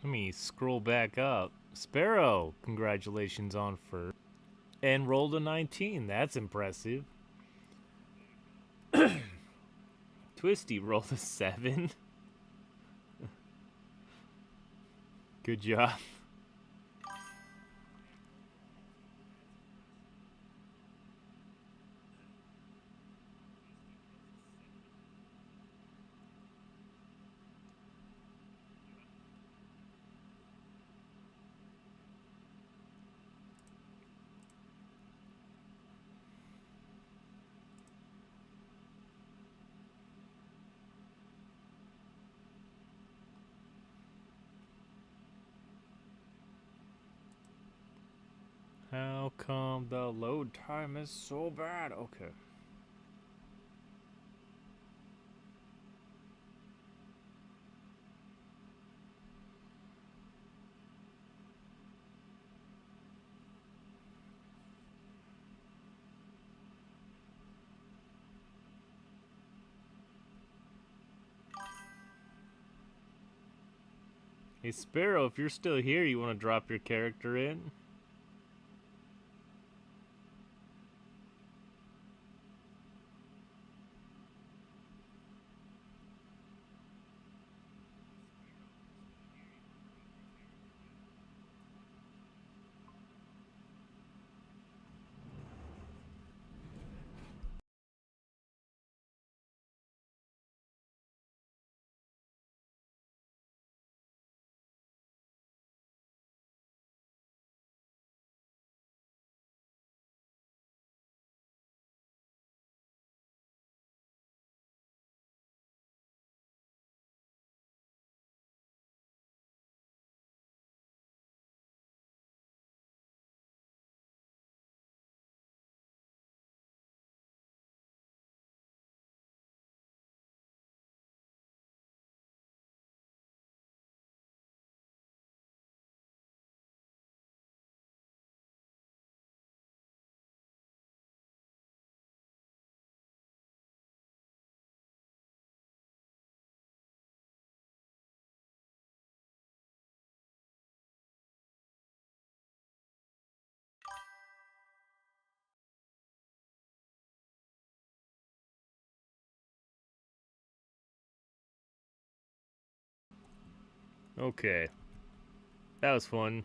Let me scroll back up. Sparrow, congratulations on first. And rolled a 19. That's impressive. Twisty rolled a 7. Good job. How come the load time is so bad? Okay. Hey Sparrow, if you're still here, you want to drop your character in? Okay. That was fun.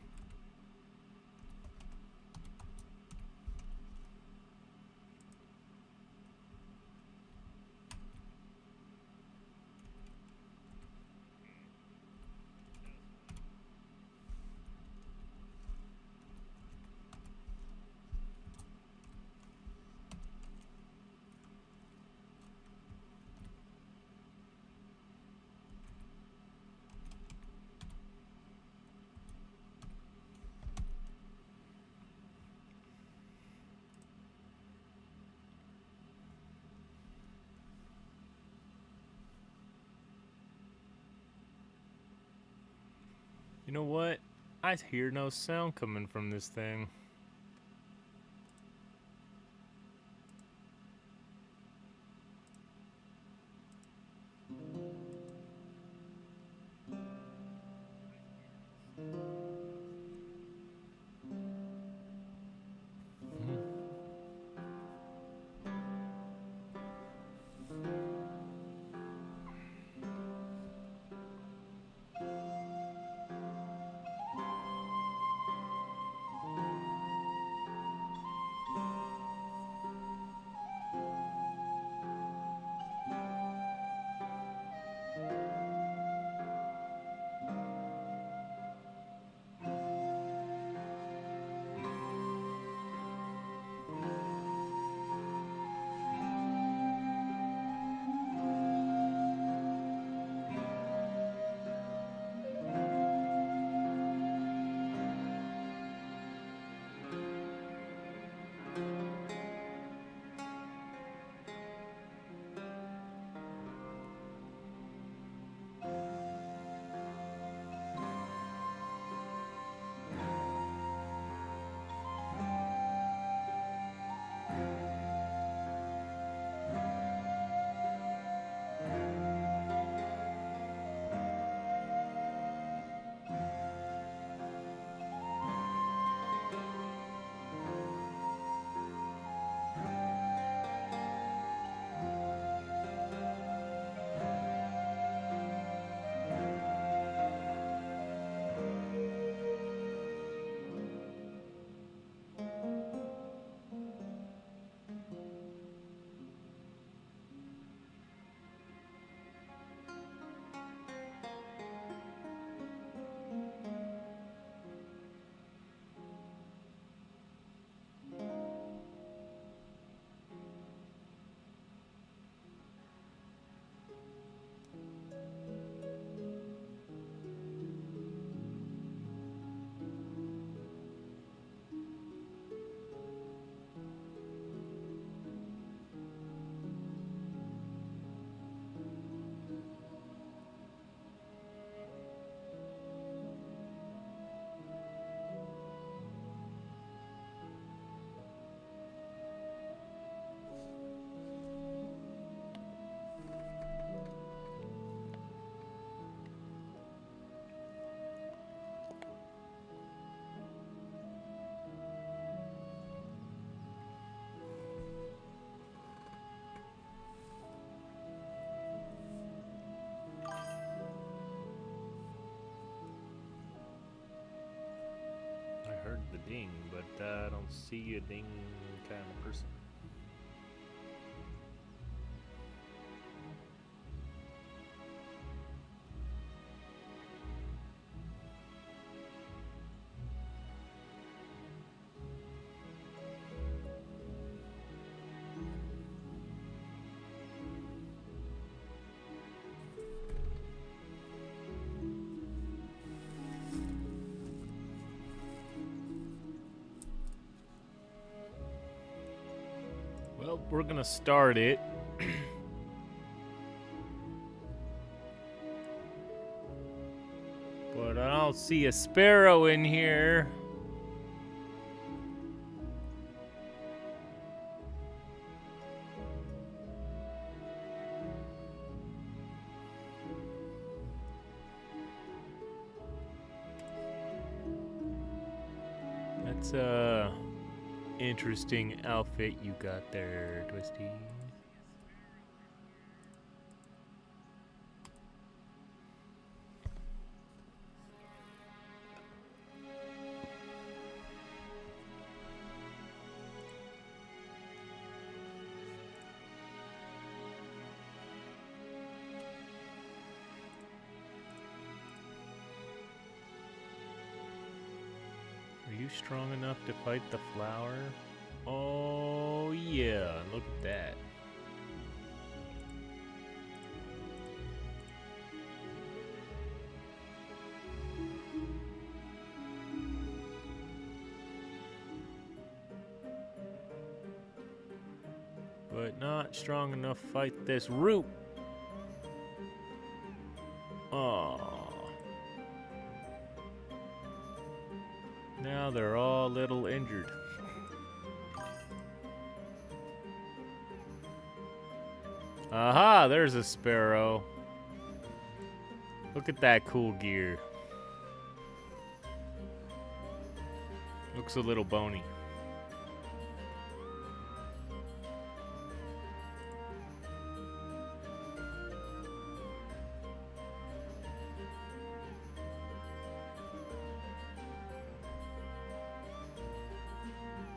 You know what? I hear no sound coming from this thing. I don't see a ding kind of person. Well, we're gonna start it. But I don't see a sparrow in here. That's a interesting outfit you got there, Twisty. Are you strong enough to fight the flower? Oh yeah, look at that. But not strong enough to fight this root. Oh. Now they're all a little injured. Aha, there's a sparrow. Look at that cool gear. Looks a little bony.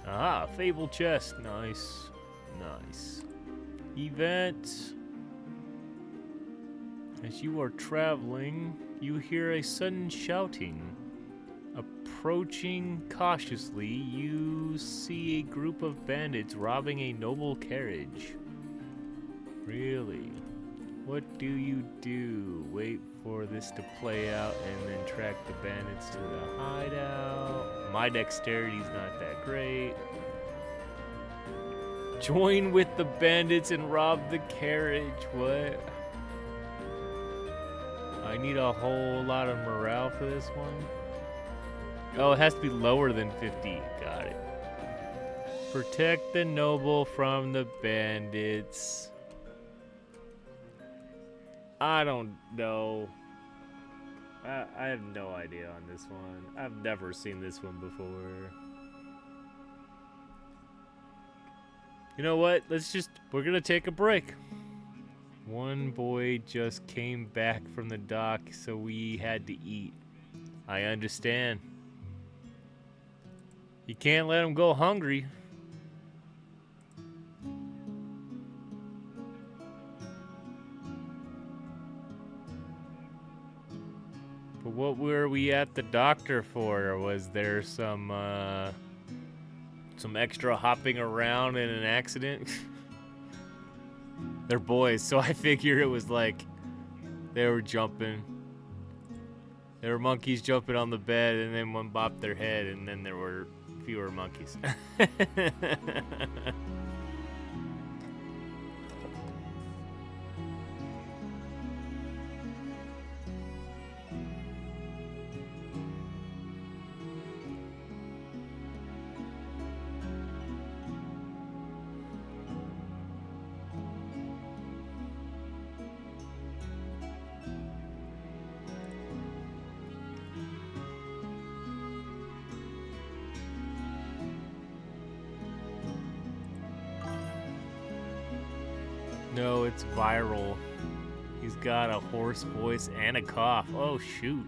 Ah, Fable chest. Nice. Nice. Event. As you are traveling, you hear a sudden shouting. Approaching cautiously, you see a group of bandits robbing a noble carriage. Really? What do you do? Wait for this to play out and then track the bandits to the hideout. My dexterity's not that great. Join with the bandits and rob the carriage. What? I need a whole lot of morale for this one. Oh, it has to be lower than 50. Got it. Protect the noble from the bandits. I don't know. I have no idea on this one. I've never seen this one before. You know what? We're gonna take a break. One boy just came back from the dock, so we had to eat. I understand. You can't let him go hungry. But what were we at the doctor for? Was there some extra hopping around in an accident? They're boys, so I figure it was like they were jumping. There were monkeys jumping on the bed, and then one bopped their head, and then there were fewer monkeys. No, it's viral. He's got a hoarse voice and a cough. Oh, shoot.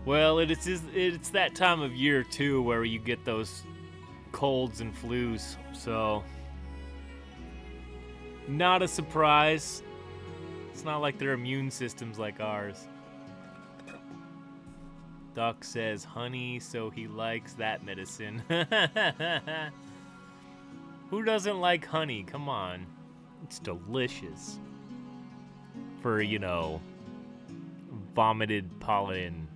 Well, it's that time of year too where you get those colds and flus, so not a surprise. It's not like their immune system's like ours. Duck says honey, so he likes that medicine. Who doesn't like honey? Come on. It's delicious. For, you know, vomited pollen.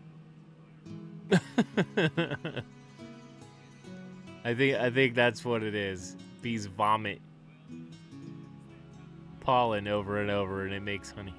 I think that's what it is. Bees vomit pollen over and over and it makes honey.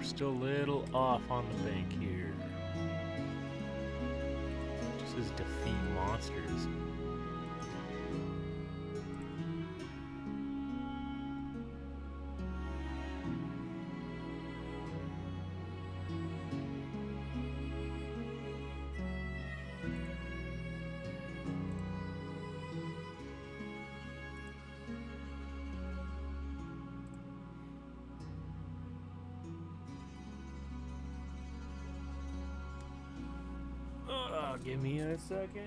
Still a little off on the bank here. Just says defeat monsters. Give me a second.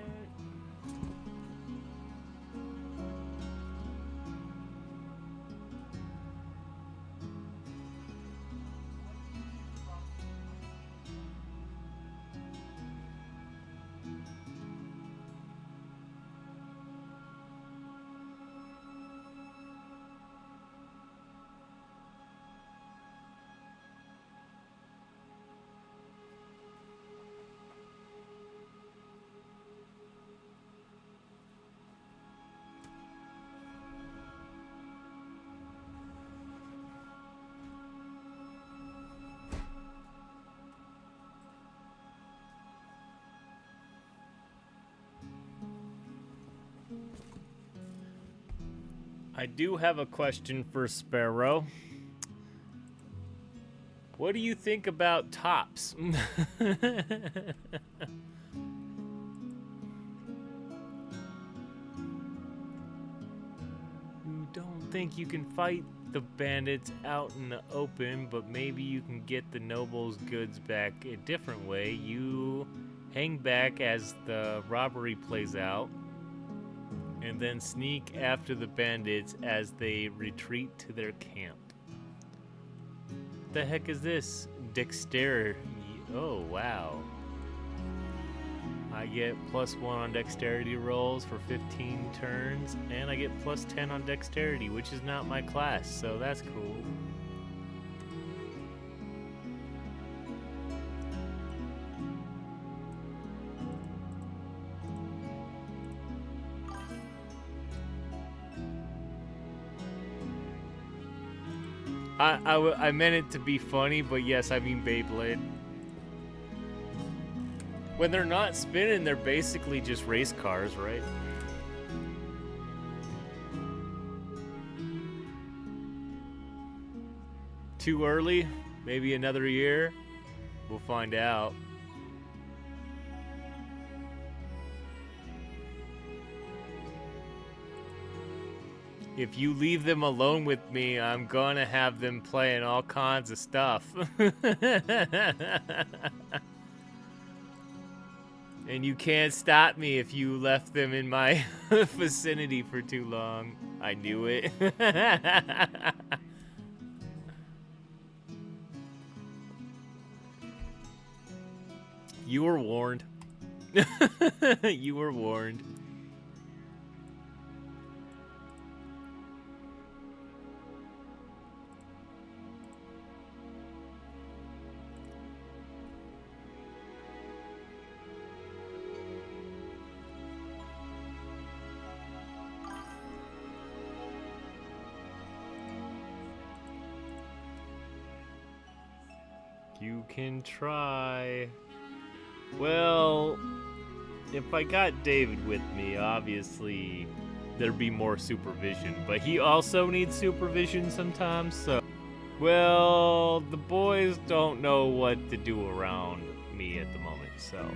I do have a question for Sparrow. What do you think about tops? You don't think you can fight the bandits out in the open, but maybe you can get the noble's goods back a different way. You hang back as the robbery plays out, and then sneak after the bandits as they retreat to their camp. The heck is this? Dexterity. Oh, wow. I get +1 on dexterity rolls for 15 turns, and I get +10 on dexterity, which is not my class, so that's cool. I meant it to be funny, but yes, I mean Beyblade. When they're not spinning, they're basically just race cars, right? Too early? Maybe another year? We'll find out. If you leave them alone with me, I'm gonna have them playing all kinds of stuff. And you can't stop me if you left them in my vicinity for too long. I knew it. You were warned. You were warned. You can try. Well, if I got David with me, obviously there'd be more supervision. But he also needs supervision sometimes, so... Well, the boys don't know what to do around me at the moment, so...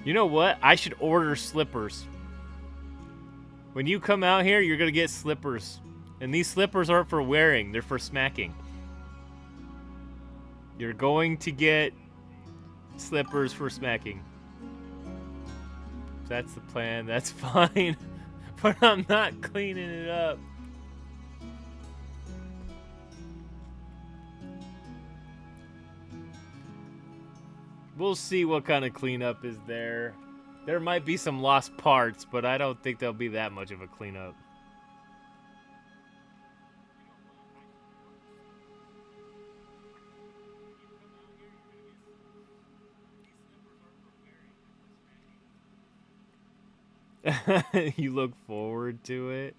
You know what? I should order slippers. When you come out here, you're gonna get slippers. And these slippers aren't for wearing, they're for smacking. You're going to get slippers for smacking. If that's the plan, that's fine. But I'm not cleaning it up. We'll see what kind of cleanup is there. There might be some lost parts, but I don't think there'll be that much of a cleanup. You look forward to it?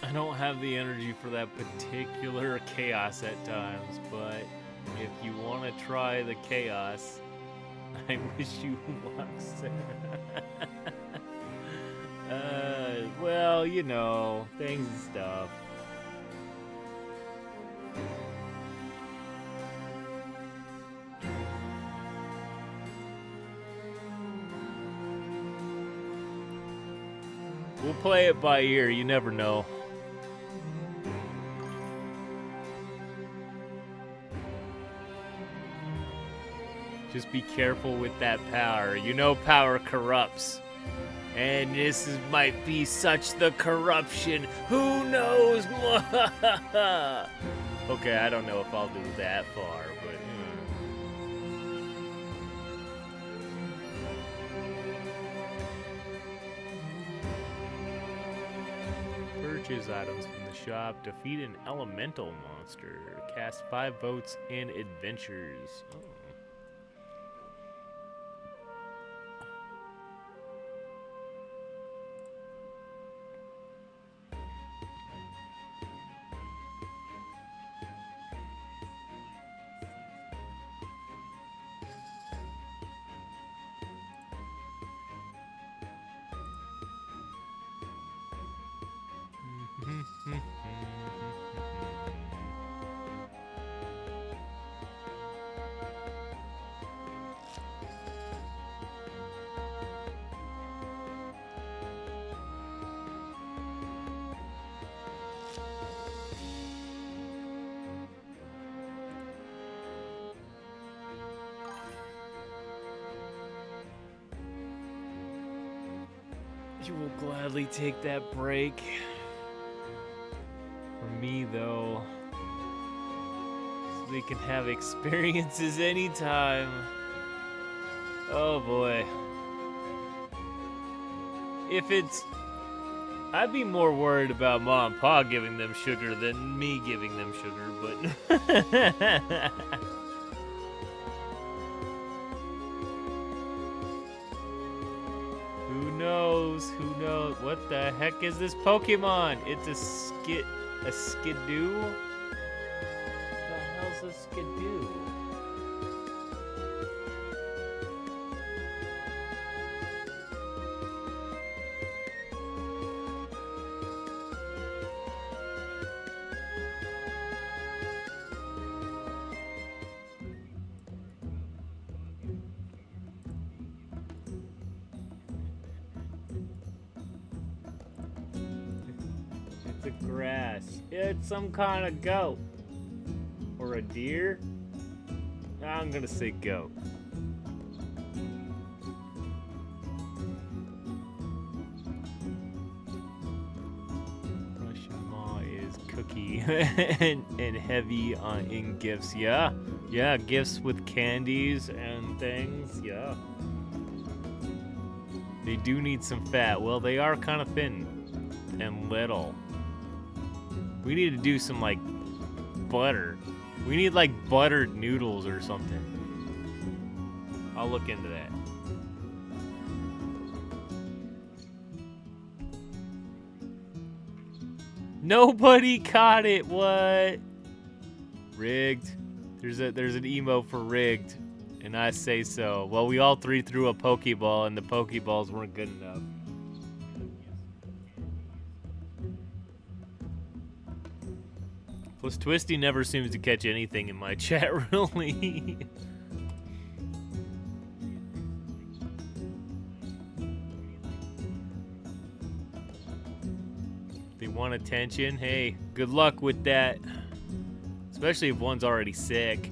I don't have the energy for that particular chaos at times, but if you want to try the chaos, I wish you luck, sir. Well, you know, things and stuff. We'll play it by ear, you never know. Just be careful with that power. You know power corrupts. And might be such the corruption. Who knows? Okay, I don't know if I'll do that far, but... Purchase items from the shop. Defeat an elemental monster. Cast 5 votes in adventures. Oh. You will gladly take that break. For me, though, so they can have experiences anytime. Oh boy. If it's... I'd be more worried about Mom and Pa giving them sugar than me giving them sugar, but... Who knows? Who knows? What the heck is this Pokemon? It's a Skidoo? What the hell's a Skidoo? It's a grass. It's some kind of goat. Or a deer. I'm gonna say go. Russian Ma is cookie and heavy in gifts. Yeah, yeah, gifts with candies and things. Yeah. They do need some fat. Well, they are kind of thin and little. We need to do some, like, butter. We need, like, buttered noodles or something. I'll look into that. Nobody caught it. What? Rigged. There's an emo for rigged. And I say so. Well, we all three threw a Pokeball, and the Pokeballs weren't good enough. Plus, Twisty never seems to catch anything in my chat, really. They want attention. Hey, good luck with that. Especially if one's already sick.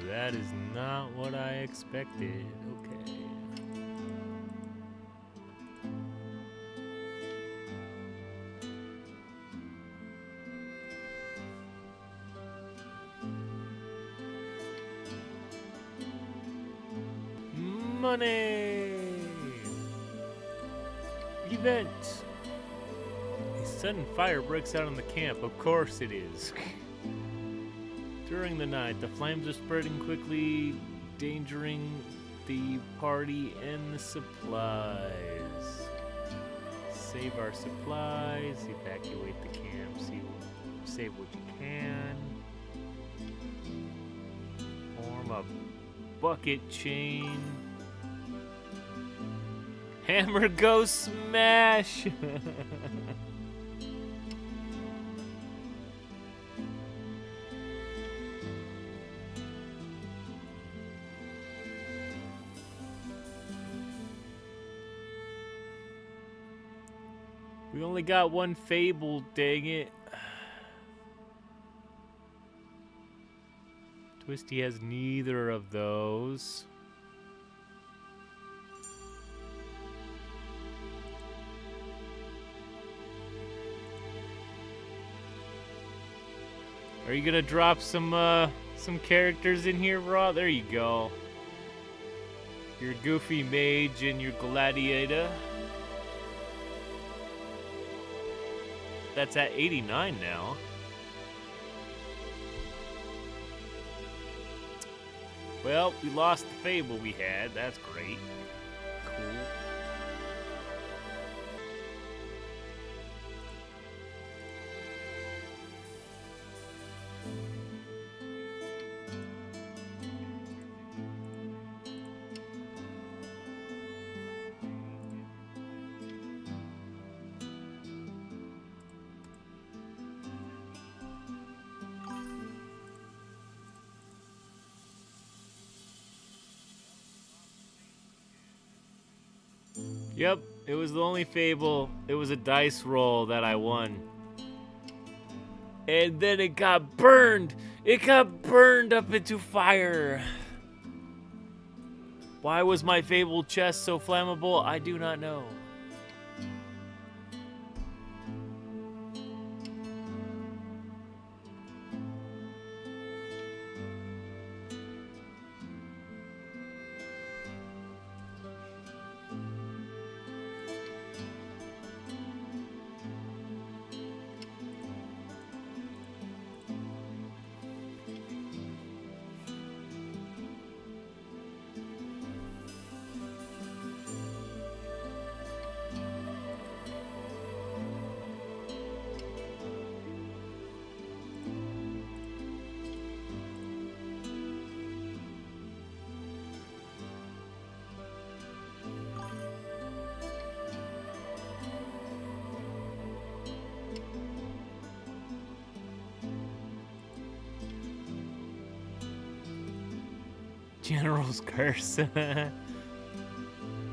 That is not what I expected. Okay. Money! Event! A sudden fire breaks out in the camp. Of course it is. During the night, the flames are spreading quickly, endangering the party and the supplies. Save our supplies, evacuate the camp, save what you can. Form a bucket chain. Hammer go smash! We only got one Fable, dang it. Twisty has neither of those. Are you gonna drop some characters in here, Raw? There you go. Your Goofy Mage and your Gladiator. That's at 89 now. Well, we lost the Fable we had. That's great. Cool. Yep, it was the only Fable. It was a dice roll that I won. And then it got burned. It got burned up into fire. Why was my Fable chest so flammable? I do not know. General's curse.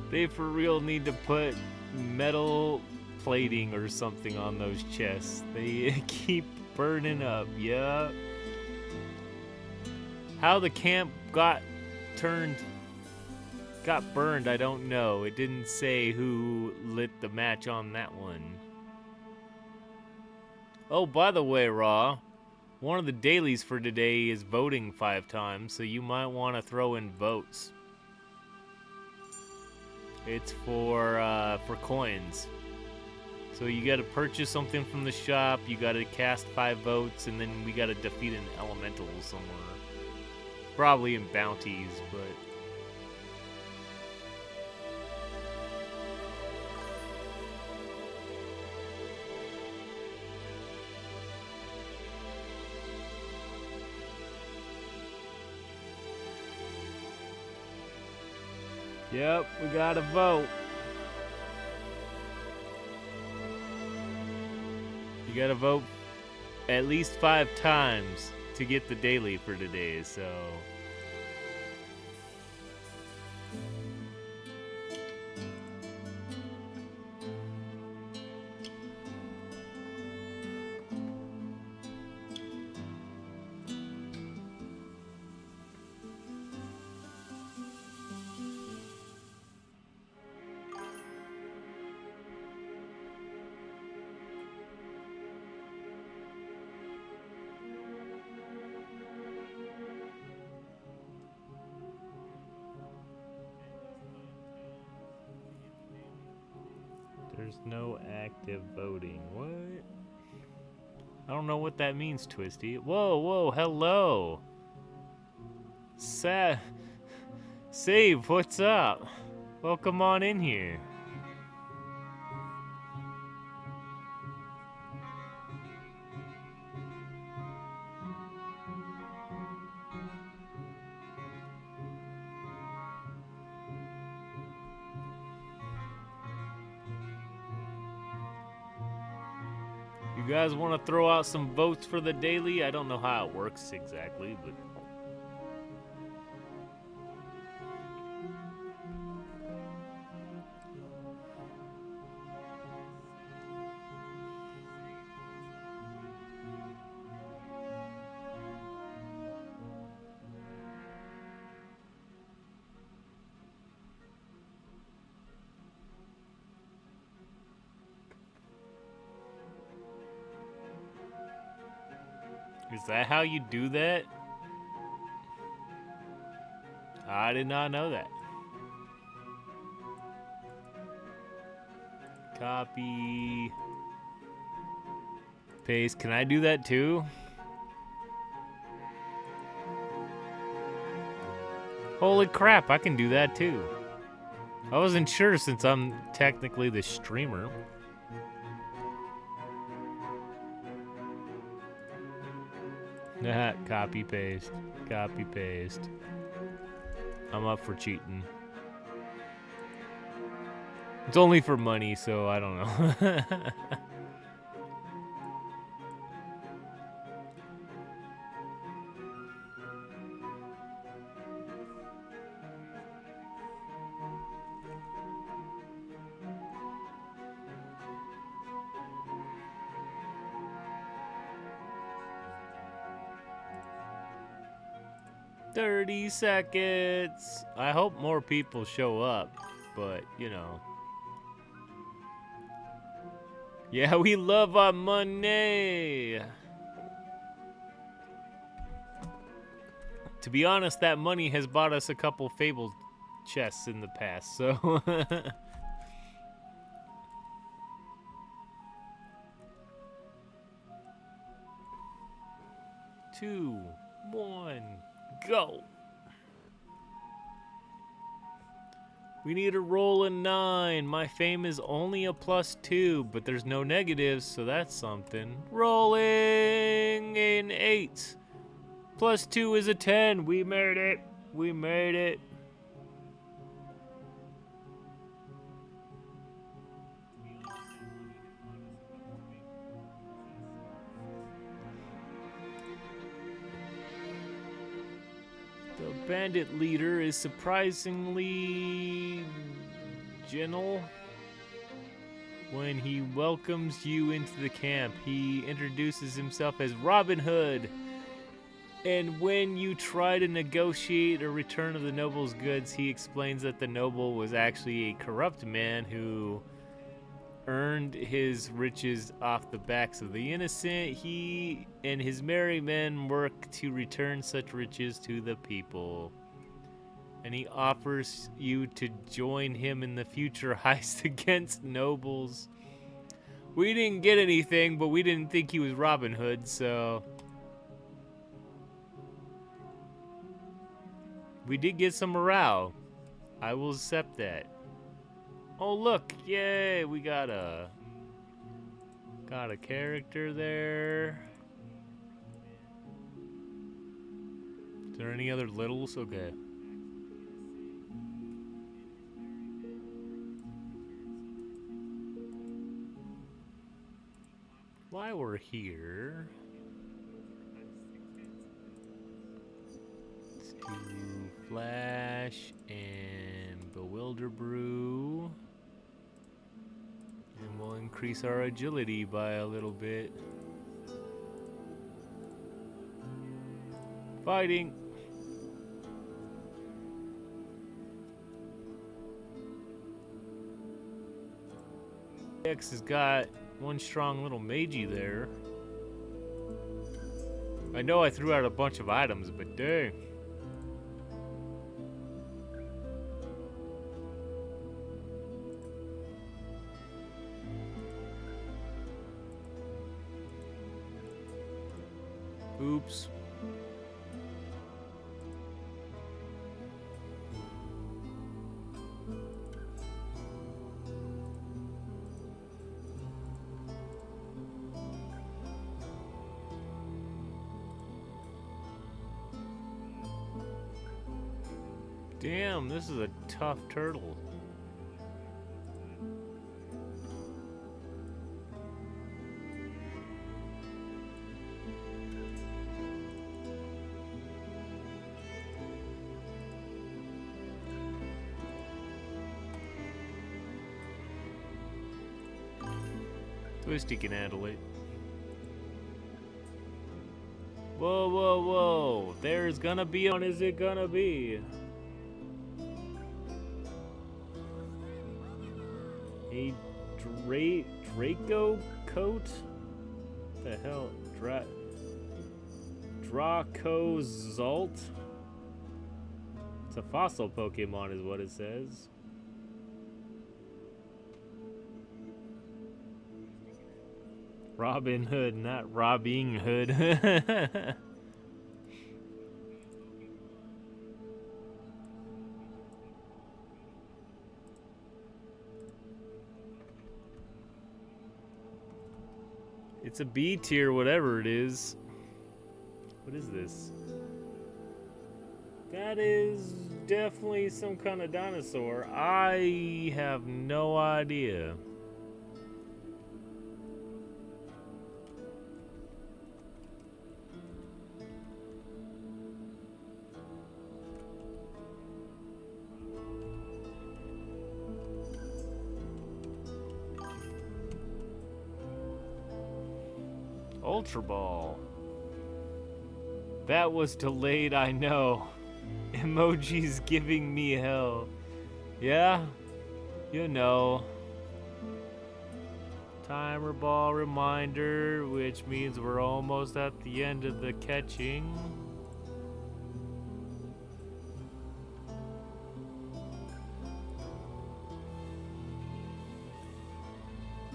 They for real need to put metal plating or something on those chests. They keep burning up. Yeah. How the camp got burned, I don't know. It didn't say who lit the match on that one. Oh, by the way, Raw, one of the dailies for today is voting 5 times, so you might want to throw in votes. It's for coins. So you gotta purchase something from the shop, you gotta cast 5 votes, and then we gotta defeat an elemental somewhere. Probably in bounties, but... Yep, we gotta vote. You gotta vote at least 5 times to get the daily for today, so... There's no active voting. What? I don't know what that means, Twisty. Whoa, whoa, hello. Save, what's up? Welcome on in here. You guys want to throw out some votes for the daily? I don't know how it works exactly, but... Is that how you do that? I did not know that. Copy. Paste. Can I do that too? Holy crap, I can do that too. I wasn't sure since I'm technically the streamer. Copy paste. Copy paste. I'm up for cheating. It's only for money, so I don't know. $30 seconds. I hope more people show up, but you know. Yeah, we love our money. To be honest, that money has bought us a couple fabled chests in the past, so. 2, 1, go. We need to roll a 9. My fame is only a +2, but there's no negatives, so that's something. Rolling an 8. +2 is a 10. We made it. We made it. The bandit leader is surprisingly gentle when he welcomes you into the camp. He introduces himself as Robin Hood. And when you try to negotiate a return of the noble's goods, he explains that the noble was actually a corrupt man who earned his riches off the backs of the innocent. He and his merry men work to return such riches to the people. And he offers you to join him in the future heist against nobles. We didn't get anything, but we didn't think he was Robin Hood, so... We did get some morale. I will accept that. Oh look, yay, we got a character there. Is there any other littles? Okay. While we're here, let's do Flash and Bewilder Brew. And we'll increase our agility by a little bit. Fighting! X has got one strong little magey there. I know I threw out a bunch of items, but dang. Oops. Damn, this is a tough turtle. Twisty can handle it. Whoa, whoa, whoa. There's gonna be one. Is it gonna be? A Draco coat? What the hell? Dracozolt? It's a fossil Pokemon is what it says. Robin Hood, not Robbing Hood. It's a B tier, whatever it is. What is this? That is definitely some kind of dinosaur. I have no idea. Ultra Ball. That was delayed, I know. Emojis giving me hell. Yeah? You know. Timer ball reminder, which means we're almost at the end of the catching.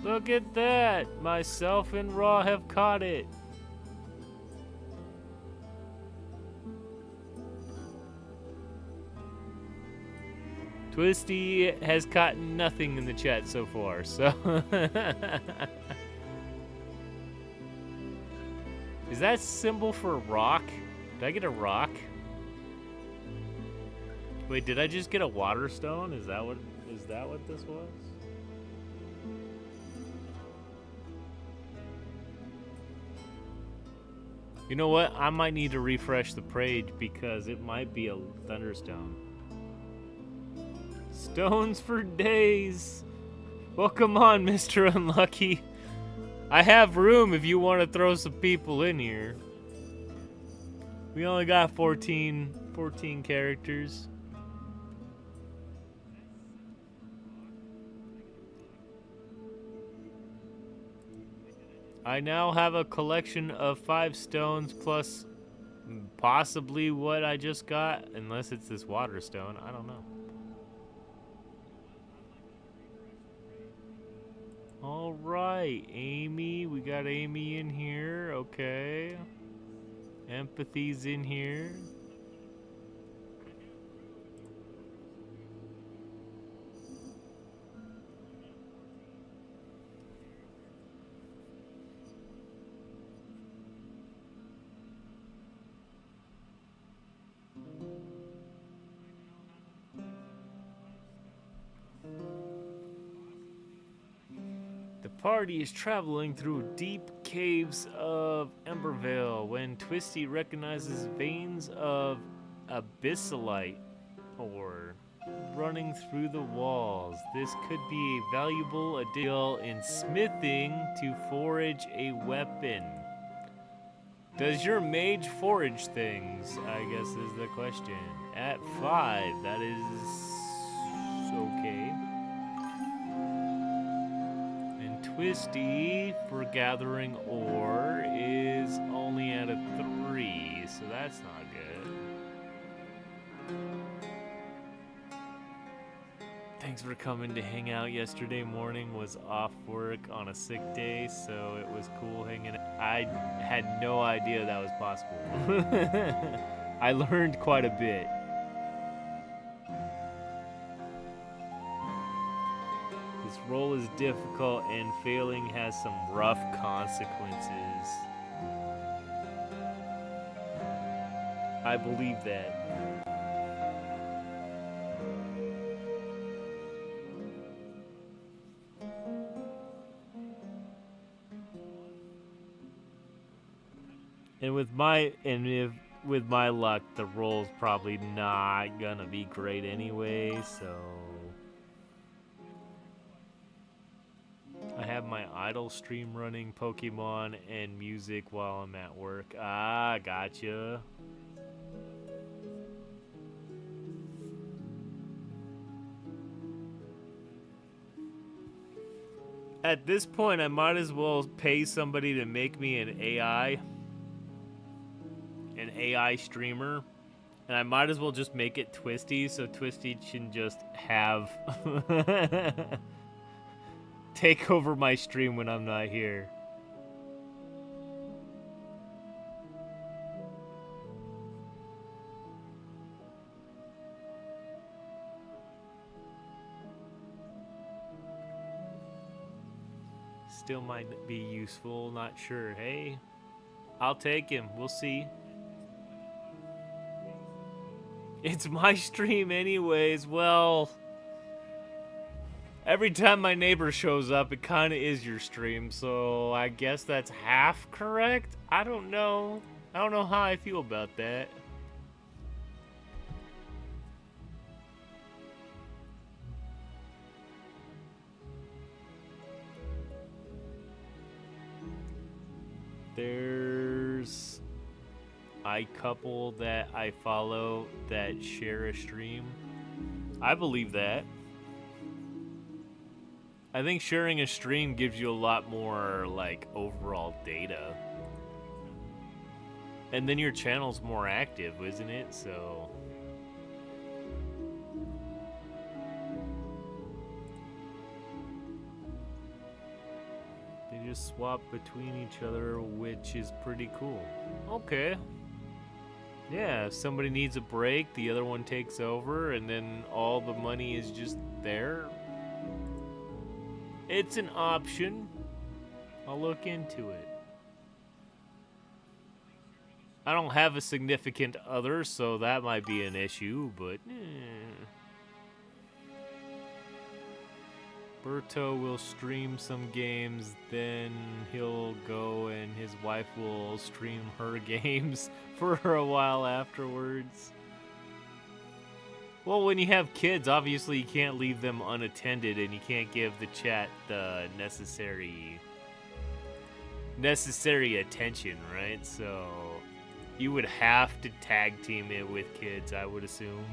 Look at that! Myself and Raw have caught it. Twisty has caught nothing in the chat so far, so... Is that symbol for rock? Did I get a rock? Wait, did I just get a water stone? Is that what this was? You know what? I might need to refresh the page because it might be a thunderstone. Stones for days. Well, come on, Mr. Unlucky. I have room if you want to throw some people in here. We only got 14 characters. I now have a collection of 5 stones plus possibly what I just got, unless it's this water stone. I don't know. All right, Amy. We got Amy in here. Okay. Empathy's in here. The party is traveling through deep caves of EmberVale when Twisty recognizes veins of abyssalite ore running through the walls. This could be a valuable addition in smithing to forge a weapon. Does your mage forage things? I guess is the question. At 5, that is okay. And Twisty for gathering ore is only at a 3, so that's not good. Thanks for coming to hang out. Yesterday morning was off work on a sick day, so it was cool hanging out. I had no idea that was possible. I learned quite a bit. This role is difficult and failing has some rough consequences. I believe that. And with my luck, the roll's probably not gonna be great anyway, so I have my idle stream running Pokemon and music while I'm at work. Ah, gotcha. At this point, I might as well pay somebody to make me an AI streamer, and I might as well just make it Twisty, so Twisty can just have take over my stream when I'm not here. Still might be useful, not sure. Hey, I'll take him. We'll see. It's my stream anyways. Well, every time my neighbor shows up, it kind of is your stream, so I guess that's half correct? I don't know. I don't know how I feel about that. There's a couple that I follow that share a stream. I believe that. I think sharing a stream gives you a lot more, like, overall data. And then your channel's more active, isn't it? So they just swap between each other, which is pretty cool. Okay. Yeah, if somebody needs a break, the other one takes over, and then all the money is just there. It's an option. I'll look into it. I don't have a significant other, so that might be an issue, but Berto will stream some games, then he'll go and his wife will stream her games for a while afterwards. Well, when you have kids, obviously you can't leave them unattended and you can't give the chat the necessary attention, right? So you would have to tag team it with kids, I would assume.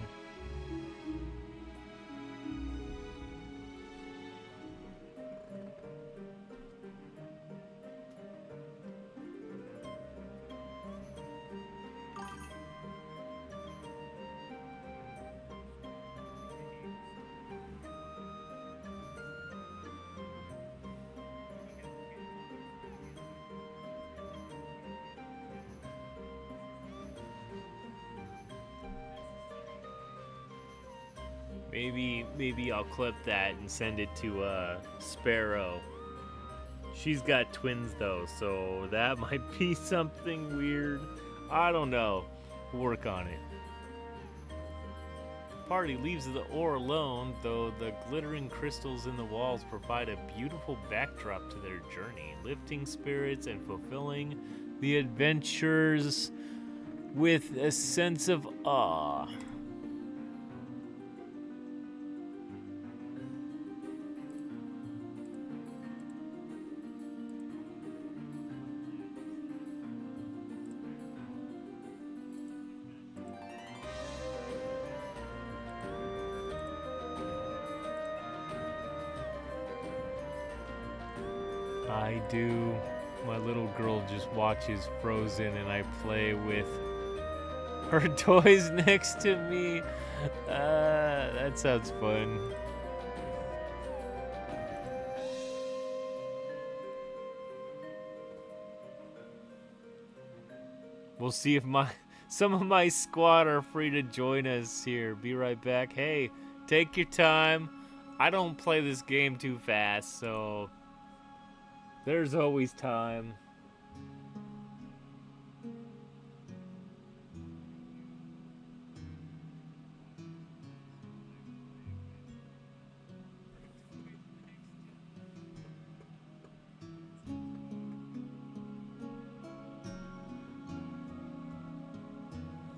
Maybe I'll clip that and send it to Sparrow. She's got twins though, so that might be something weird. I don't know. We'll work on it. Party leaves the ore alone, though the glittering crystals in the walls provide a beautiful backdrop to their journey, lifting spirits and fulfilling the adventures with a sense of awe. I do. My little girl just watches Frozen and I play with her toys next to me. That sounds fun. We'll see if some of my squad are free to join us here. Be right back. Hey, take your time. I don't play this game too fast, so there's always time.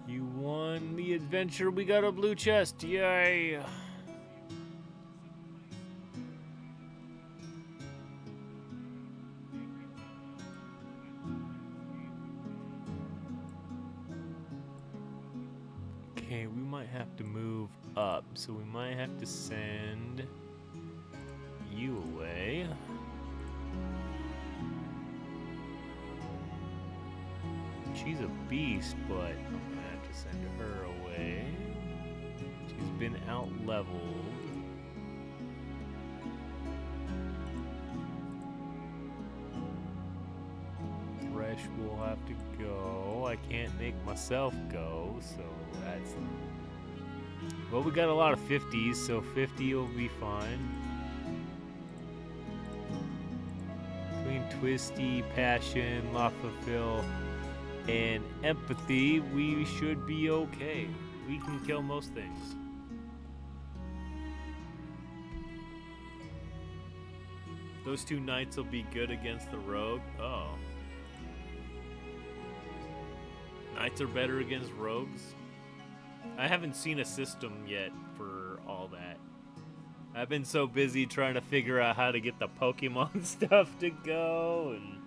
You won the adventure. We got a blue chest. Yay. Okay, we might have to move up, so we might have to send you away. She's a beast, but I'm gonna have to send her away. She's been out-leveled. Fresh will have to go. I can't make myself go, so that's... Well, we got a lot of 50s, so 50 will be fine. Between Twisty, Passion, Lafafil, and Empathy, we should be okay. We can kill most things. Those two knights will be good against the rogue. Oh. Knights are better against rogues? I haven't seen a system yet for all that. I've been so busy trying to figure out how to get the Pokemon stuff to go, and...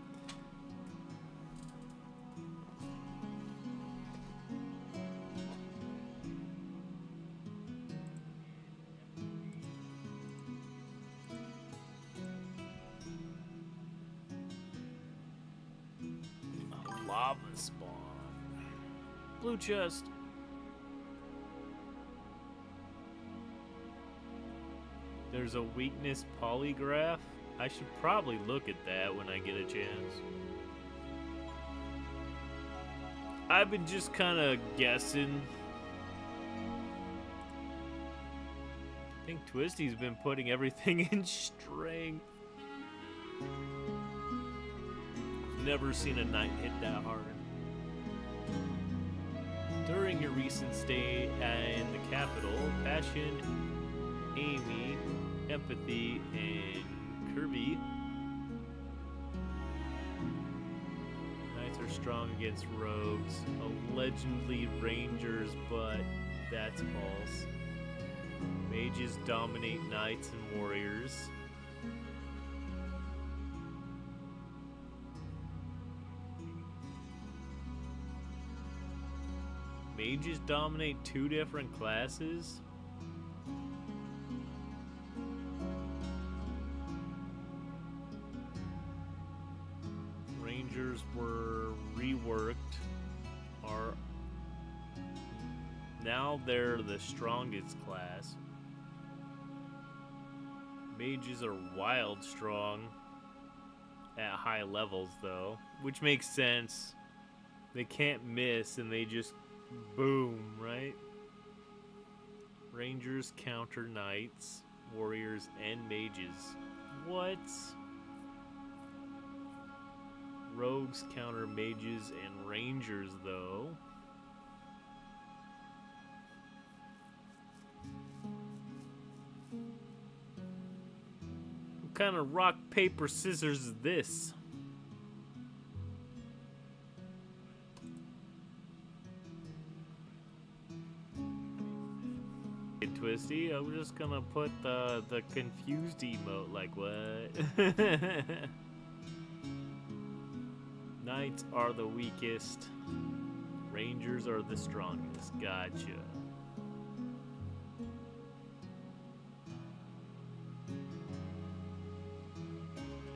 a lava spawn. Blue chest. There's a weakness polygraph. I should probably look at that when I get a chance. I've been just kind of guessing. I think Twisty's been putting everything in strength. Never seen a knight hit that hard. During your recent stay in the capital, Passion, Amy, empathy, and Kirby. Knights are strong against rogues. Allegedly rangers, but that's false. Mages dominate knights and warriors. Mages dominate two different classes? Rangers were reworked. Now they're the strongest class. Mages are wild strong at high levels though, which makes sense. They can't miss and they just boom, right? Rangers counter knights, warriors, and mages. What? Rogues counter mages and rangers though. What kind of rock, paper, scissors is this? Twisty, I'm just gonna put the confused emote, like what? Knights are the weakest. Rangers are the strongest. Gotcha.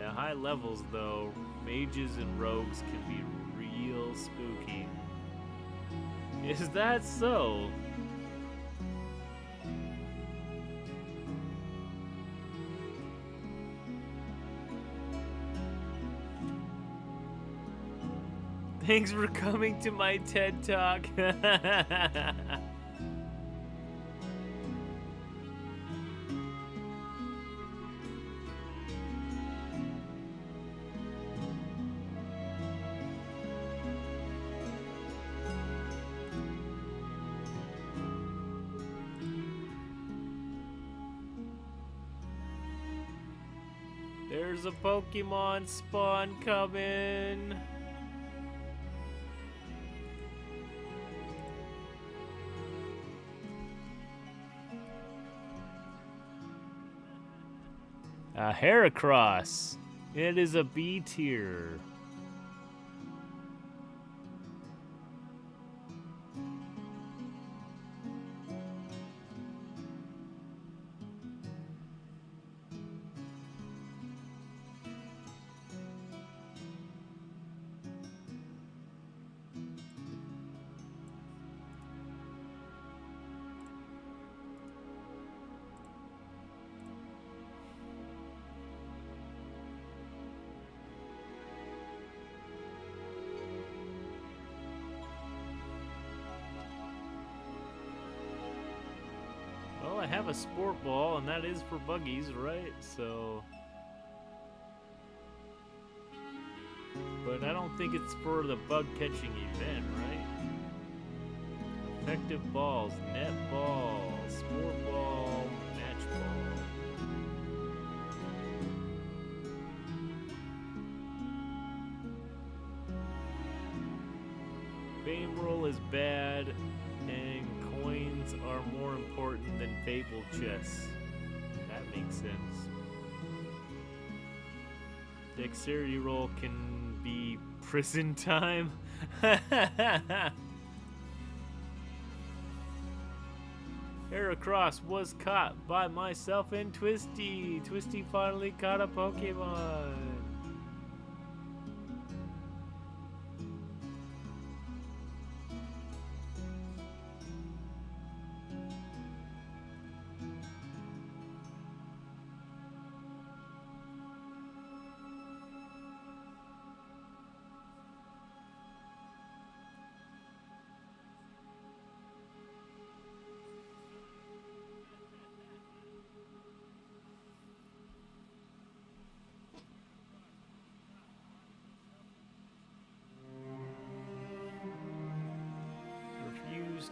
At high levels, though, mages and rogues can be real spooky. Is that so? Thanks for coming to my TED Talk. There's a Pokemon spawn coming. A Heracross. It is a B tier. Well, I have a sport ball, and that is for buggies, right? So... But I don't think it's for the bug catching event, right? Effective balls, net ball, sport ball, match ball. Fame roll is bad, and coins are more important than Fable chests. That makes sense. Dexterity roll can be prison time. Heracross was caught by myself and Twisty. Twisty finally caught a Pokemon.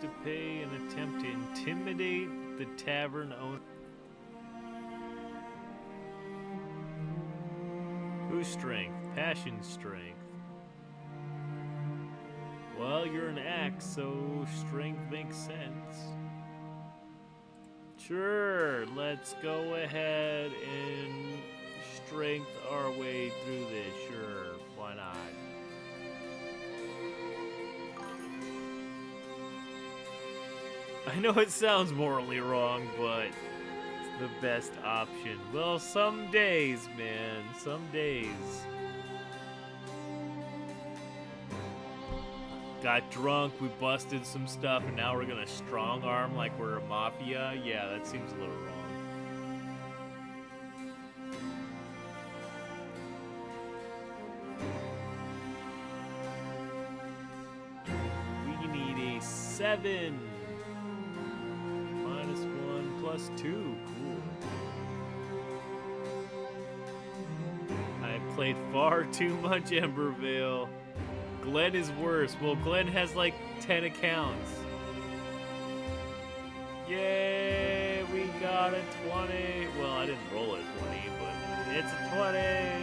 To pay and attempt to intimidate the tavern owner. Who's strength? Passion strength. Well, you're an axe, so strength makes sense. Sure, let's go ahead and strength our way through this. Sure, why not? I know it sounds morally wrong, but it's the best option. Well, some days, man, some days. Got drunk, we busted some stuff, and now we're gonna strong arm like we're a mafia? Yeah, that seems a little wrong. We need a 7. -1 + 2. Cool. I played far too much EmberVale. Glenn is worse. Well, Glenn has like 10 accounts. Yay, we got a 20. Well, I didn't roll a 20, but it's a 20.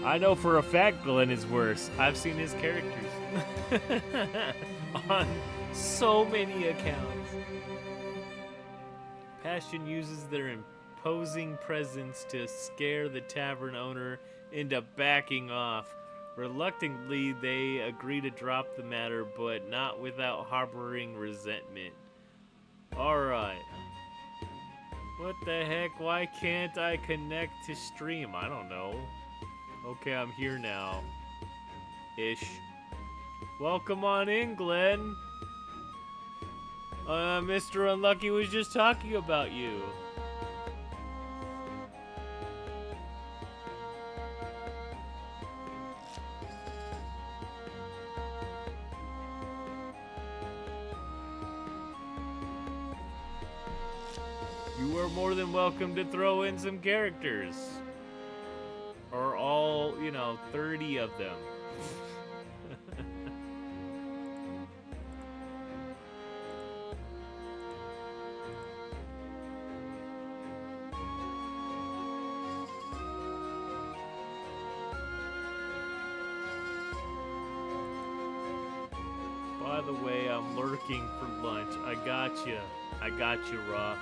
I know for a fact Glenn is worse. I've seen his characters on so many accounts. Passion uses their imposing presence to scare the tavern owner into backing off. Reluctantly, they agree to drop the matter, but not without harboring resentment. Alright. What the heck? Why can't I connect to stream? I don't know. Okay, I'm here now. Ish. Welcome on in, Glenn. Mr. Unlucky was just talking about you. You are more than welcome to throw in some characters. Or all, 30 of them. By the way, I'm lurking for lunch. I got you, Raw.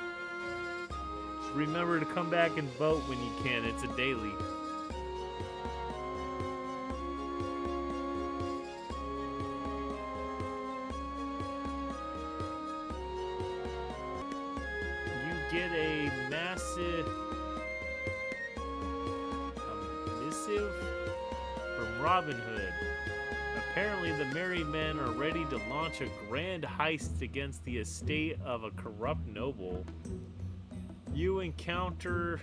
Just remember to come back and vote when you can. It's a daily. Get a missive from Robin Hood. Apparently the merry men are ready to launch a grand heist against the estate of a corrupt noble you encounter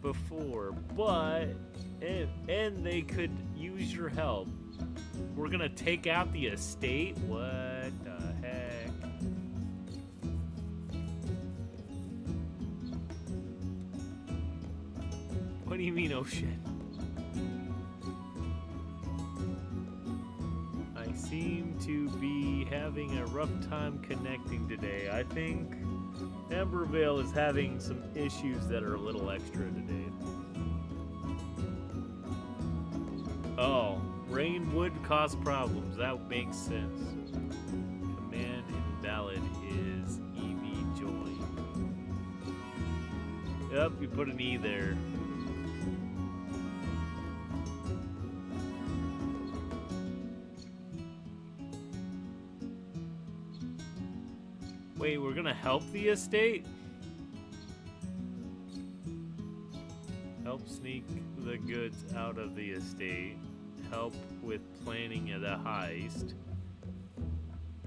before, but and they could use your help. We're gonna take out the estate? What the heck? What do you mean, oh shit? I seem to be having a rough time connecting today. I think EmberVale is having some issues that are a little extra today. Oh, rain would cause problems. That makes sense. Command invalid is EV join. Yep, you put an E there. Wait, we're gonna help the estate? Help sneak the goods out of the estate. Help with planning the heist.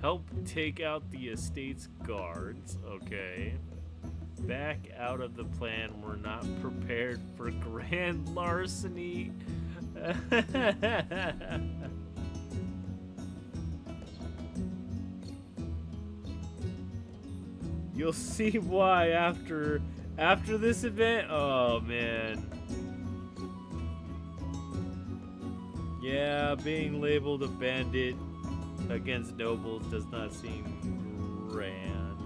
Help take out the estate's guards. Okay. Back out of the plan. We're not prepared for grand larceny. You'll see why after this event. Oh man. Yeah, being labeled a bandit against nobles does not seem grand.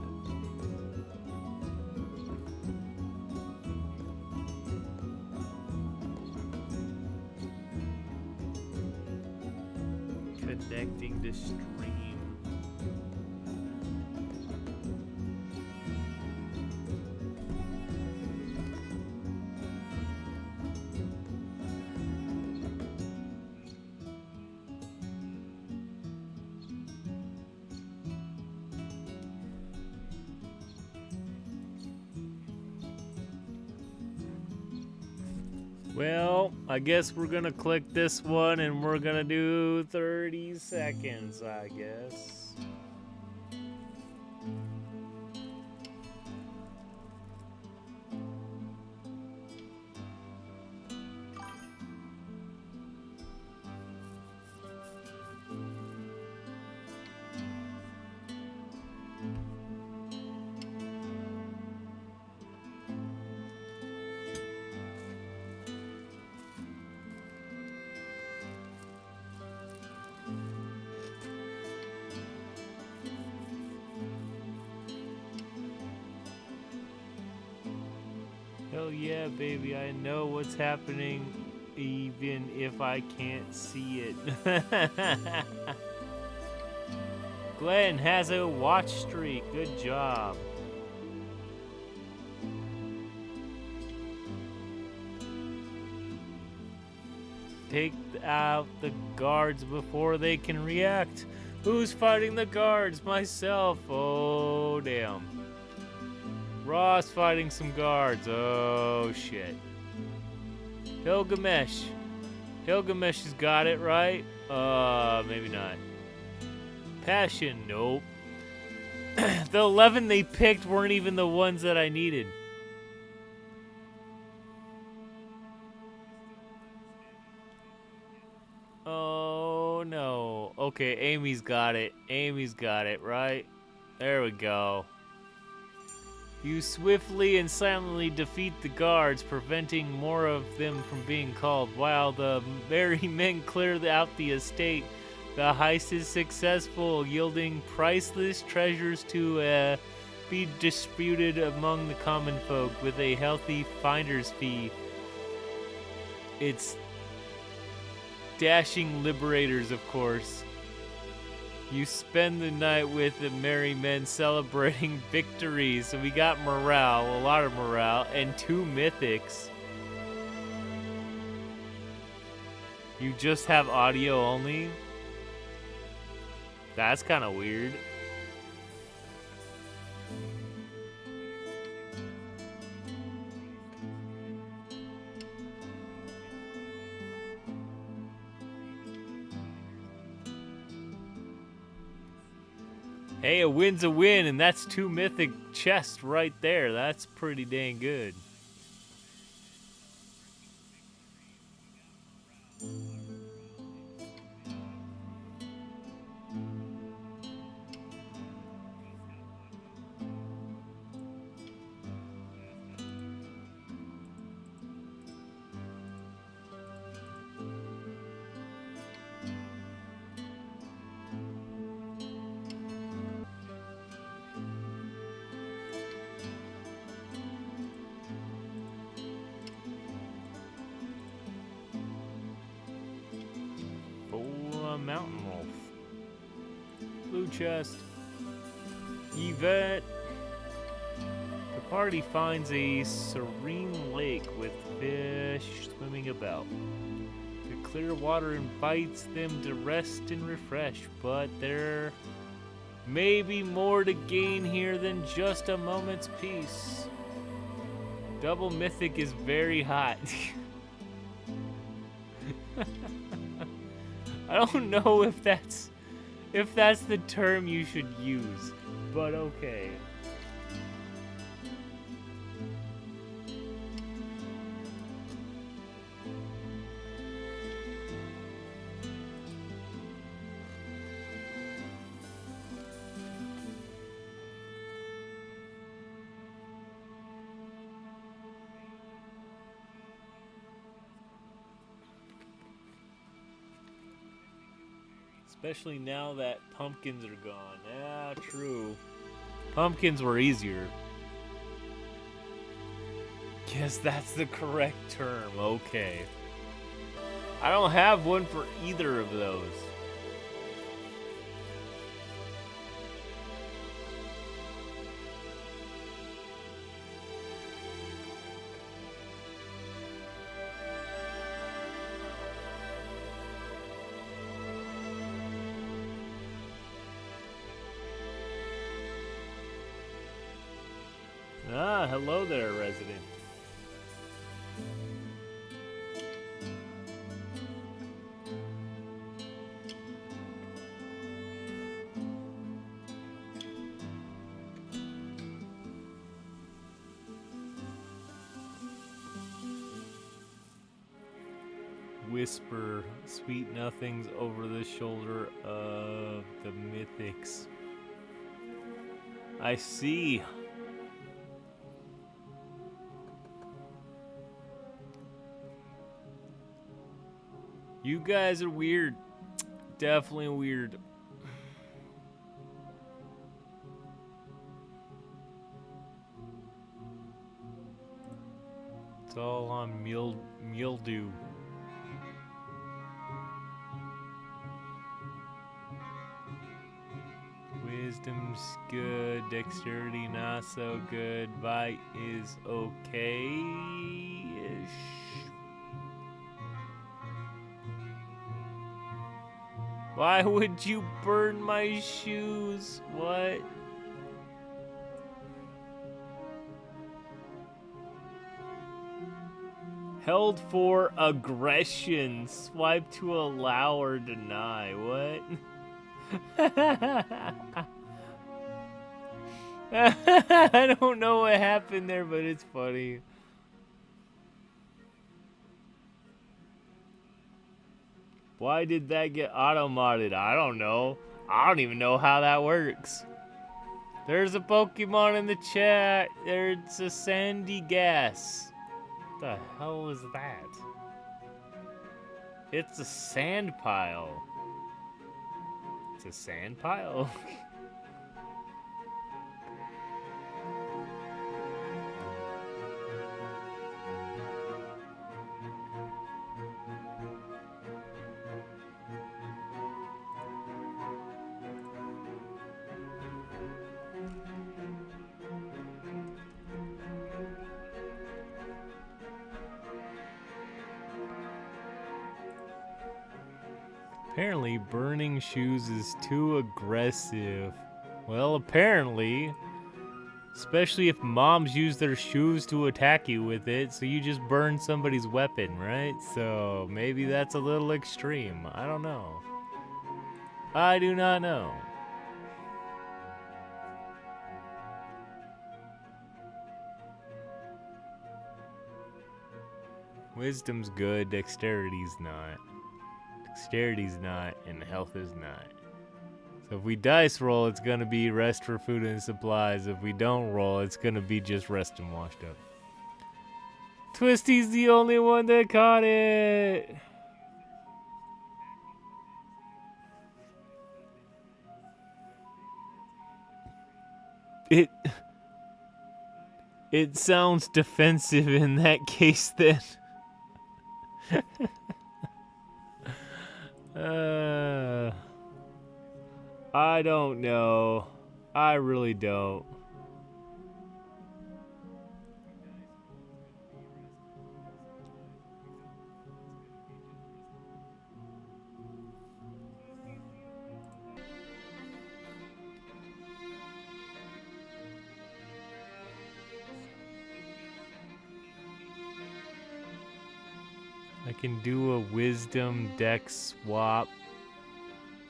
connecting the stream. Well, I guess we're gonna click this one and we're gonna do 30 seconds, I guess. Hell yeah, baby, I know what's happening even if I can't see it. Glenn has a watch streak. Good job. Take out the guards before they can react. Who's fighting the guards? Myself. Oh, damn. Ross fighting some guards. Oh, shit. Gilgamesh. Gilgamesh has got it, right? Maybe not. Passion, nope. The 11 they picked weren't even the ones that I needed. Oh, no. Okay, Amy's got it. Amy's got it, right? There we go. You swiftly and silently defeat the guards, preventing more of them from being called. While the merry men clear out the estate, the heist is successful, yielding priceless treasures to be disputed among the common folk with a healthy finder's fee. It's dashing liberators, of course. You spend the night with the merry men celebrating victories. So we got morale, a lot of morale, and 2 mythics. You just have audio only? That's kind of weird. Hey, a win's a win, and that's 2 mythic chests right there. That's pretty dang good. Mountain wolf. Blue chest. Yvette. The party finds a serene lake with fish swimming about. The clear water invites them to rest and refresh, but there may be more to gain here than just a moment's peace. Double mythic is very hot. I don't know if that's the term you should use, but okay. Especially now that pumpkins are gone. Yeah, true. Pumpkins were easier. Guess that's the correct term. Okay. I don't have one for either of those. hello there, resident. Whisper sweet nothings over the shoulder of the mythics. I see. You guys are weird. Definitely weird. It's all on mildew. Wisdom's good, dexterity not so good, bite is okay-ish. Why would you burn my shoes? What? Held for aggression. Swipe to allow or deny. What? I don't know what happened there, but it's funny. Why did that get auto-modded? I don't know. I don't even know how that works. There's a Pokemon in the chat. There's a sandy gas. What the hell is that? It's a sand pile. It's a sand pile? Apparently, burning shoes is too aggressive. Well, apparently. Especially if moms use their shoes to attack you with it, so you just burn somebody's weapon, right? So, maybe that's a little extreme. I don't know. I do not know. Wisdom's good, dexterity's not. Dexterity's not, and health is not. So if we dice roll, it's gonna be rest for food and supplies. If we don't roll, it's gonna be just rest and washed up. Twisty's the only one that caught it! It sounds defensive in that case then. I don't know. I really don't. I can do a wisdom dex swap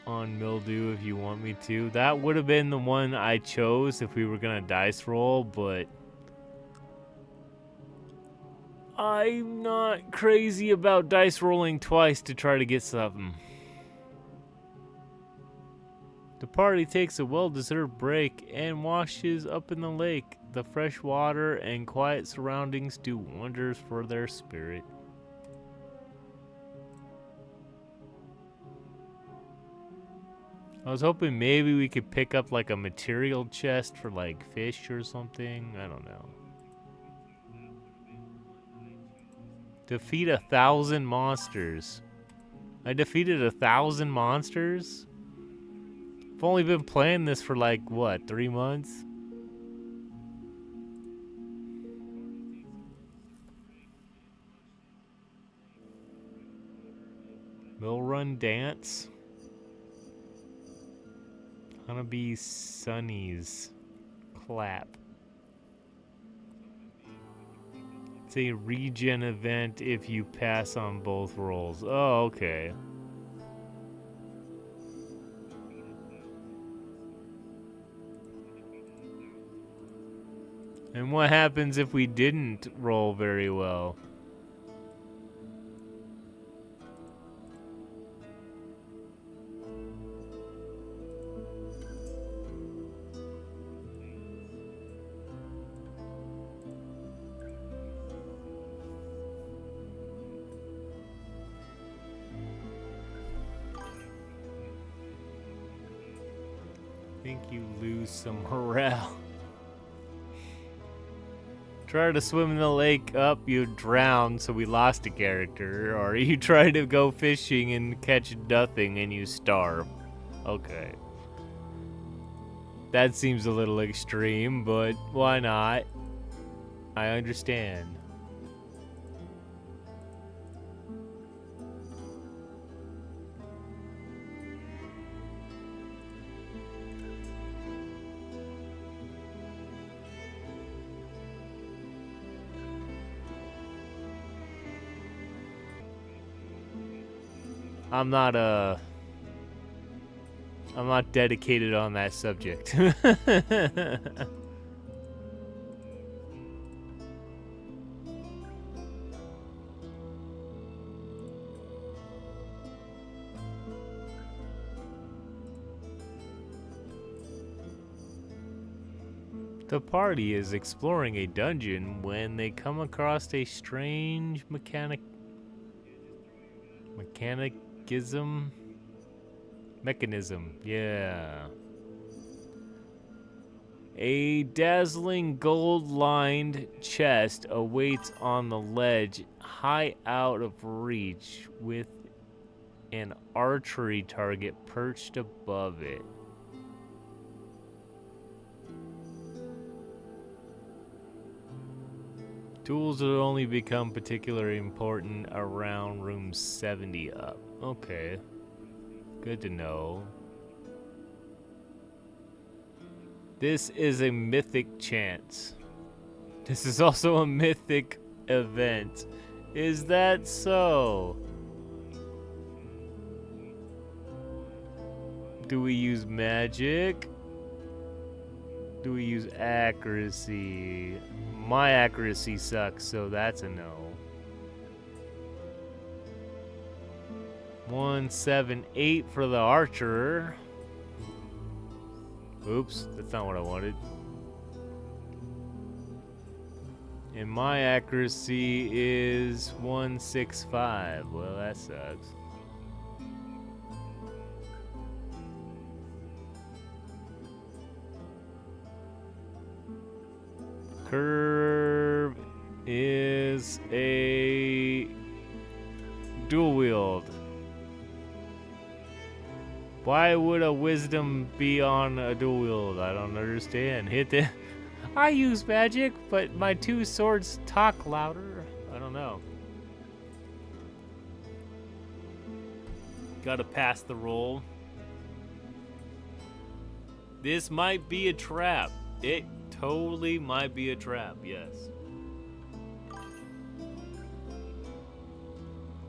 on mildew if you want me to. That would have been the one I chose if we were gonna dice roll, but I'm not crazy about dice rolling twice to try to get something. The party takes a well-deserved break and washes up in the lake. The fresh water and quiet surroundings do wonders for their spirit. I was hoping maybe we could pick up like a material chest for like fish or something. I don't know. Defeat 1,000 monsters. I defeated 1,000 monsters? I've only been playing this for like, what, 3 months? Mill Run Dance? Honeybee Sunnies. Clap. It's a regen event if you pass on both rolls. Oh, okay. And what happens if we didn't roll very well? I think you lose some morale. Try to swim in the lake up, you drown, so we lost a character. Or you try to go fishing and catch nothing and you starve. Okay. That seems a little extreme, but why not? I understand. I'm not dedicated on that subject. The party is exploring a dungeon when they come across a strange mechanism. Yeah. A dazzling gold-lined chest awaits on the ledge, high out of reach, with an archery target perched above it. Tools will only become particularly important around room 70 up. Okay. Good to know. This is a mythic chance. This is also a mythic event. Is that so? Do we use magic? Do we use accuracy? My accuracy sucks, so that's a no. 178 for the archer. Oops, that's not what I wanted. And my accuracy is 165. Well, that sucks. Curve is a dual wield. Why would a wisdom be on a dual wield? I don't understand. Hit the... I use magic, but my two swords talk louder. I don't know. Gotta pass the roll. This might be a trap. It totally might be a trap, yes.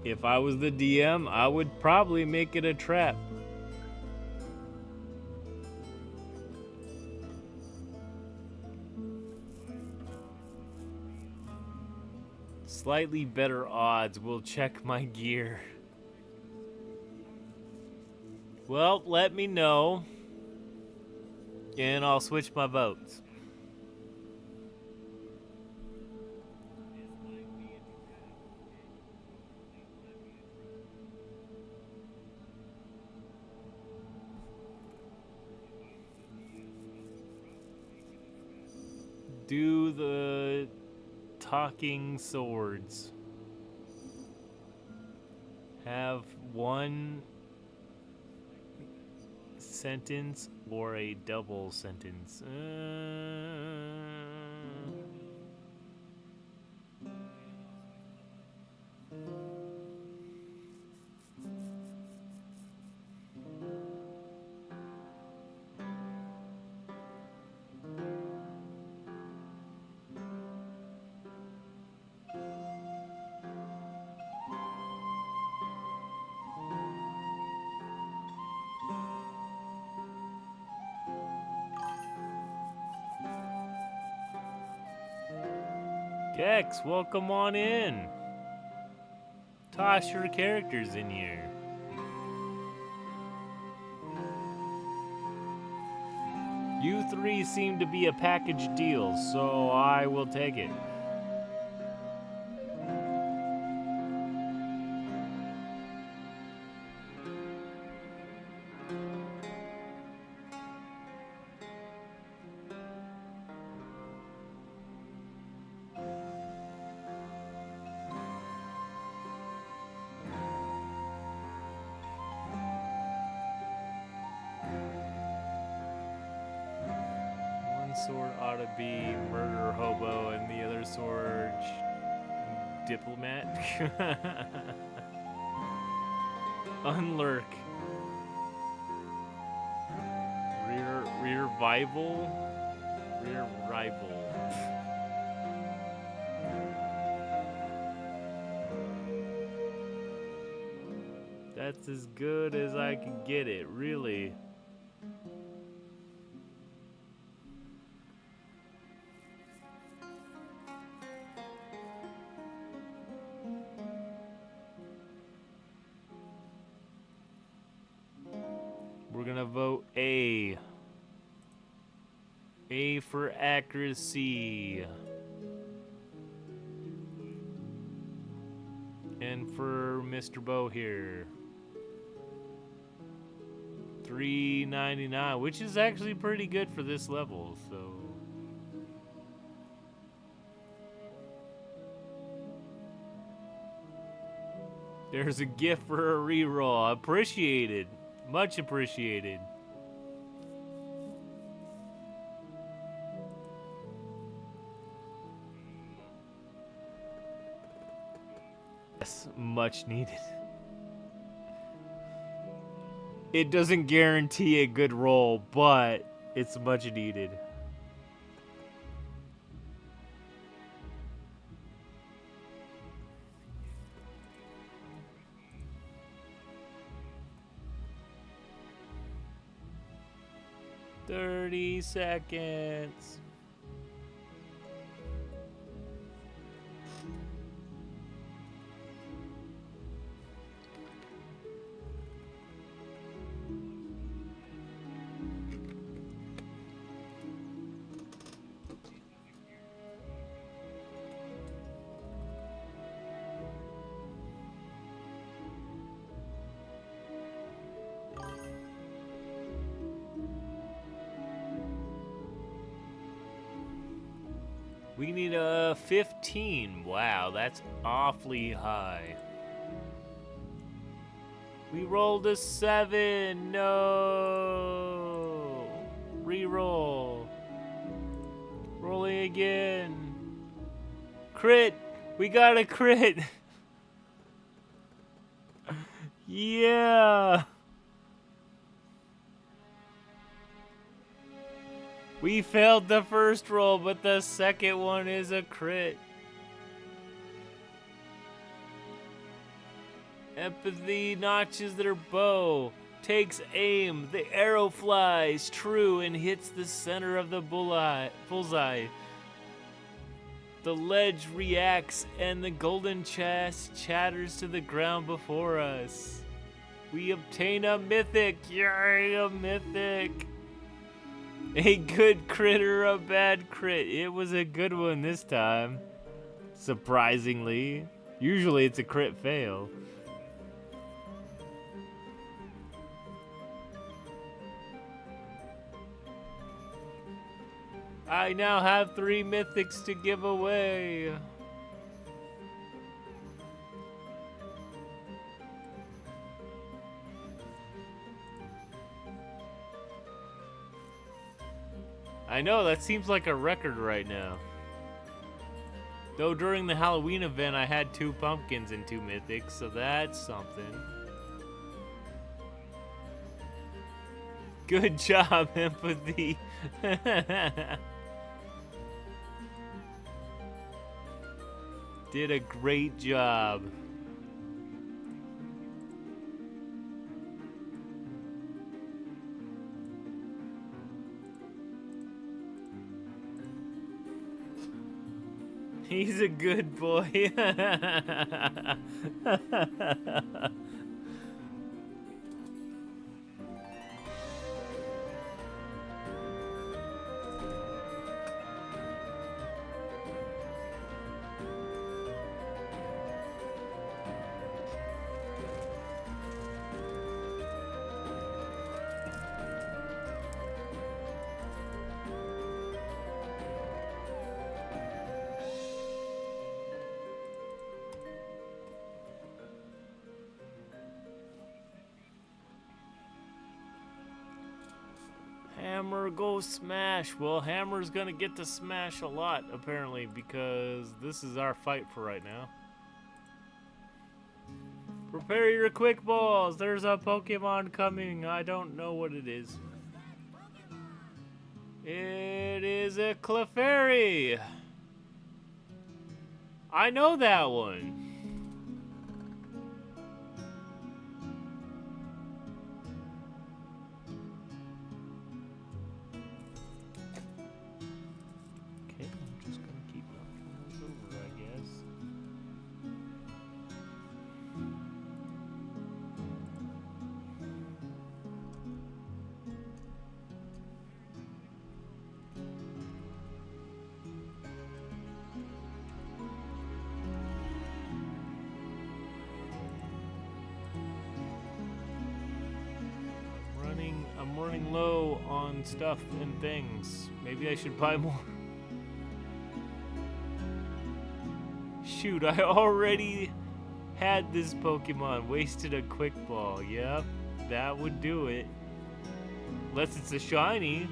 If I was the DM, I would probably make it a trap. Slightly better odds. We'll check my gear. Well, let me know, and I'll switch my votes. Do the talking swords have one sentence or a double sentence? Kex, welcome on in. Toss your characters in here. You three seem to be a package deal, so I will take it. Sword ought to be murder hobo and the other sword diplomat. Unlurk. Rear rival. Rear rival. That's as good as I can get it, really. We're gonna vote A. A for accuracy. And for Mr. Bow here. $3.99, which is actually pretty good for this level, so. There's a gift for a reroll. Appreciated. Much appreciated. Yes, much needed. It doesn't guarantee a good roll, but it's much needed. "30 seconds. We need a 15. Wow, that's awfully high. We rolled a 7. No. Reroll. Rolling again. Crit. We got a crit. Yeah. We failed the first roll, but the second one is a crit. Empathy notches their bow, takes aim, the arrow flies true and hits the center of the bullseye. The ledge reacts and the golden chest chatters to the ground before us. We obtain a mythic, yay, a mythic. A good crit or a bad crit. It was a good one this time. Surprisingly. Usually it's a crit fail. I now have 3 mythics to give away. I know, that seems like a record right now. Though during the Halloween event I had 2 pumpkins and 2 mythics, so that's something. Good job, Empathy. Did a great job. He's a good boy. Hammer, go smash. Well, Hammer's gonna get to smash a lot, apparently, because this is our fight for right now. Prepare your quick balls. There's a Pokemon coming. I don't know what it is. It is a Clefairy. I know that one. I'm running low on stuff and things. Maybe I should buy more. Shoot, I already had this Pokemon. Wasted a quick ball. Yep, that would do it. Unless it's a shiny.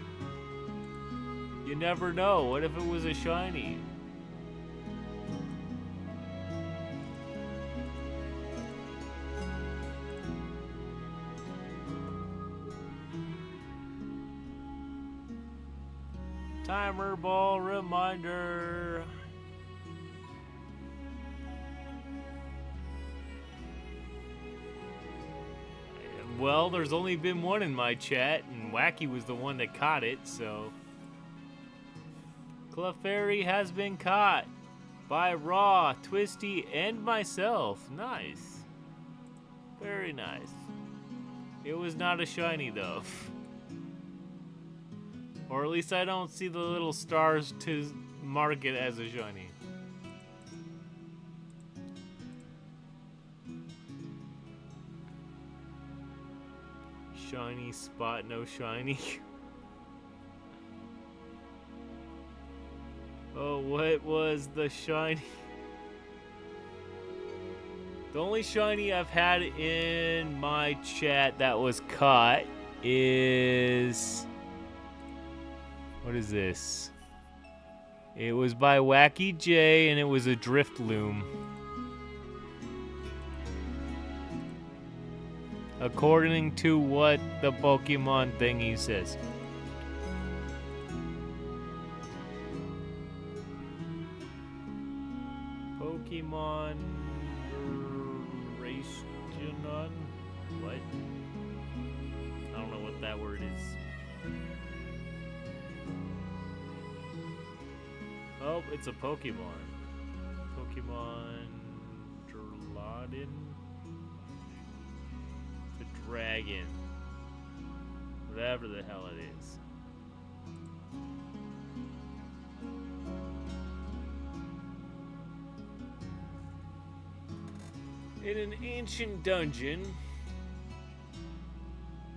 You never know. What if it was a shiny? Timer ball reminder. Well, there's only been one in my chat, and Wacky was the one that caught it, so. Clefairy has been caught by Raw, Twisty, and myself. Nice. Very nice. It was not a shiny, though. Or at least I don't see the little stars to mark it as a shiny. Shiny spot, no shiny. Oh, what was the shiny? The only shiny I've had in my chat that was caught is... What is this? It was by Wacky J, and it was a Driftloom. According to what the Pokemon thingy says. Pokemon Racegenon? What? I don't know what that word is. Oh, it's a Pokemon. Pokemon Durlodon. It's a dragon. Whatever the hell it is. In an ancient dungeon,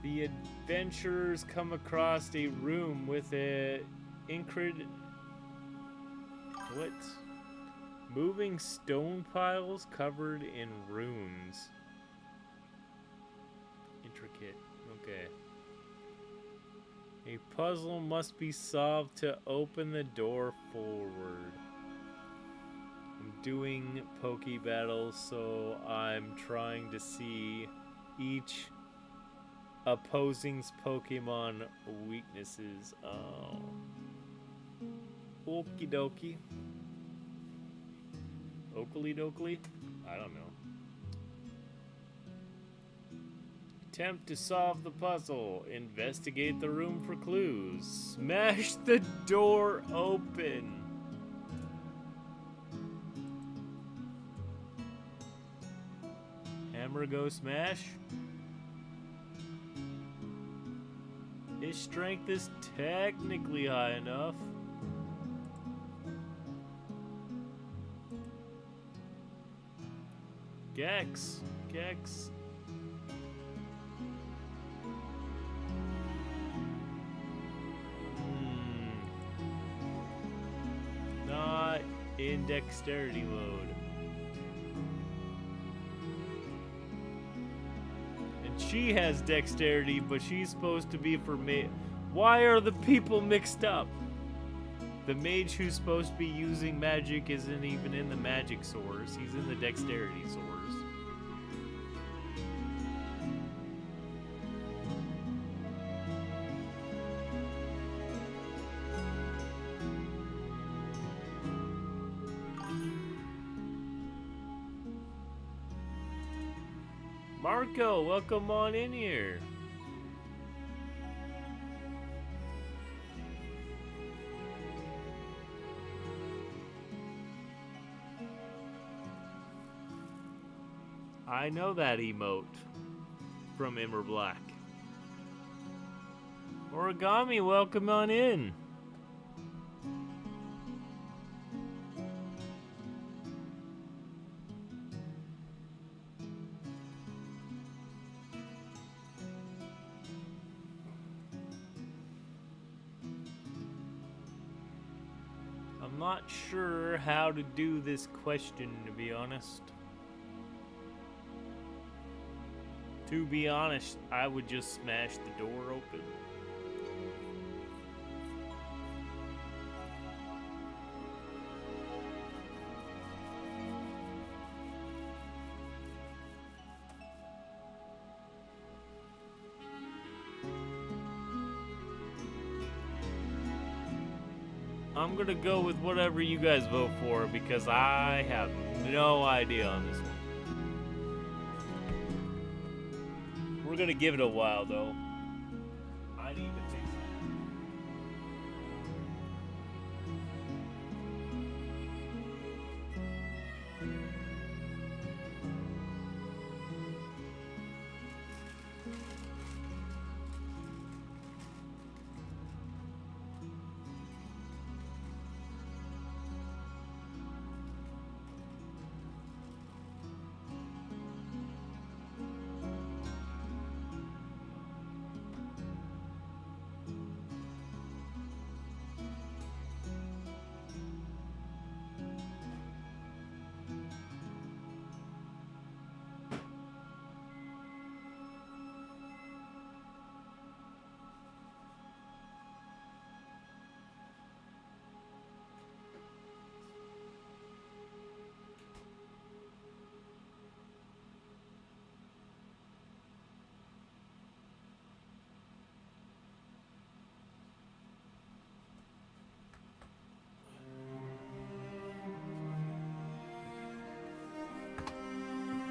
the adventurers come across a room with a What? Moving stone piles covered in runes. Intricate. Okay. A puzzle must be solved to open the door forward. I'm doing Poke battles, so I'm trying to see each opposing's Pokemon weaknesses. Oh. Okie dokie. Oakley dokley? I don't know. Attempt to solve the puzzle. Investigate the room for clues. Smash the door open. hammer go smash? His strength is technically high enough. Gex. Not in dexterity mode. And she has dexterity, but she's supposed to be for me. Why are the people mixed up? The mage who's supposed to be using magic isn't even in the magic source. He's in the dexterity source. Marco, welcome on in here. I know that emote from EmberVale. Origami, welcome on in. I'm not sure how to do this question, to be honest. To be honest, I would just smash the door open. I'm gonna go with whatever you guys vote for because I have no idea on this one. We're gonna give it a while though. I need to fix it.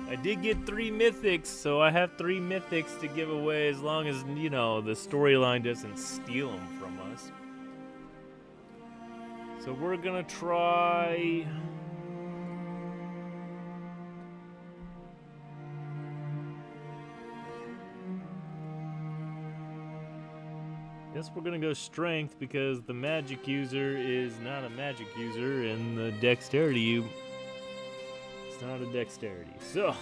I did get 3 mythics, so I have 3 mythics to give away as long as, you know, the storyline doesn't steal them from us. So we're gonna try... Guess we're gonna go strength because the magic user is not a magic user and the dexterity it's not a dexterity. So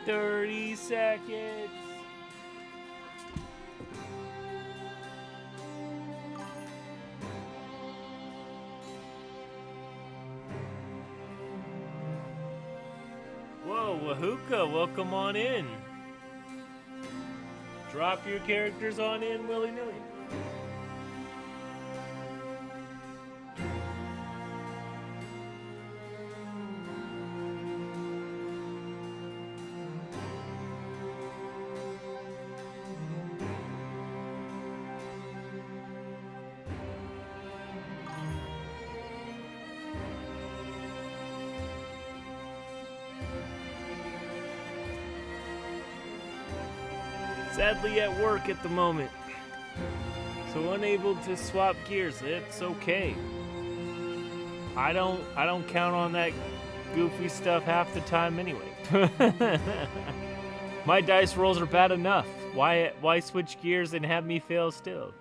30 seconds. Whoa, Wahuka, welcome on in. Drop your characters on in willy-nilly. Sadly at work at the moment. So unable to swap gears. It's okay. I don't count on that goofy stuff half the time anyway. My dice rolls are bad enough. Why switch gears and have me fail still?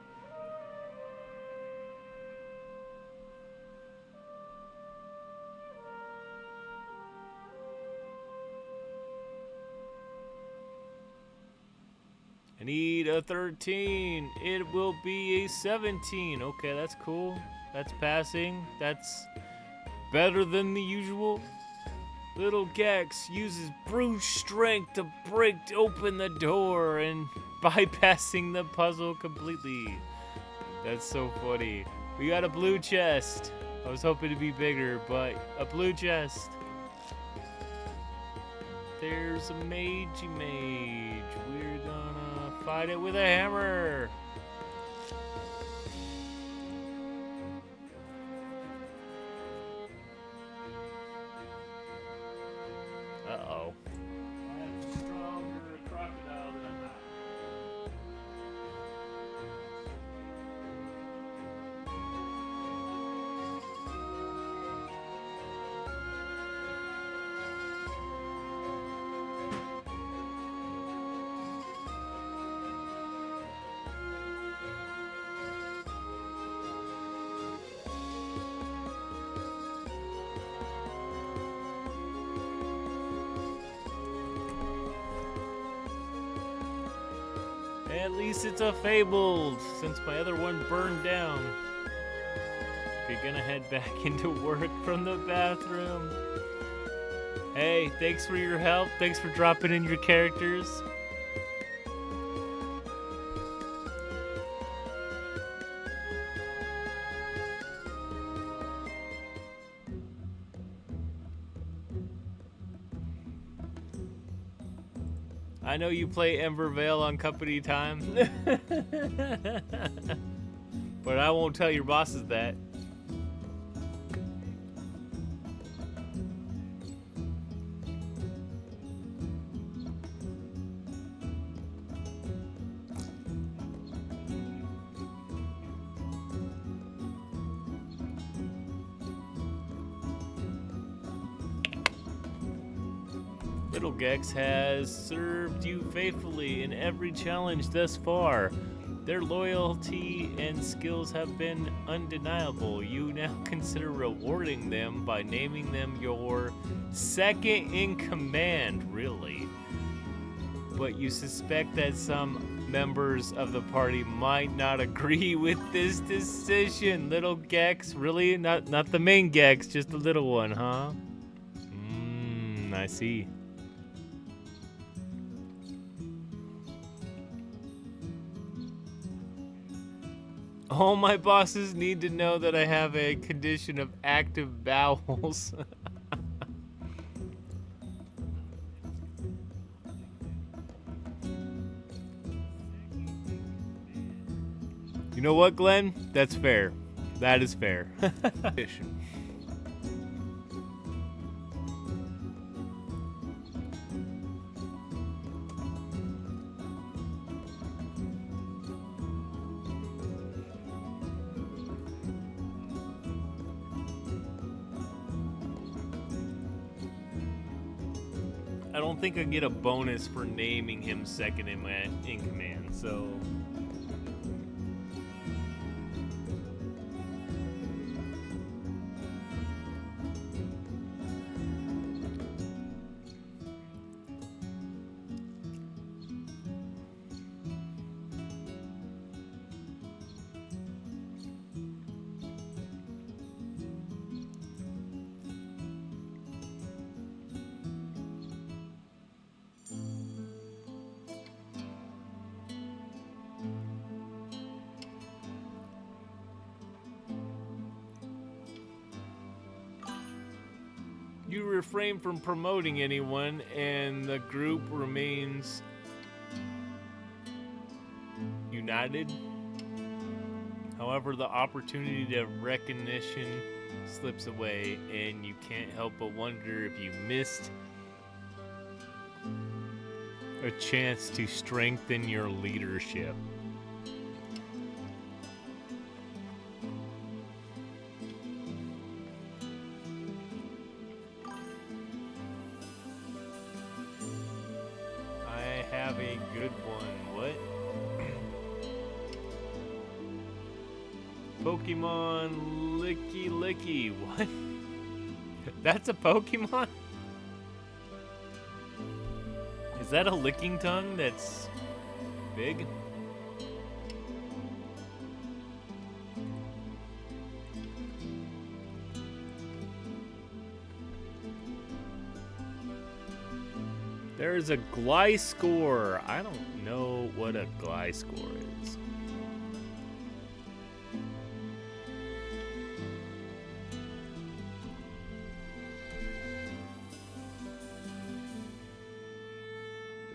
I need a 13. It will be a 17. Okay, that's cool. That's passing. That's better than the usual. Little Gex uses brute strength to break open the door and bypassing the puzzle completely. That's so funny. We got a blue chest. I was hoping to be bigger, but a blue chest. There's a magey mage. We're gonna fight it with a hammer. Uh-oh. That's a stronger crocodile than I thought. At least it's a fabled, since my other one burned down. We're gonna head back into work from the bathroom. Hey, thanks for your help. Thanks for dropping in your characters. I know you play EmberVale on company time. But I won't tell your bosses that. Little Gex has served you faithfully in every challenge thus far. Their loyalty and skills have been undeniable. You now consider rewarding them by naming them your second in command, really. But you suspect that some members of the party might not agree with this decision. Little Gex, really? Not the main Gex, just the little one, huh? I see. All my bosses need to know that I have a condition of active bowels. You know what, Glenn? That's fair. That is fair. I don't think I get a bonus for naming him second in command, so... You refrain from promoting anyone, and the group remains united. However, the opportunity to recognition slips away, and you can't help but wonder if you missed a chance to strengthen your leadership. have a good one. What? Pokemon Licky Licky. What? That's a Pokemon? Is that a licking tongue that's big? There's a Gliscor. I don't know what a Gliscor is.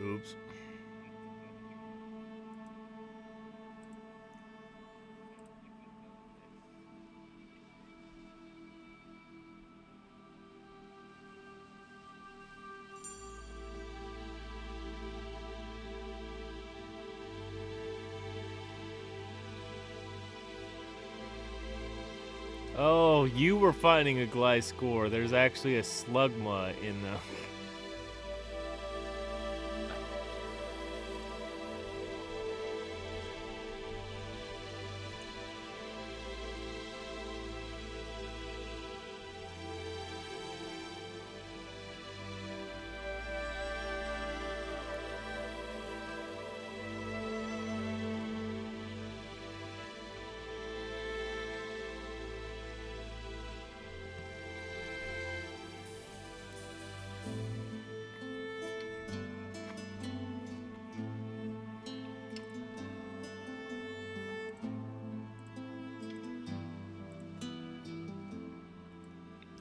Oops. Oh, you were finding a Gliscor. There's actually a Slugma in the...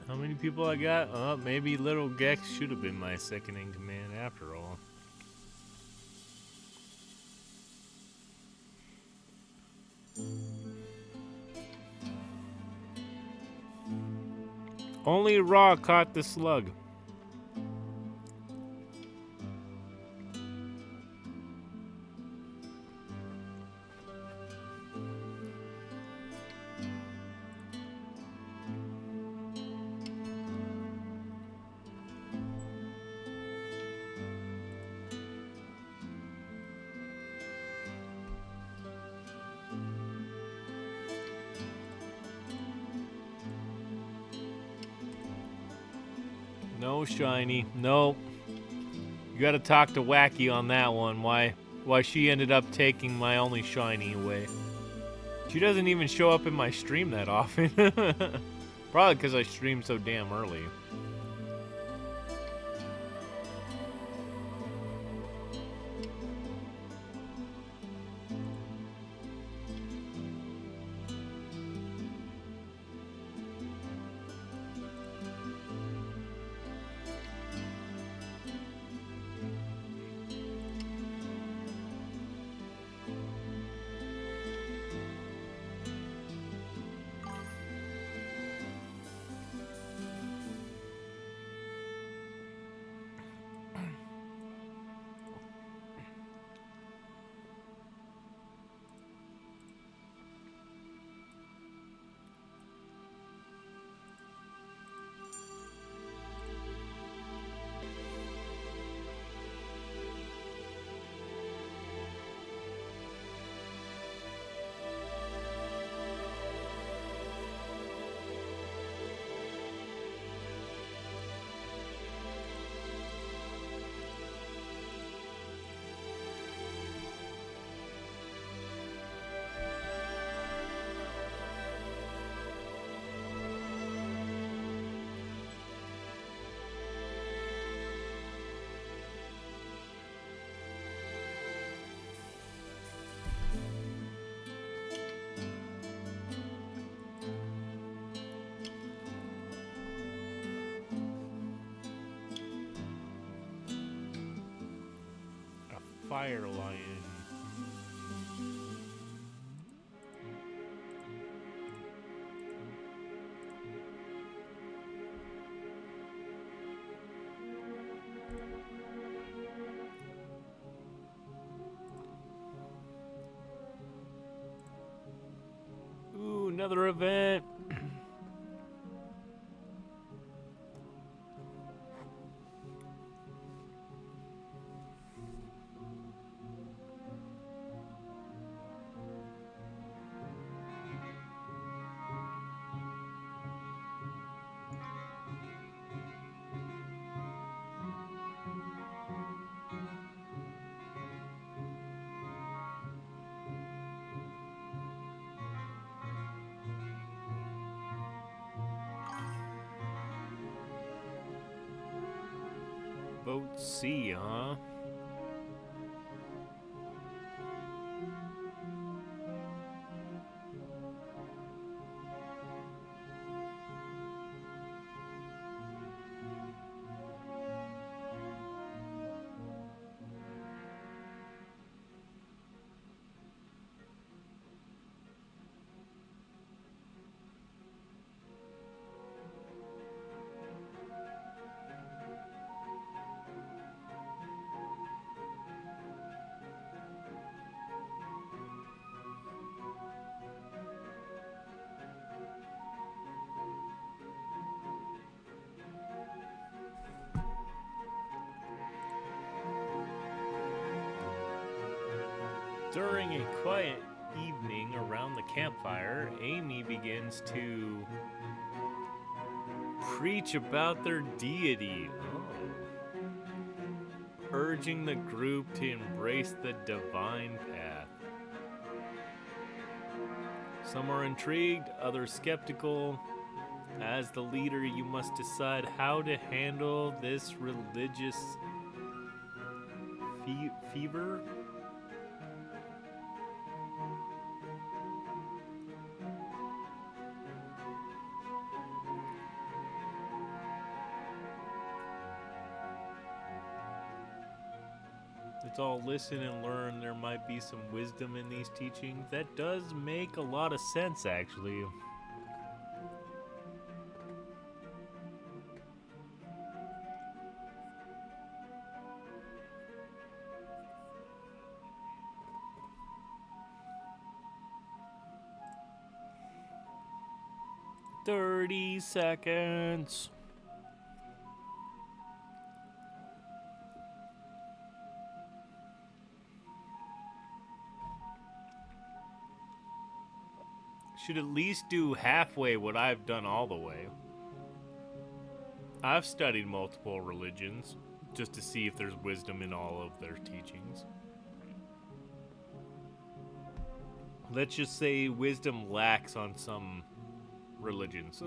How many people I got? Maybe Little Gex should have been my second in command after all. Only Raw caught the slug. No shiny. No. You gotta talk to Wacky on that one. Why she ended up taking my only shiny away. She doesn't even show up in my stream that often. Probably because I stream so damn early. Fire Lion. Ooh, another event. Vote C, huh? During a quiet evening around the campfire, Amy begins to preach about their deity, urging the group to embrace the divine path. Some are intrigued, others skeptical. As the leader, you must decide how to handle this religious fever. Let's all listen and learn. There might be some wisdom in these teachings. That does make a lot of sense, actually. "30 seconds. Should at least do halfway what I've done all the way. I've studied multiple religions just to see if there's wisdom in all of their teachings. Let's just say wisdom lacks on some religions.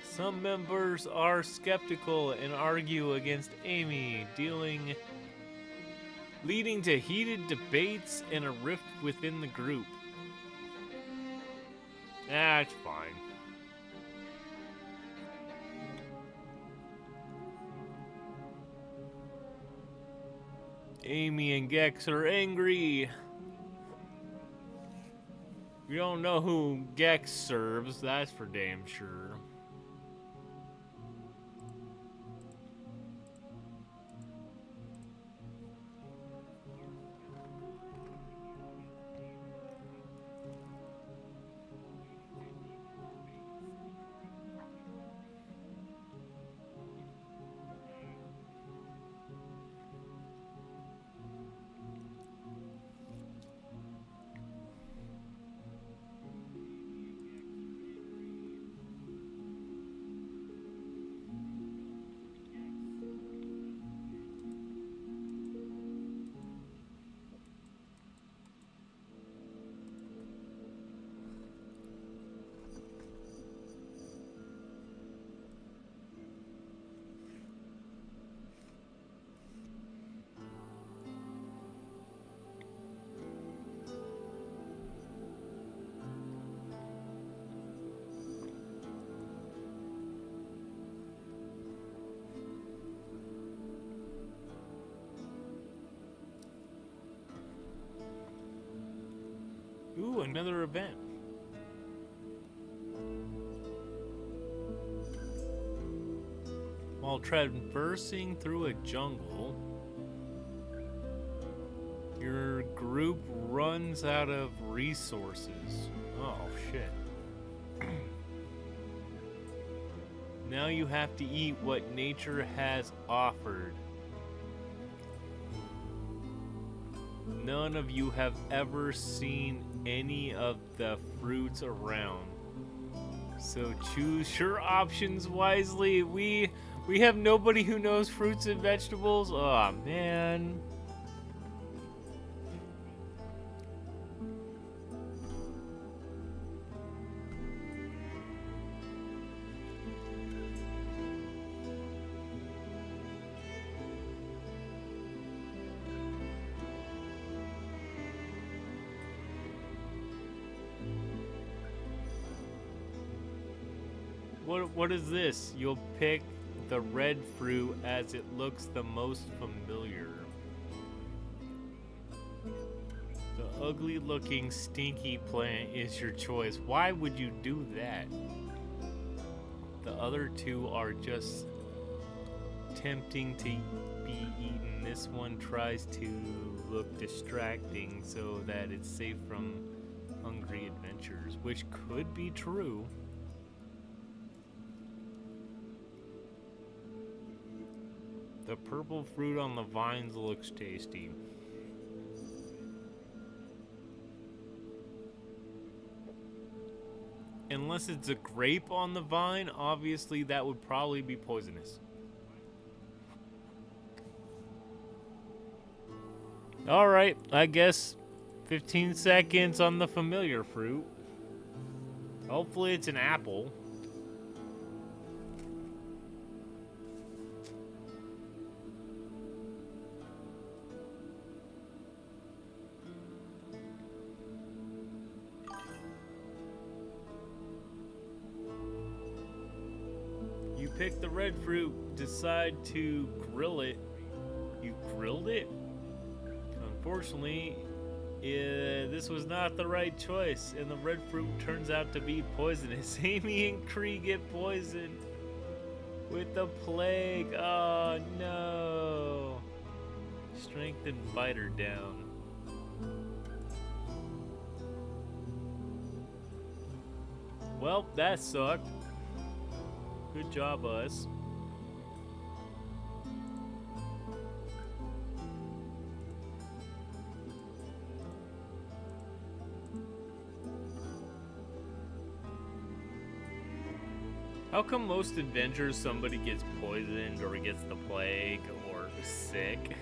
Some members are skeptical and argue against Amy, leading to heated debates and a rift within the group. That's fine. Amy and Gex are angry. We don't know who Gex serves, that's for damn sure. Ooh, another event. While traversing through a jungle, your group runs out of resources. Oh, shit. Now you have to eat what nature has offered. None of you have ever seen any of the fruits around. So choose your options wisely. We have nobody who knows fruits and vegetables. Oh man. What is this? You'll pick the red fruit as it looks the most familiar. The ugly looking stinky plant is your choice. Why would you do that? The other two are just tempting to be eaten. This one tries to look distracting so that it's safe from hungry adventurers, which could be true. The purple fruit on the vines looks tasty. Unless it's a grape on the vine, obviously that would probably be poisonous. Alright, I guess 15 seconds on the familiar fruit. Hopefully it's an apple. You pick the red fruit, decide to grill it. You grilled it? Unfortunately, this was not the right choice, and the red fruit turns out to be poisonous. Amy and Cree get poisoned with the plague. Oh no. Strength and fighter down. Well, that sucked. Good job, us. How come most adventures somebody gets poisoned or gets the plague or sick?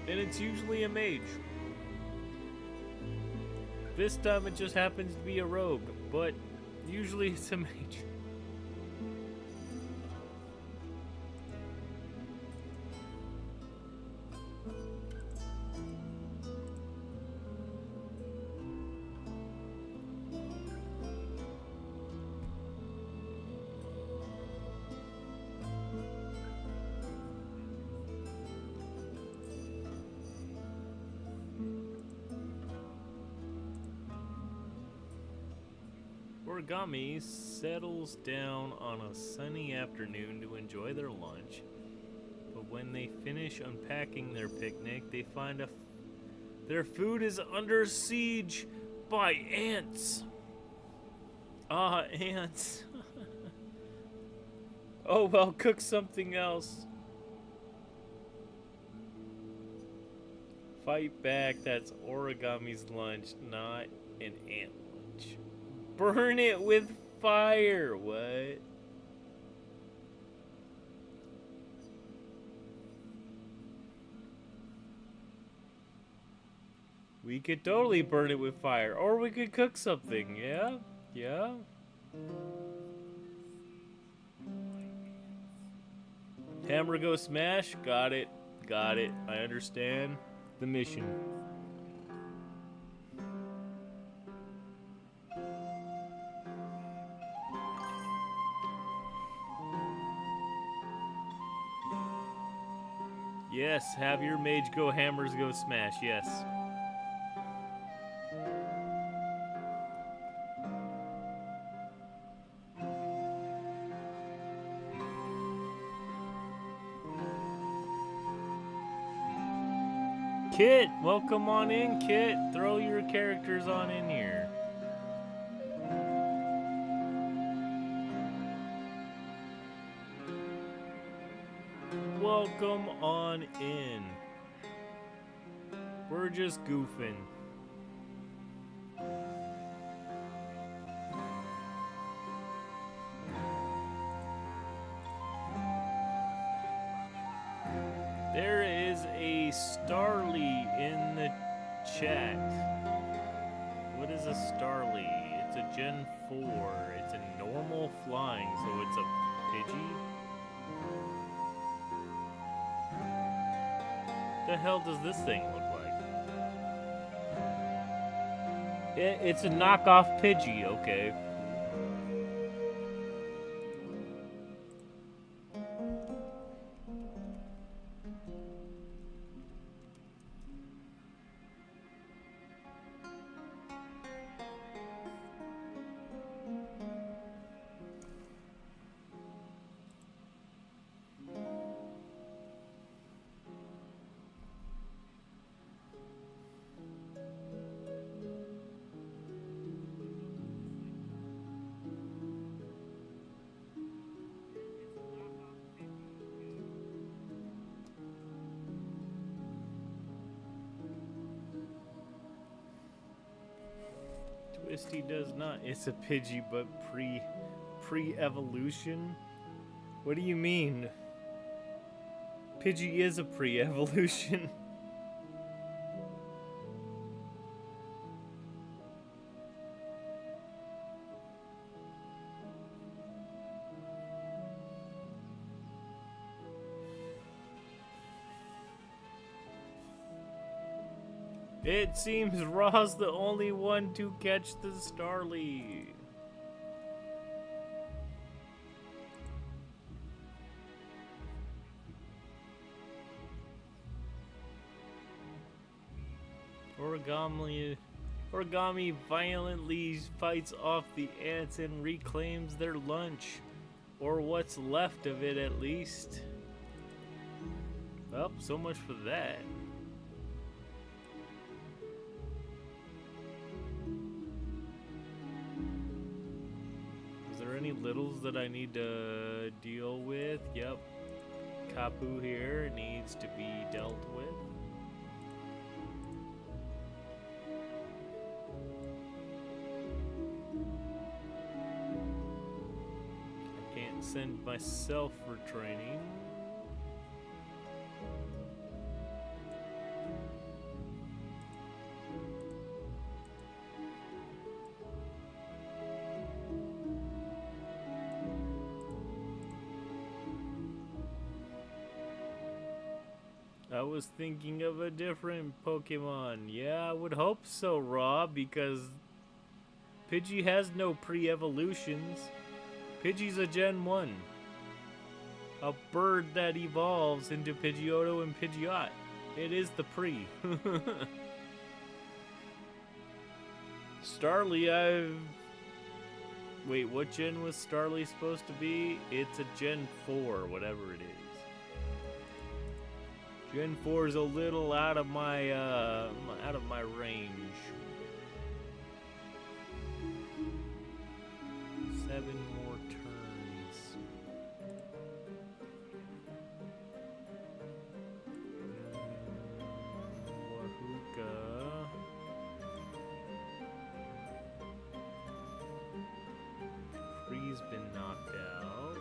And it's usually a mage. This time it just happens to be a rogue, but usually it's a mage. Origami settles down on a sunny afternoon to enjoy their lunch, but when they finish unpacking their picnic, they find their food is under siege by ants. Ah, ants. Oh well, cook something else. Fight back, that's Origami's lunch, not an ant lunch. Burn it with fire. What? We could totally burn it with fire. Or we could cook something. Yeah? Yeah? Hammer go smash? Got it. Got it. I understand the mission. Yes, have your mage go hammers go smash, yes. Kit, welcome on in, Kit. Throw your characters on in here. Welcome on in. We're just goofing. There is a Starly in the chat. What is a Starly? It's a Gen 4. It's a normal flying, so it's a Pidgey? The hell does this thing look like? It's a knockoff Pidgey, okay. Twisty does not. It's a Pidgey, but pre-evolution? What do you mean? Pidgey is a pre-evolution. It seems Ra's the only one to catch the Starly. Origami violently fights off the ants and reclaims their lunch. Or what's left of it, at least. Well, so much for that. Is there any littles that I need to deal with? Yep. Kapu here needs to be dealt with. Send myself for training. I was thinking of a different Pokemon. Yeah, I would hope so, Raw, because Pidgey has no pre-evolutions. Pidgey's a Gen 1. A bird that evolves into Pidgeotto and Pidgeot. It is the pre. Starly, Wait, what gen was Starly supposed to be? It's a Gen 4, whatever it is. Gen 4 is a little out of my range. 7 more turns. Wahuka. Free's been knocked out.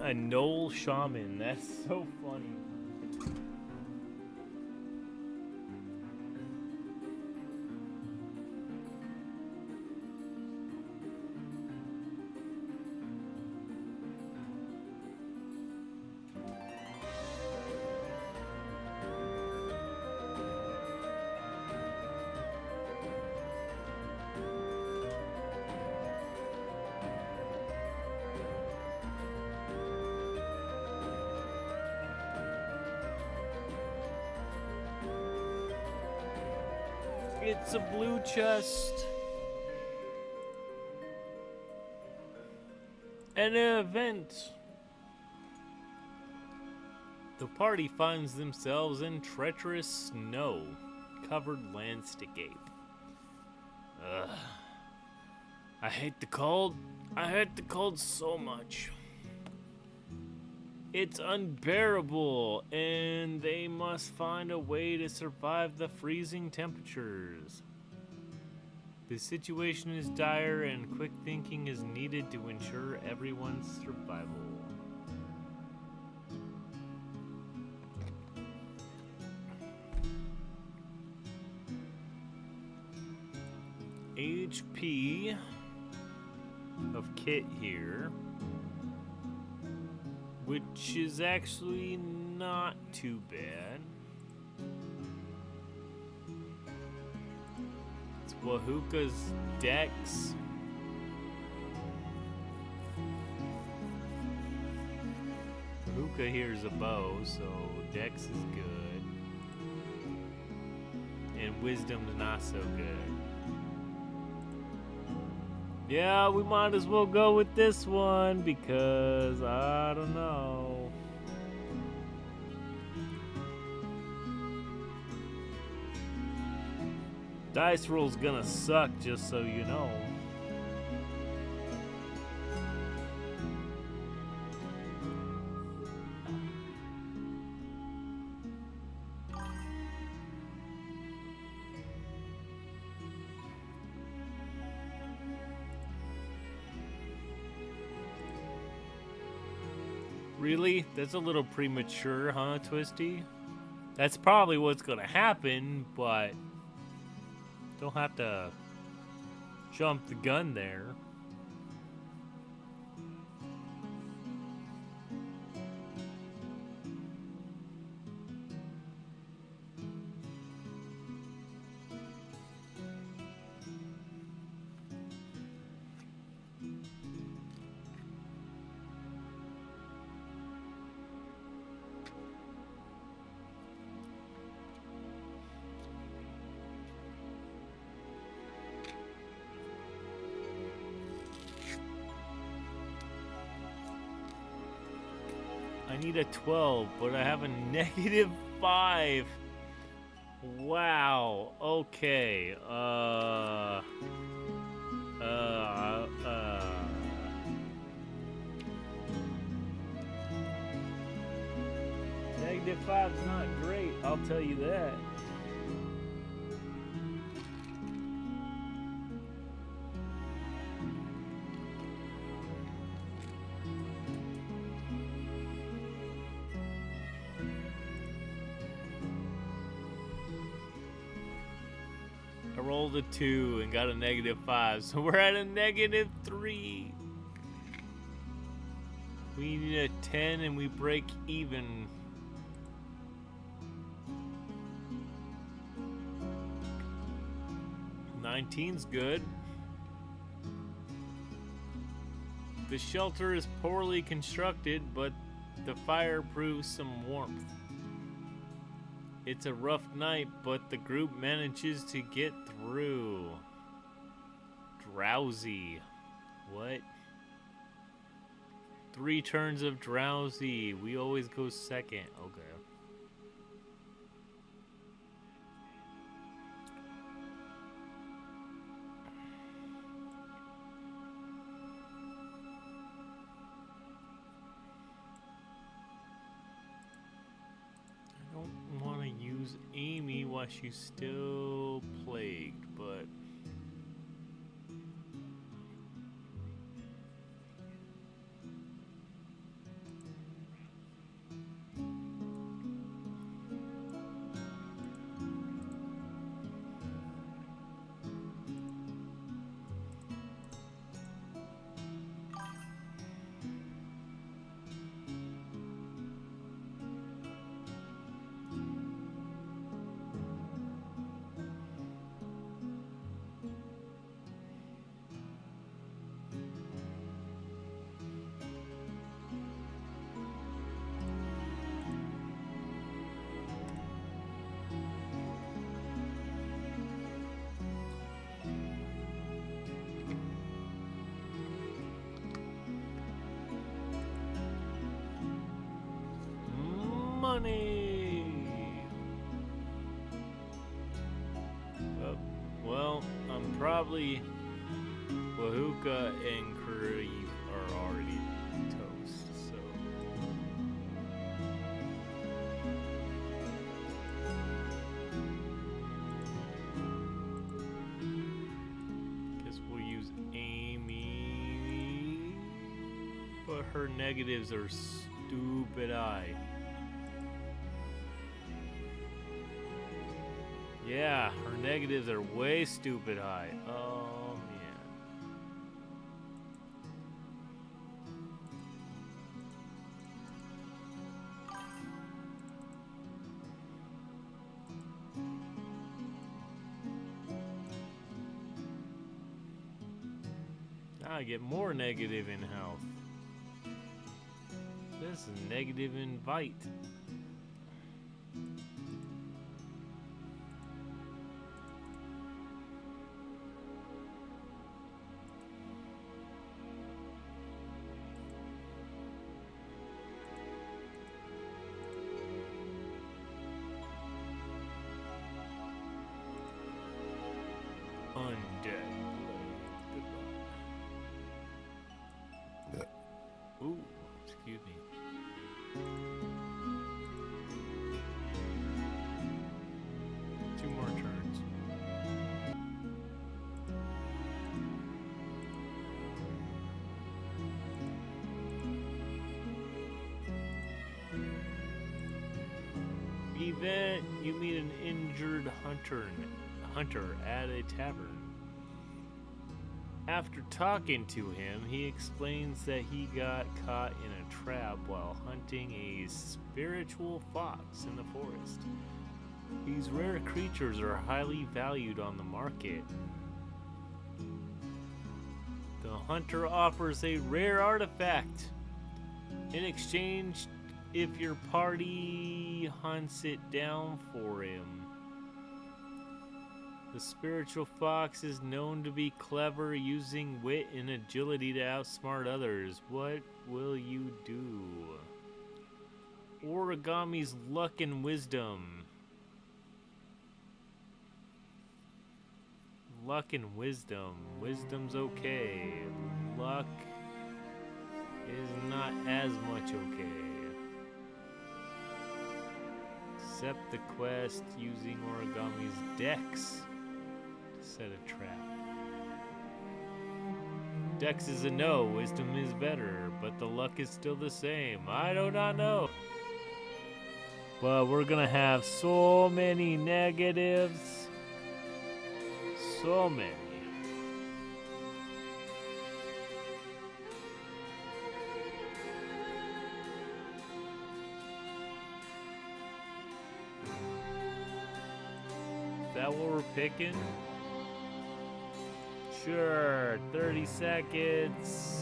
A Knoll Shaman, that's so funny. It's a blue chest. An event. The party finds themselves in treacherous snow-covered landscape. Ugh. I hate the cold. I hate the cold so much. It's unbearable, and they must find a way to survive the freezing temperatures. The situation is dire, and quick thinking is needed to ensure everyone's survival. HP of Kit here, which is actually not too bad. It's Wahuka's Dex. Wahuka here is a bow, so Dex is good. And Wisdom's not so good. Yeah, we might as well go with this one because I don't know. Dice roll's gonna suck, just so you know. Really? That's a little premature, huh, Twisty? That's probably what's gonna happen, but don't have to jump the gun there. I need a 12, but I have a -5. Wow. Okay. -5's not great, I'll tell you that. I rolled a 2 and got a -5, so we're at a -3. We need a 10 and we break even. $19's good. The shelter is poorly constructed, but the fire proves some warmth. It's a rough night, but the group manages to get through. Drowsy. What? 3 turns of drowsy. We always go second. Okay. Amy while she's still plagued, but money. Well, I'm probably Wahuka and Curry are already toast, so her negatives are stupid high. Yeah, her negatives are way stupid high. Oh, man. Now I get more negative in health. This is negative invite. Undead. Ooh, excuse me. Two more turns. Event, you meet an injured hunter at a tavern. After talking to him, he explains that he got caught in a trap while hunting a spiritual fox in the forest. These rare creatures are highly valued on the market. The hunter offers a rare artifact in exchange if your party hunts it down for him. The spiritual fox is known to be clever, using wit and agility to outsmart others. What will you do? Origami's luck and wisdom. Luck and wisdom. Wisdom's okay. Luck is not as much okay. Accept the quest using Origami's dex. Set a trap. Dex is a no, wisdom is better, but the luck is still the same. I do not know. But we're gonna have so many negatives. So many. Is that what we're picking? Sure, 30 seconds.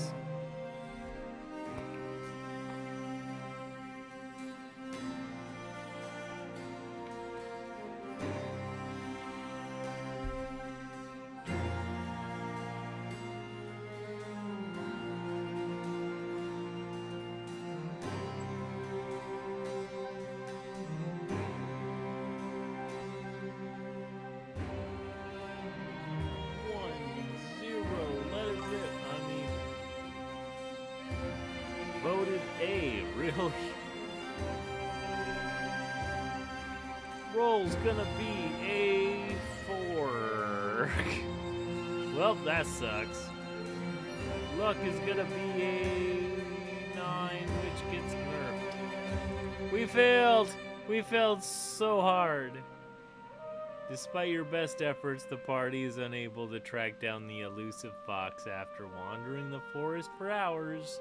Voted A, really? Roll's gonna be A4. Well, that sucks. Luck is gonna be A9, which gets nerfed. We failed! We failed so hard. Despite your best efforts, the party is unable to track down the elusive fox after wandering the forest for hours.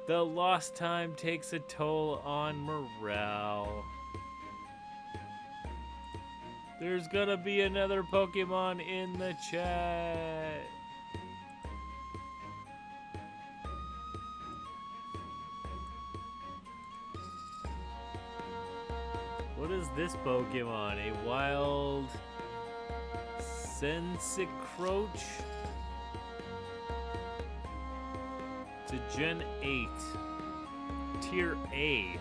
The lost time takes a toll on morale. There's gonna be another Pokemon in the chat. What is this Pokemon? A wild Sensicroach? It's a Gen 8. Tier A.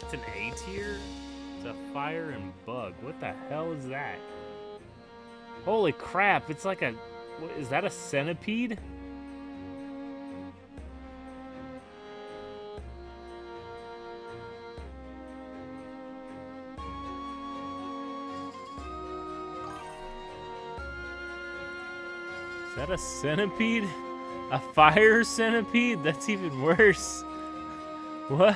It's an A tier? It's a fire and bug. What the hell is that? Holy crap, it's like a... What, is that a centipede? Is that a centipede? A fire centipede? That's even worse. What?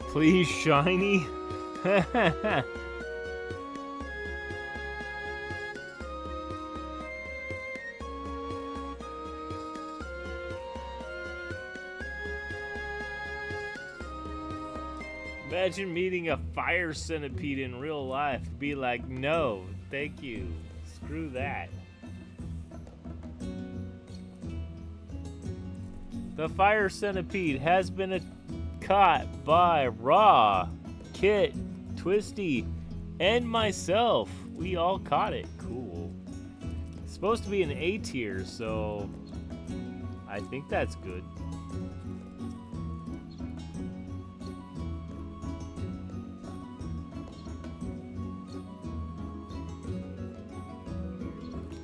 Please, shiny. Imagine meeting a fire centipede in real life. Be like, no, thank you. Screw that. The fire centipede has been caught by Raw, Kit, Twisty, and myself. We all caught it. Cool. It's supposed to be an A tier, so I think that's good.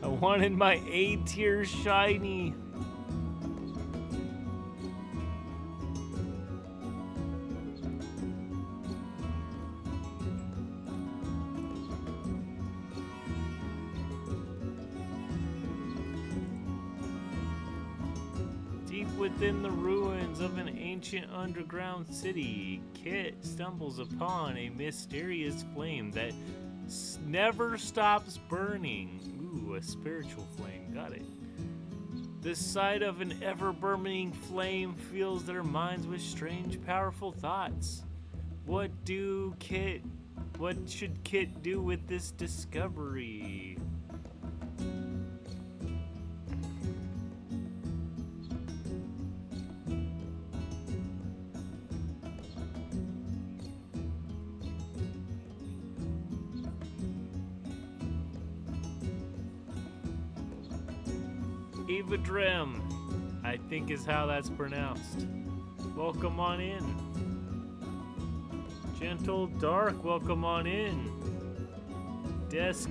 I wanted my A tier shiny. Deep within the ruins of an ancient underground city, Kit stumbles upon a mysterious flame that never stops burning. Ooh, a spiritual flame. Got it. The sight of an ever-burning flame fills their minds with strange, powerful thoughts. What should Kit do with this discovery? EmberVale, I think is how that's pronounced. Welcome on in. Gentle Dark, welcome on in. Desk.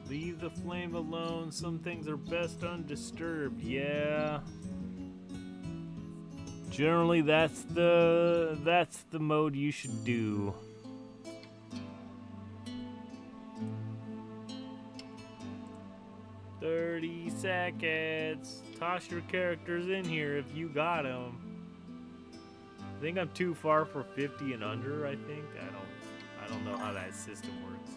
Leave the flame alone. Some things are best undisturbed. Yeah. Generally, that's the mode you should do. "30 seconds. Toss your characters in here if you got them." I think I'm too far for 50 and under. I think I don't know how that system works.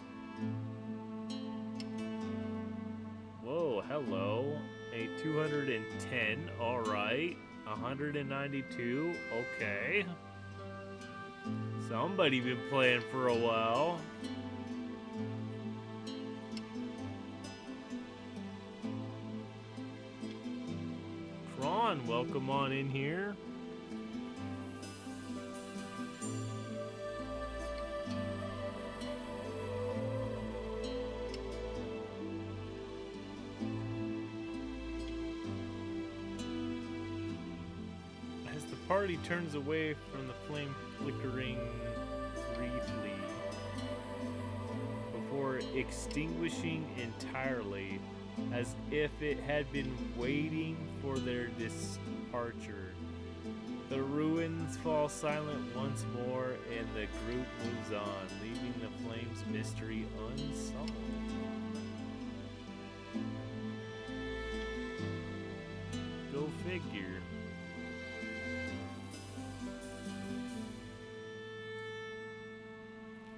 Whoa, hello. A 210, alright. 192, okay. Somebody been playing for a while. Kron, welcome on in here. Party turns away from the flame flickering briefly before extinguishing entirely, as if it had been waiting for their departure. The ruins fall silent once more, and the group moves on, leaving the flame's mystery unsolved. Go figure.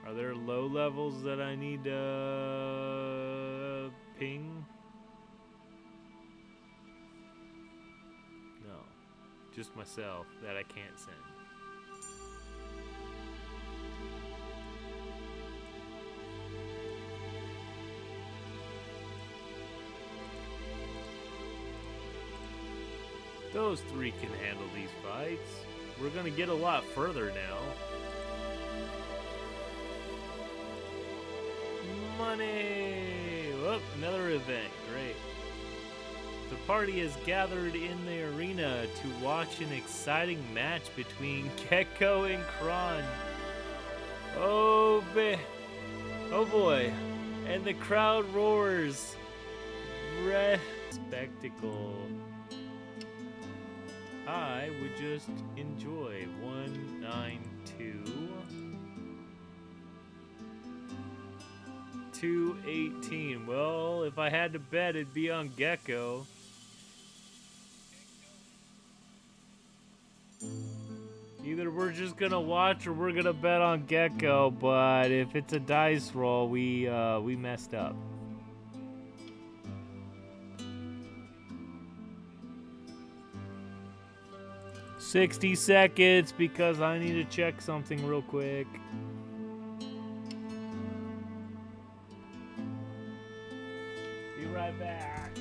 Are there low levels that I need to ping? No. Just myself that I can't send. Those three can handle these fights. We're gonna get a lot further now. Money! Whoop, another event. Great. The party is gathered in the arena to watch an exciting match between Gecko and Kron. Oh boy. And the crowd roars. Red spectacle. I would just enjoy 192 218. Well, if I had to bet, it'd be on Gecko. Either we're just gonna watch or we're gonna bet on Gecko, but if it's a dice roll, we messed up. "60 seconds because I need to check something real quick." Be right back.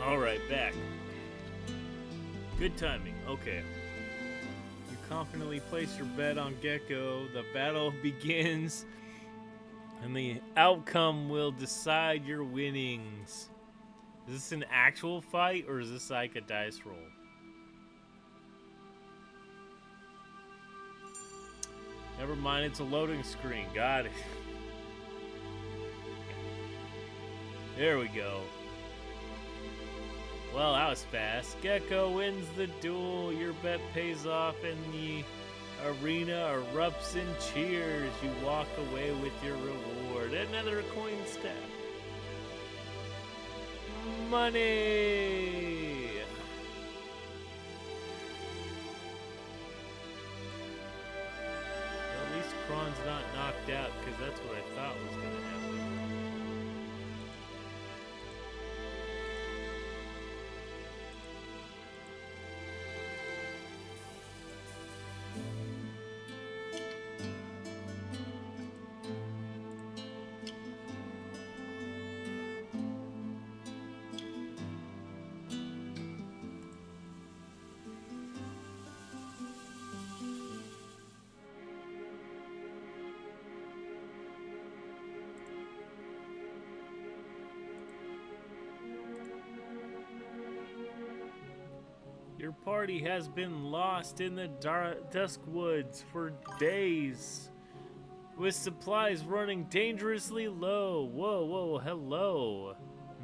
Alright, back. Good timing. Okay. You confidently place your bet on Gecko. The battle begins, and the outcome will decide your winnings. Is this an actual fight, or is this like a dice roll? Never mind, it's a loading screen. Got it. There we go. Well, that was fast. Gecko wins the duel. Your bet pays off and the arena erupts in cheers. You walk away with your reward. Another coin stack. Money! At least Kron's not knocked out, because that's what I thought was going to happen. Your party has been lost in the dusk woods for days, with supplies running dangerously low. Whoa, hello.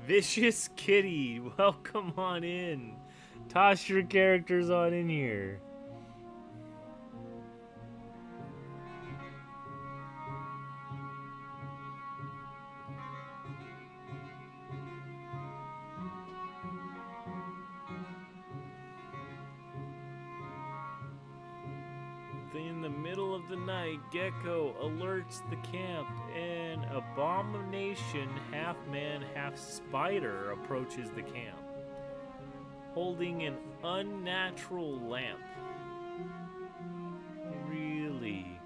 Vicious Kitty, welcome on in. Toss your characters on in here. In the middle of the night, Gecko alerts the camp. An abomination, half-man, half-spider, approaches the camp, holding an unnatural lamp. Really?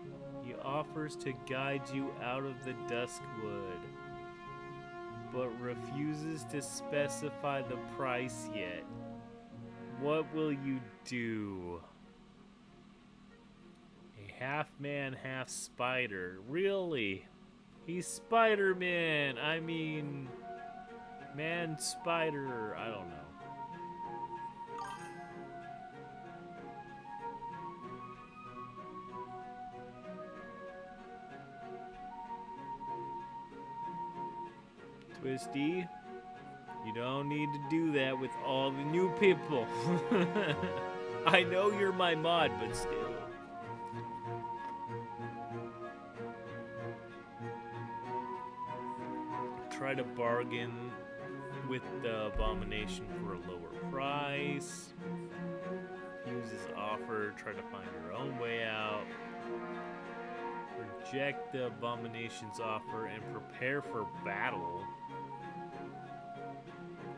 He offers to guide you out of the duskwood, but refuses to specify the price yet. What will you do? Half-man, half-spider. Really? He's Spider-Man. I mean, man-spider. I don't know. Twisty. You don't need to do that with all the new people. I know you're my mod, but still. Try to bargain with the abomination for a lower price. Use his offer, try to find your own way out. Reject the abomination's offer and prepare for battle.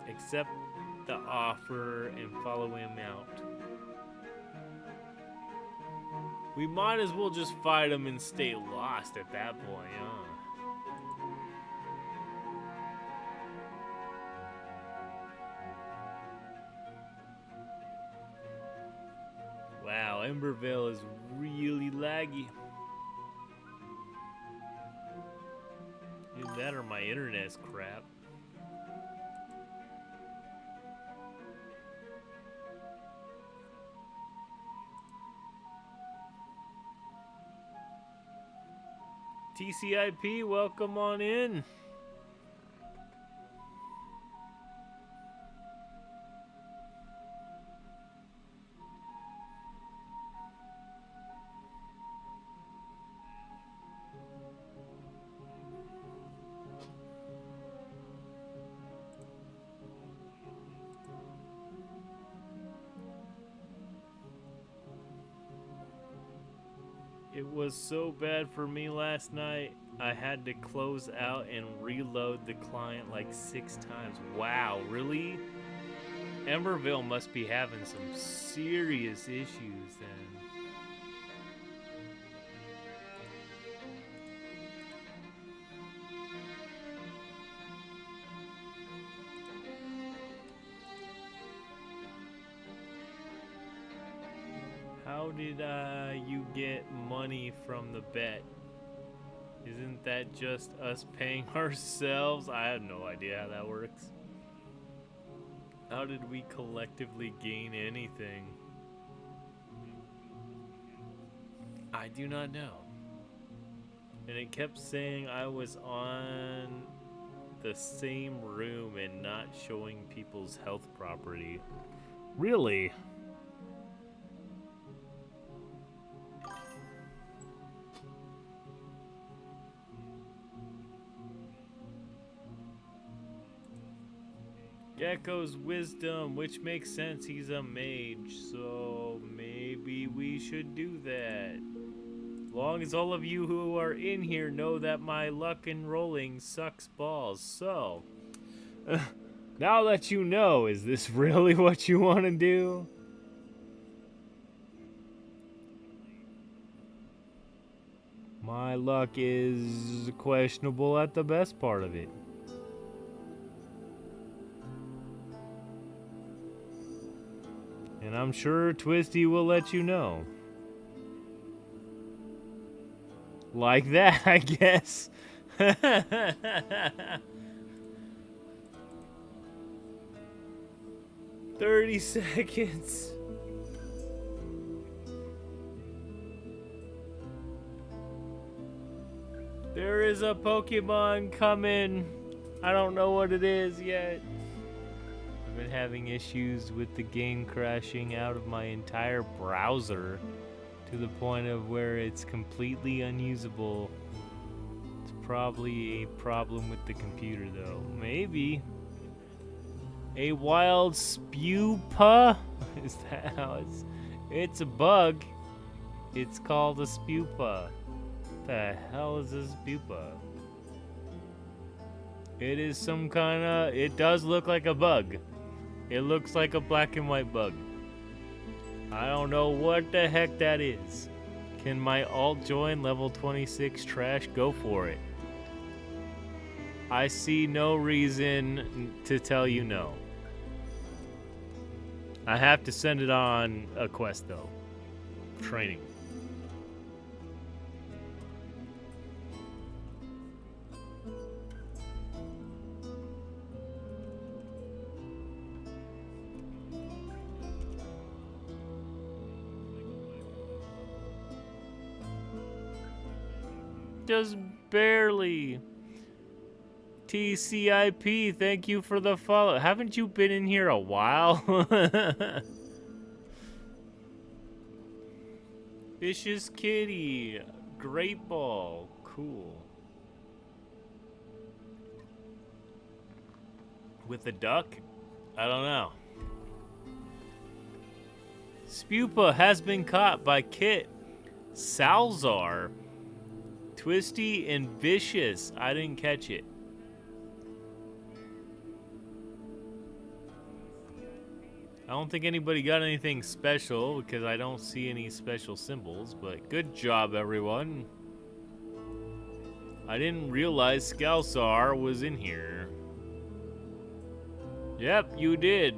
Accept the offer and follow him out. We might as well just fight him and stay lost at that point, huh? Wow, EmberVale is really laggy. Either that or my internet's crap. TCIP, welcome on in. It was so bad for me last night, I had to close out and reload the client like 6 times. Wow, really? EmberVale must be having some serious issues then. How did you get money from the bet? Isn't that just us paying ourselves? I have no idea how that works. How did we collectively gain anything? I do not know. And it kept saying I was on the same room and not showing people's health property. Really? Gecko's wisdom, which makes sense, he's a mage, so maybe we should do that. Long as all of you who are in here know that my luck and rolling sucks balls. So, now that you know, is this really what you want to do? My luck is questionable at the best part of it. And I'm sure Twisty will let you know. Like that, I guess. 30 seconds. There is a Pokemon coming. I don't know what it is yet. I've been having issues with the game crashing out of my entire browser to the point of where it's completely unusable. It's probably a problem with the computer though. Maybe. A wild spupa? Is that how it's a bug. It's called a spupa. What the hell is a spupa? It is some kind of, it does look like a bug. It looks like a black and white bug. I don't know what the heck that is. Can my alt join level 26 trash? Go for it. I see no reason to tell you no. I have to send it on a quest though. Training. Just barely. TCIP, thank you for the follow. Haven't you been in here a while? Vicious Kitty, Great Ball, cool. With the duck? I don't know. Spupa has been caught by Kit, Salzar, Twisty, and Vicious. I didn't catch it. I don't think anybody got anything special because I don't see any special symbols, but good job, everyone. I didn't realize Scalzar was in here. Yep, you did.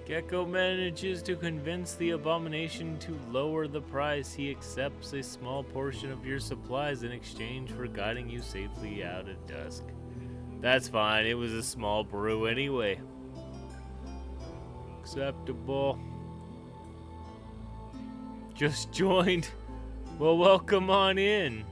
Gecko manages to convince the abomination to lower the price. He accepts a small portion of your supplies in exchange for guiding you safely out at dusk. That's fine, it was a small brew anyway. Acceptable. Just joined. Well, welcome on in.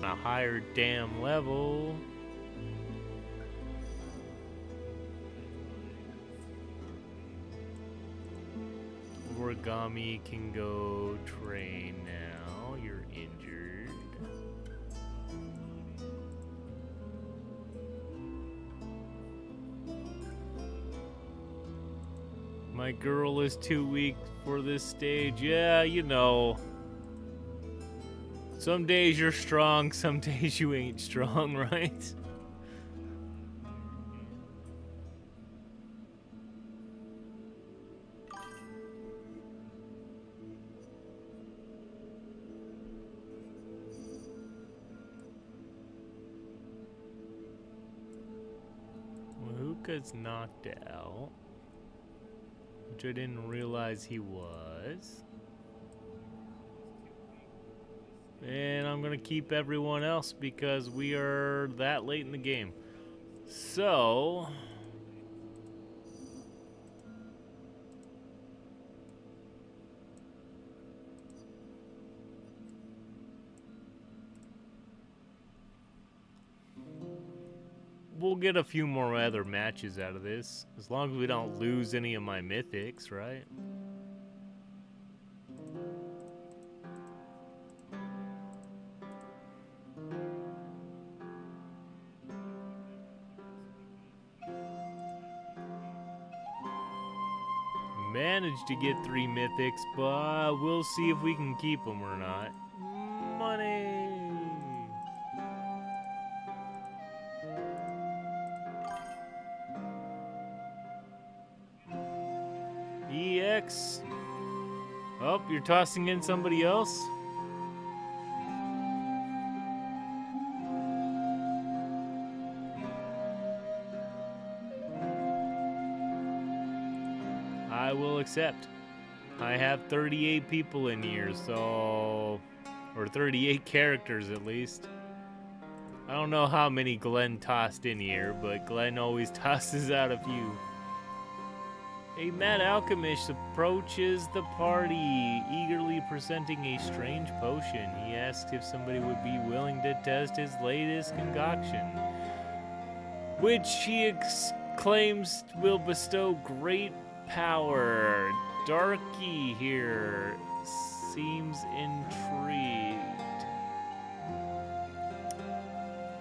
A higher damn level. Origami can go train now. You're injured. My girl is too weak for this stage. Yeah, you know. Some days you're strong, some days you ain't strong, right? Mahuka's knocked out, which I didn't realize he was. And I'm gonna keep everyone else because we are that late in the game. So we'll get a few more other matches out of this, as long as we don't lose any of my mythics, right? Managed to get 3 mythics, but we'll see if we can keep them or not. Money! EX. Oh, you're tossing in somebody else? I will accept. I have 38 people in here, so... or 38 characters at least. I don't know how many Glenn tossed in here, but Glenn always tosses out a few. A mad alchemist approaches the party, eagerly presenting a strange potion. He asks if somebody would be willing to test his latest concoction, which he claims will bestow great power. Darky here seems intrigued.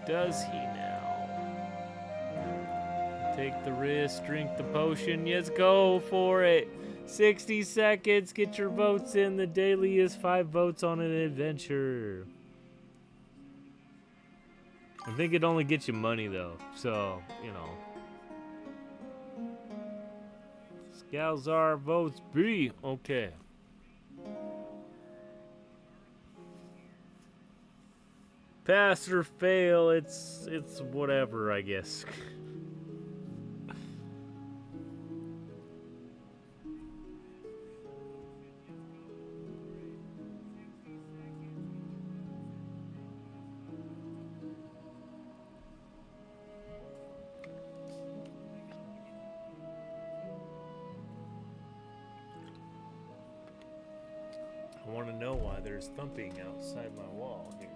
Does he now? Take the risk, drink the potion. Yes, go for it. 60 seconds. Get your votes in. The daily is 5 votes on an adventure. I think it only gets you money though, so you know. Scalzar votes B. Okay. Pass or fail, it's whatever, I guess. I want to know why there's thumping outside my wall here.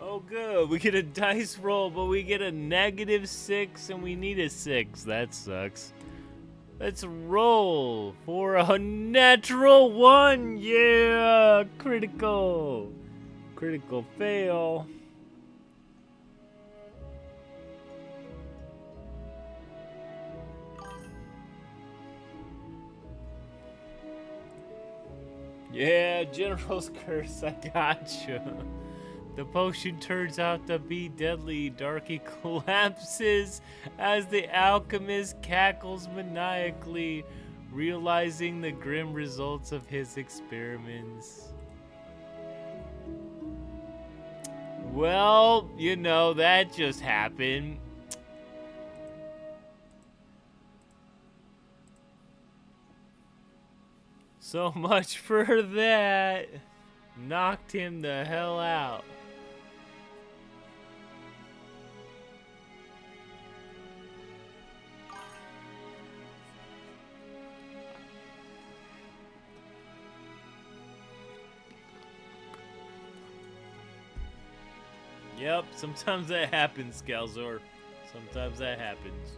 Oh good, we get a dice roll, but we get a -6 and we need a 6. That sucks. Let's roll for a natural 1. Yeah, critical. Critical fail. Yeah, General's Curse, I gotcha. The potion turns out to be deadly. Darky collapses as the alchemist cackles maniacally, realizing the grim results of his experiments. Well, you know, that just happened. So much for that. Knocked him the hell out. Yep, sometimes that happens, Scalzor. Sometimes that happens.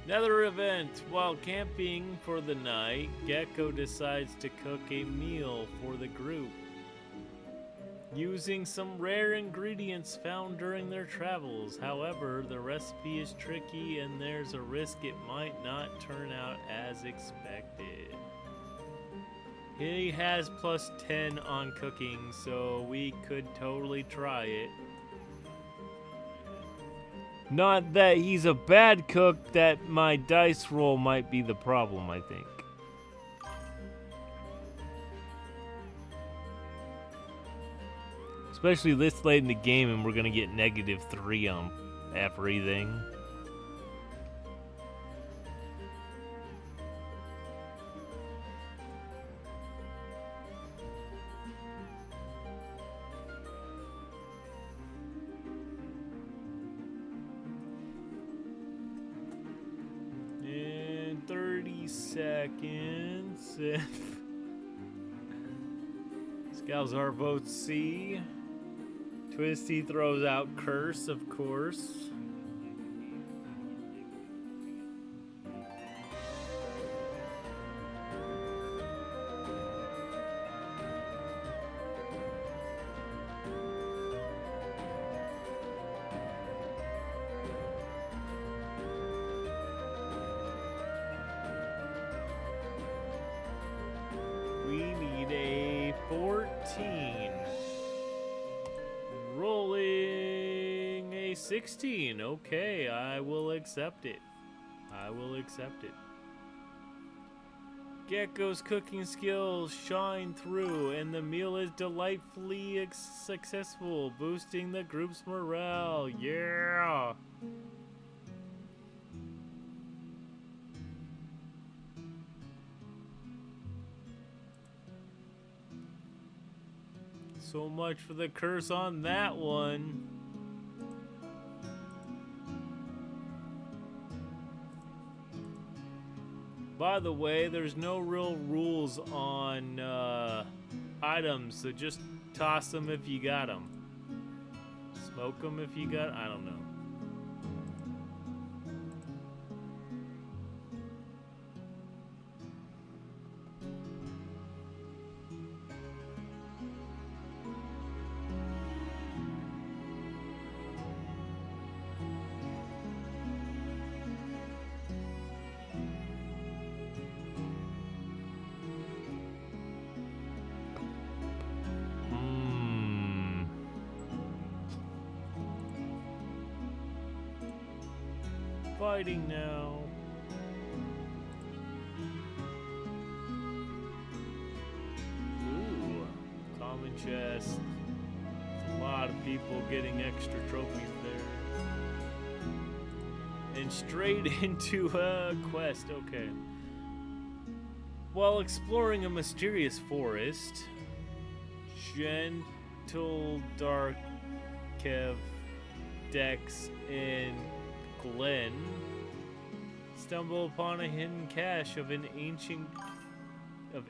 Another event. While camping for the night, Gecko decides to cook a meal for the group, using some rare ingredients found during their travels. However, the recipe is tricky and there's a risk it might not turn out as expected. He has +10 on cooking, so we could totally try it. Not that he's a bad cook, that my dice roll might be the problem, I think. Especially this late in the game and we're gonna get -3 on everything. In 30 seconds, if Scalzar votes C. Twisty throws out curse, of course. We need a 14. Rolling a 16. Okay, I will accept it. I will accept it. Gecko's cooking skills shine through, and the meal is delightfully successful, boosting the group's morale. Yeah! So much for the curse on that one. By the way, there's no real rules on items, so just toss them if you got them. Smoke them if you got, I don't know. fighting now. Ooh, common chest. A lot of people getting extra trophies there. And straight into a quest, okay. While exploring a mysterious forest, Gentle Darkev, Dex, and Glenn stumble upon a hidden cache of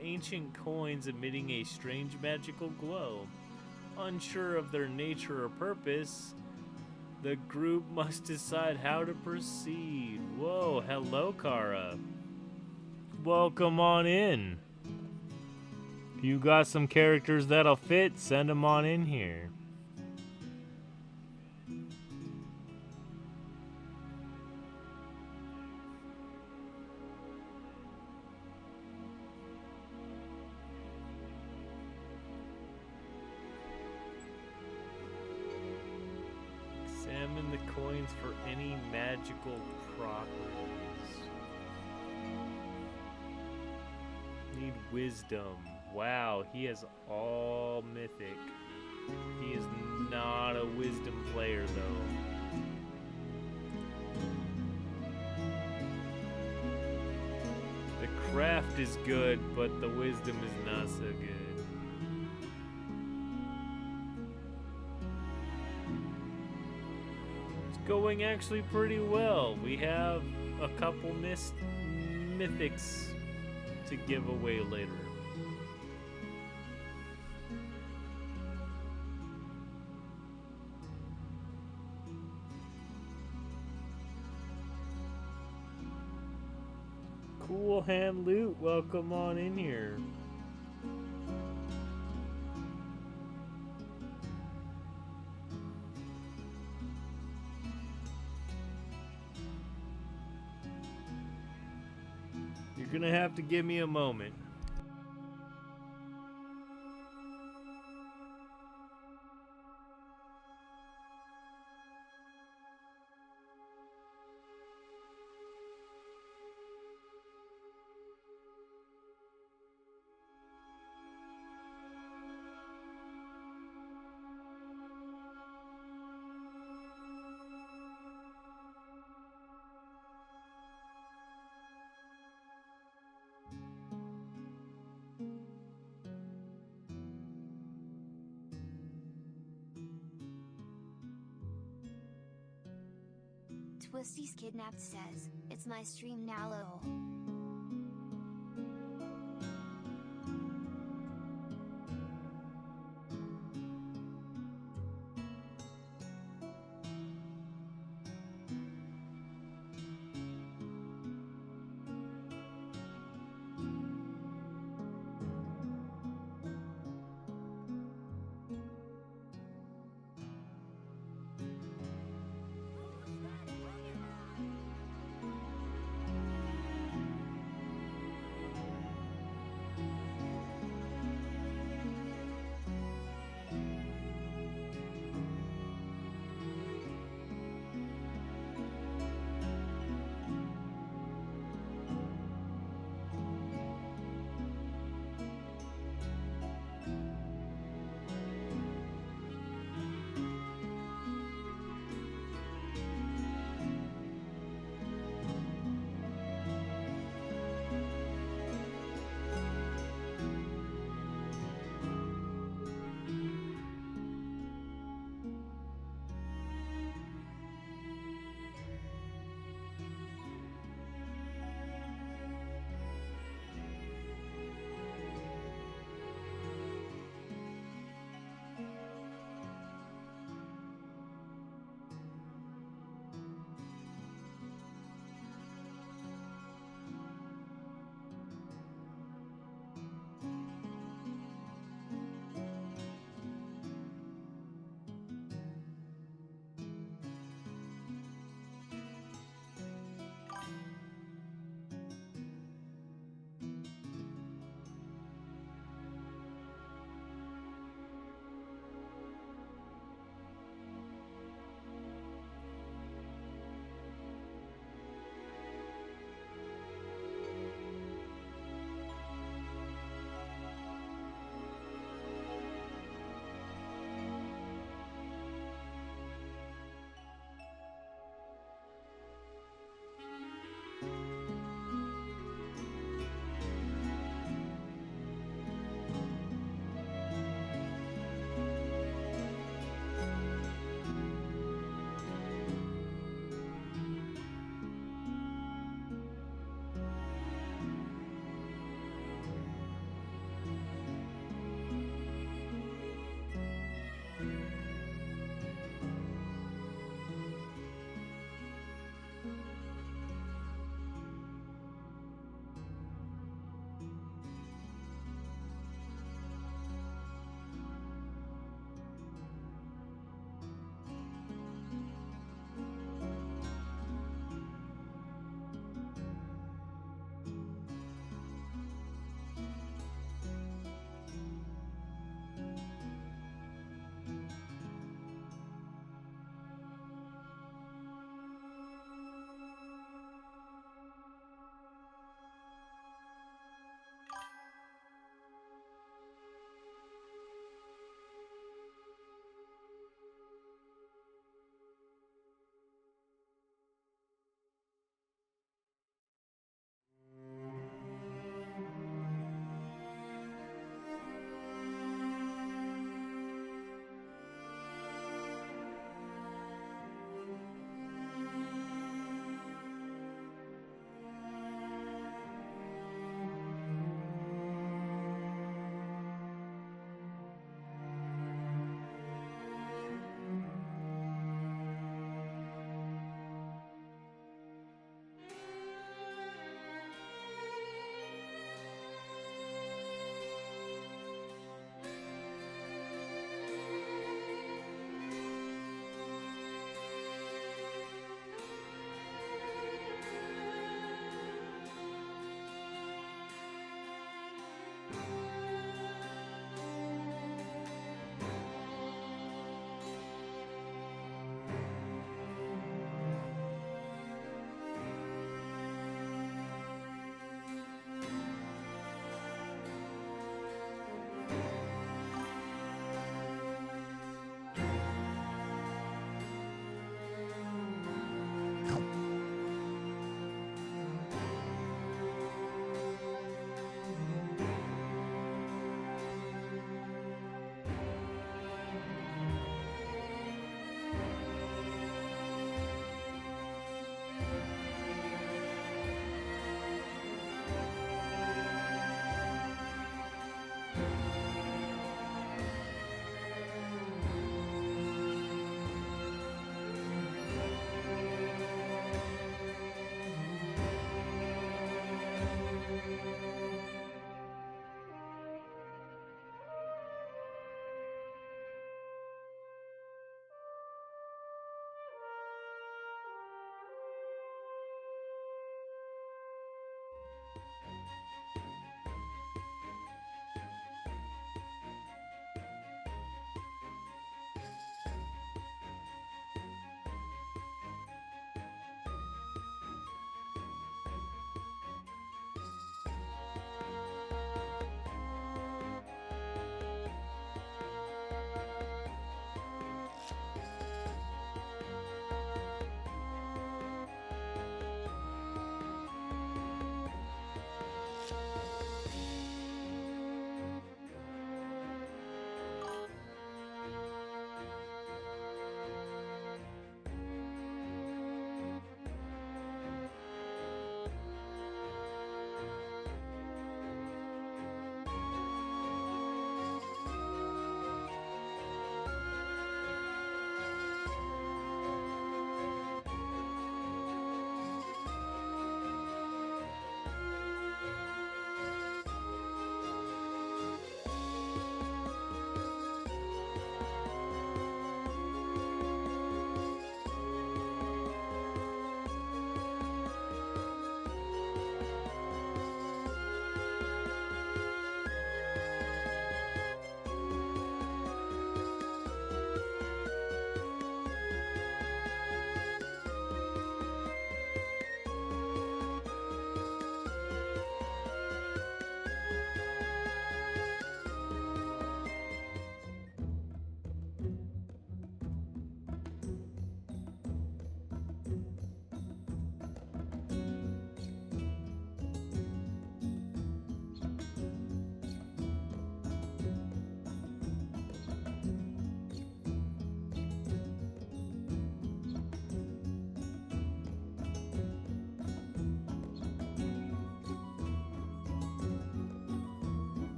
ancient coins emitting a strange magical glow. Unsure of their nature or purpose, the group must decide how to proceed. Whoa, hello, Kara. Welcome on in. If you got some characters that'll fit, send them on in here. Examine the coins for any magical properties. Need wisdom. Wow, he has all mythic. He is not a wisdom player though. The craft is good, but the wisdom is not so good. It's going actually pretty well. We have a couple mythics to give away later. Cool hand loot, welcome on in here. You're gonna have to give me a moment. Twisty's Kidnapped says, "It's my stream now, lol."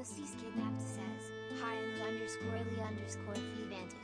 Twisties Kidnapped says, hi and underscore Lee underscore fee vantage.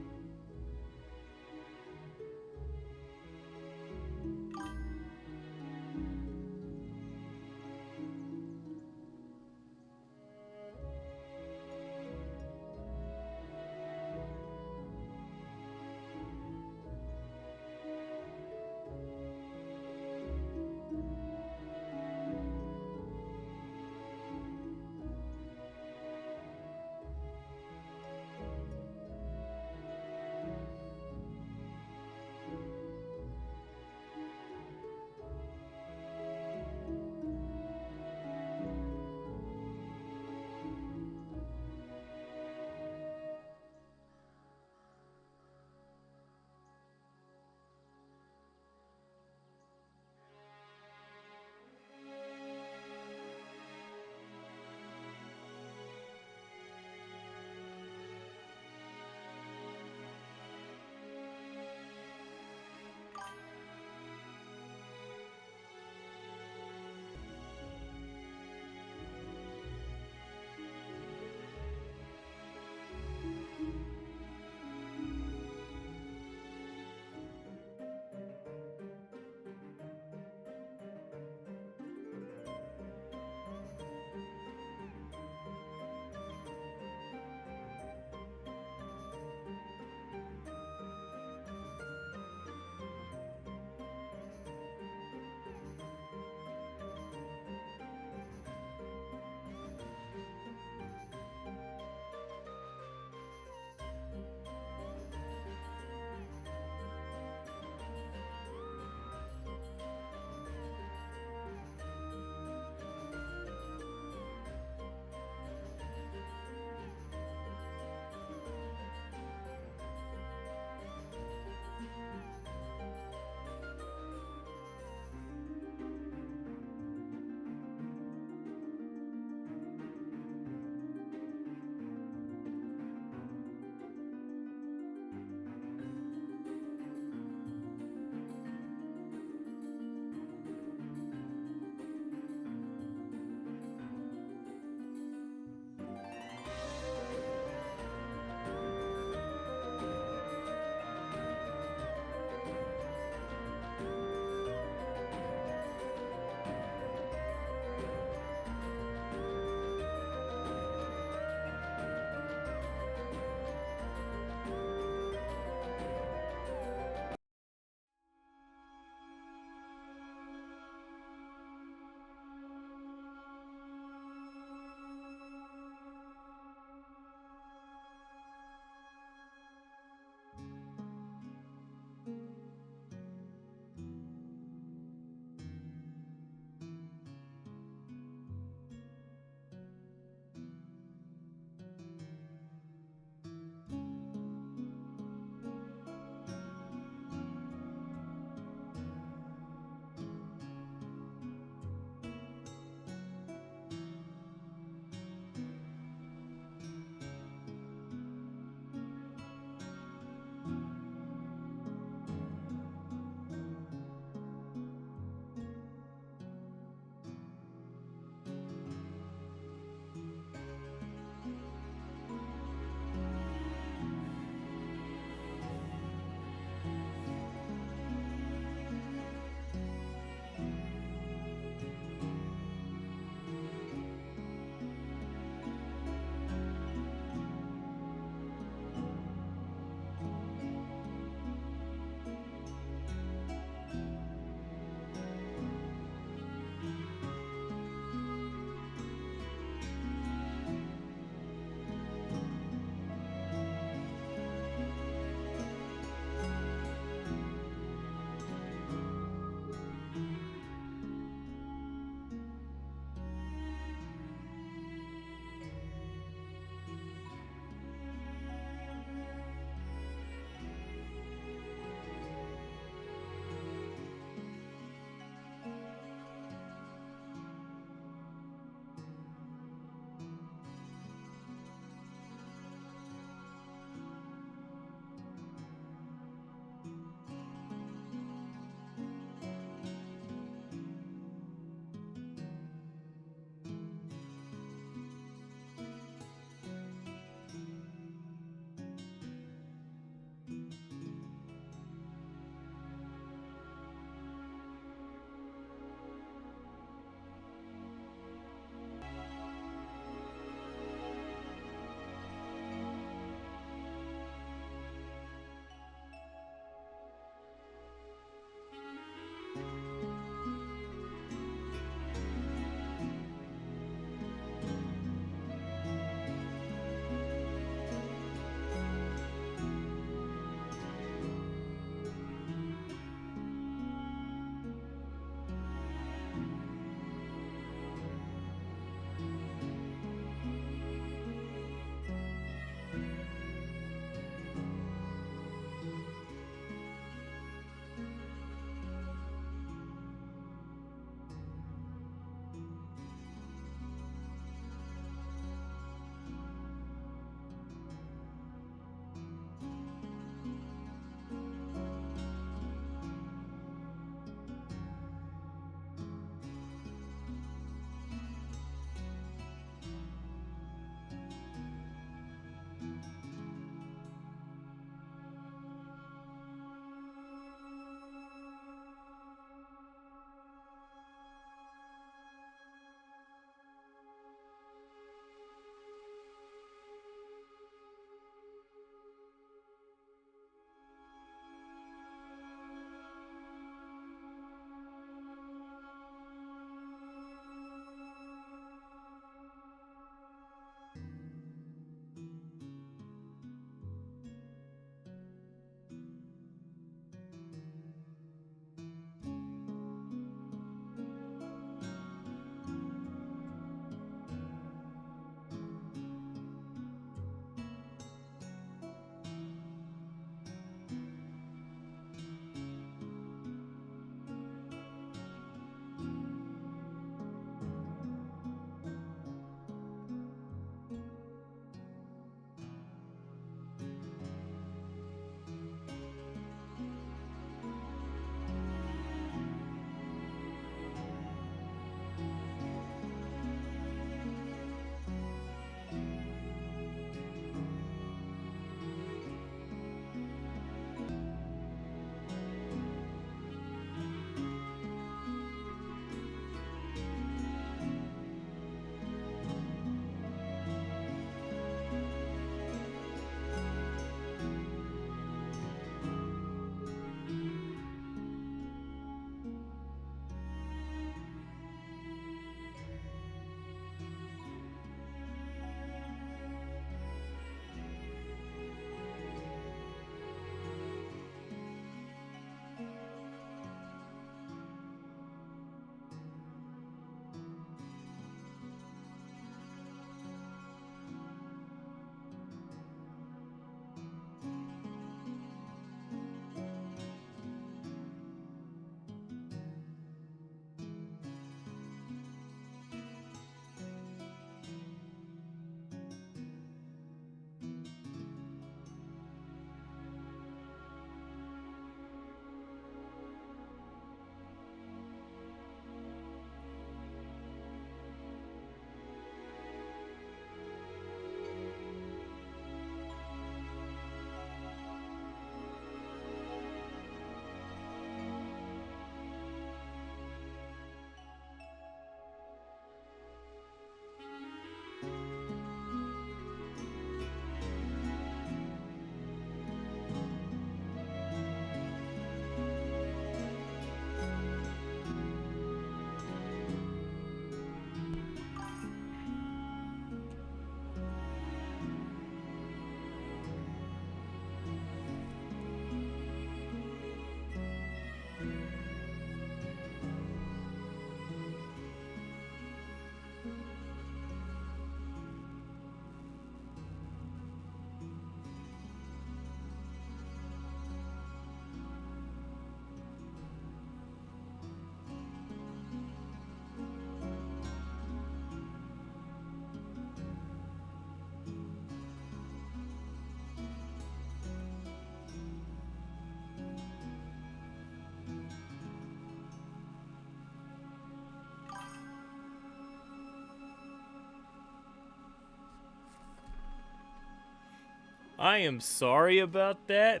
I am sorry about that.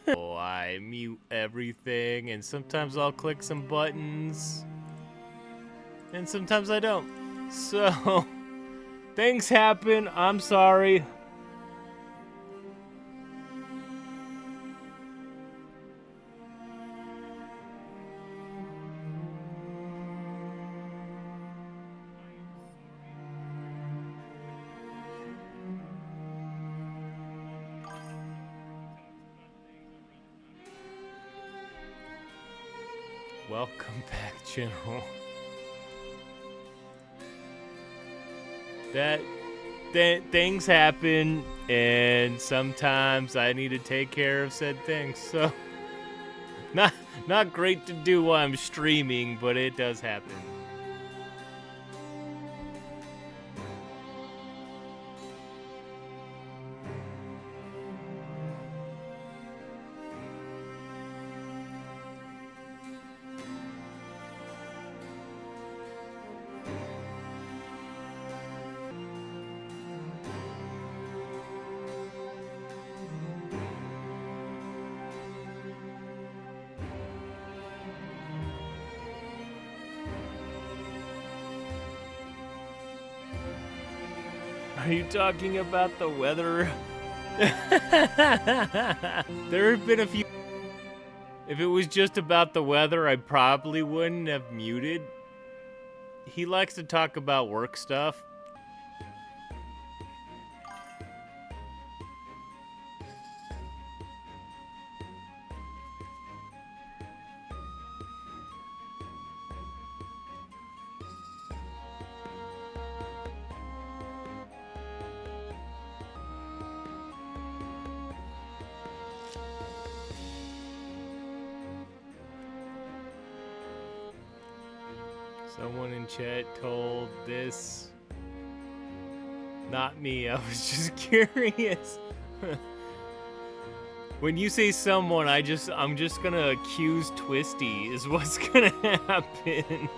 Oh, I mute everything, and sometimes I'll click some buttons, and sometimes I don't. So, things happen. I'm sorry. Welcome back, General. Things happen, and sometimes I need to take care of said things. So, not great to do while I'm streaming, but it does happen. Are you talking about the weather? There have been a few. If it was just about the weather, I probably wouldn't have muted. He likes to talk about work stuff. Someone in chat told this. Not me, I was just curious. When you say someone, I'm just gonna accuse Twisty is what's gonna happen.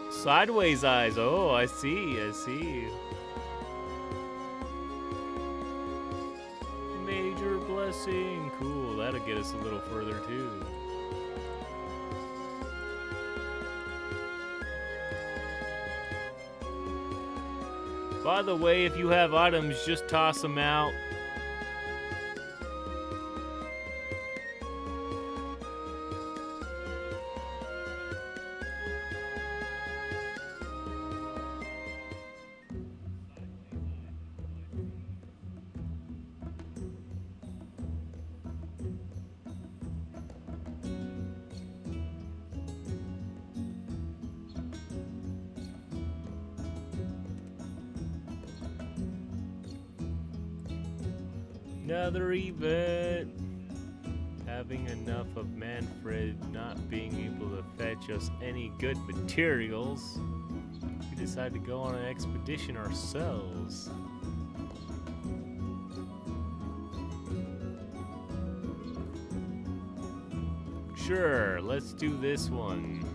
Sideways eyes, oh, I see. Major blessing, cool, that'll get us a little further too. By the way, if you have items, just toss them out. Another event. Having enough of Manfred not being able to fetch us any good materials, we decided to go on an expedition ourselves. Sure, let's do this one.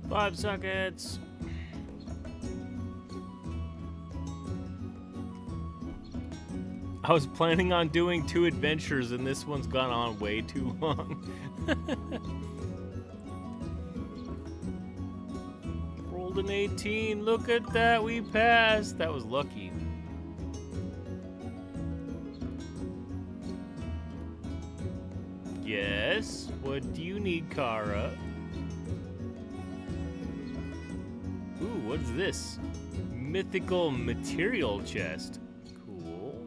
Five seconds. I was planning on doing 2 adventures and this one's gone on way too long. Rolled an 18. Look at that. We passed. That was lucky. Yes, what do you need, Kara? Ooh, what is this? Mythical material chest. Cool.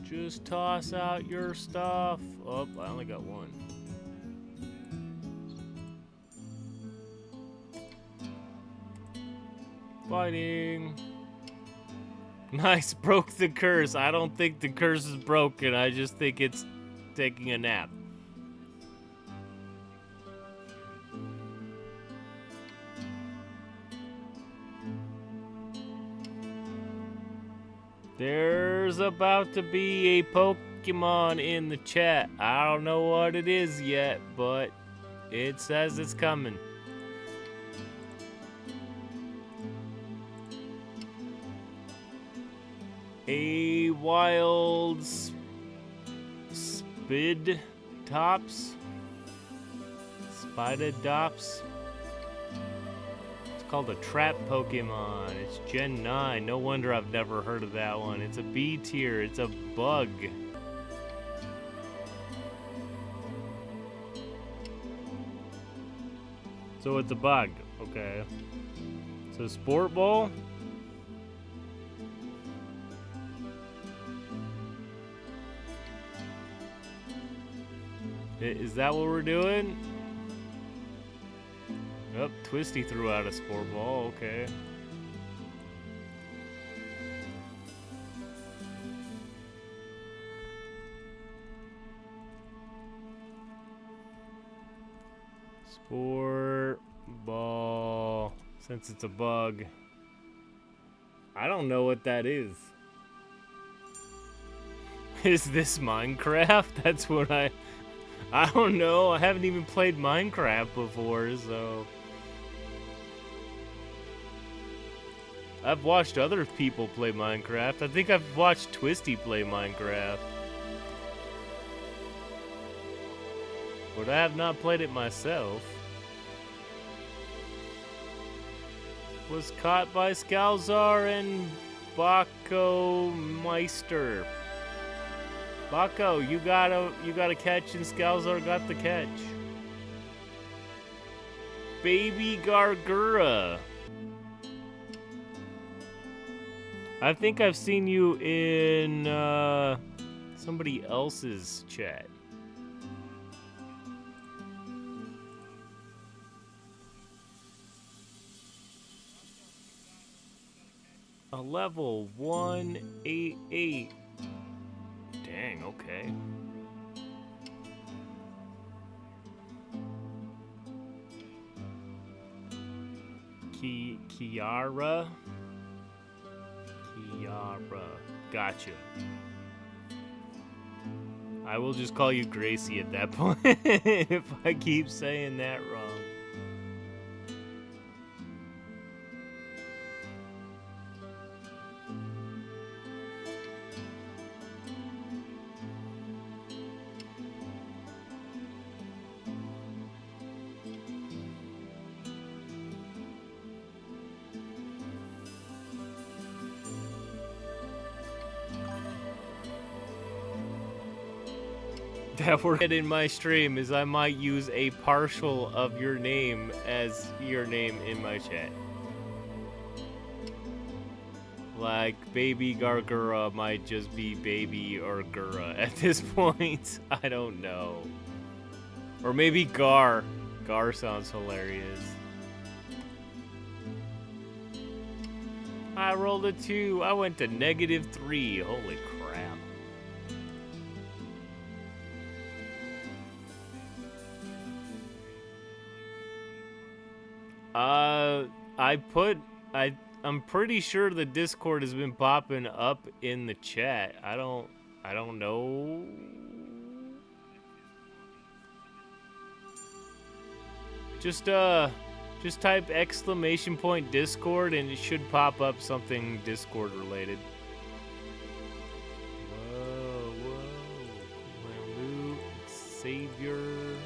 Just toss out your stuff. Oh, I only got one. Fighting. Nice, broke the curse. I don't think the curse is broken. I just think it's taking a nap. There's about to be a Pokemon in the chat. I don't know what it is yet, but it says it's coming. A wild Spid Tops? Spidodops? It's called a trap Pokemon. It's Gen 9. No wonder I've never heard of that one. It's a B tier. It's a bug. So it's a bug. Okay. So Sport Ball? Is that what we're doing? Oh, Twisty threw out a Sport Ball, okay. Sport Ball. Since it's a bug. I don't know what that is. Is this Minecraft? That's what I don't know. I haven't even played Minecraft before, so. I've watched other people play Minecraft. I think I've watched Twisty play Minecraft. But I have not played it myself. Was caught by Scalzar and Baco Meister. Baco, you got a catch, and Scalzar got the catch. Baby Gargura. I think I've seen you in somebody else's chat. A level 188. Dang, okay. Kiara. Gotcha. I will just call you Gracie at that point if I keep saying that wrong. That we're in my stream is I might use a partial of your name as your name in my chat. Like, Baby Gargura might just be Baby or Gura at this point. I don't know. Or maybe Gar. Gar sounds hilarious. I rolled a 2. I went to -3. Holy crap. I'm pretty sure the Discord has been popping up in the chat. I don't know. Just type !Discord and it should pop up something Discord related. Whoa. Savior. There's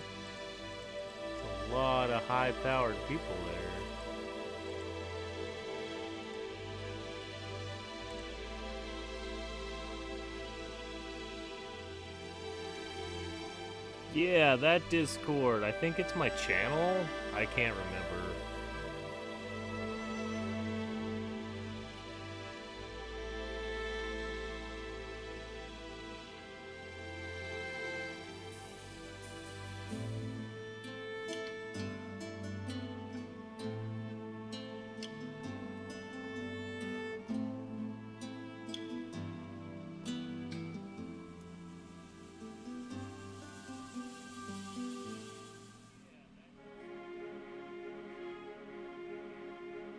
a lot of high-powered people there. Yeah, that Discord. I think it's my channel. I can't remember.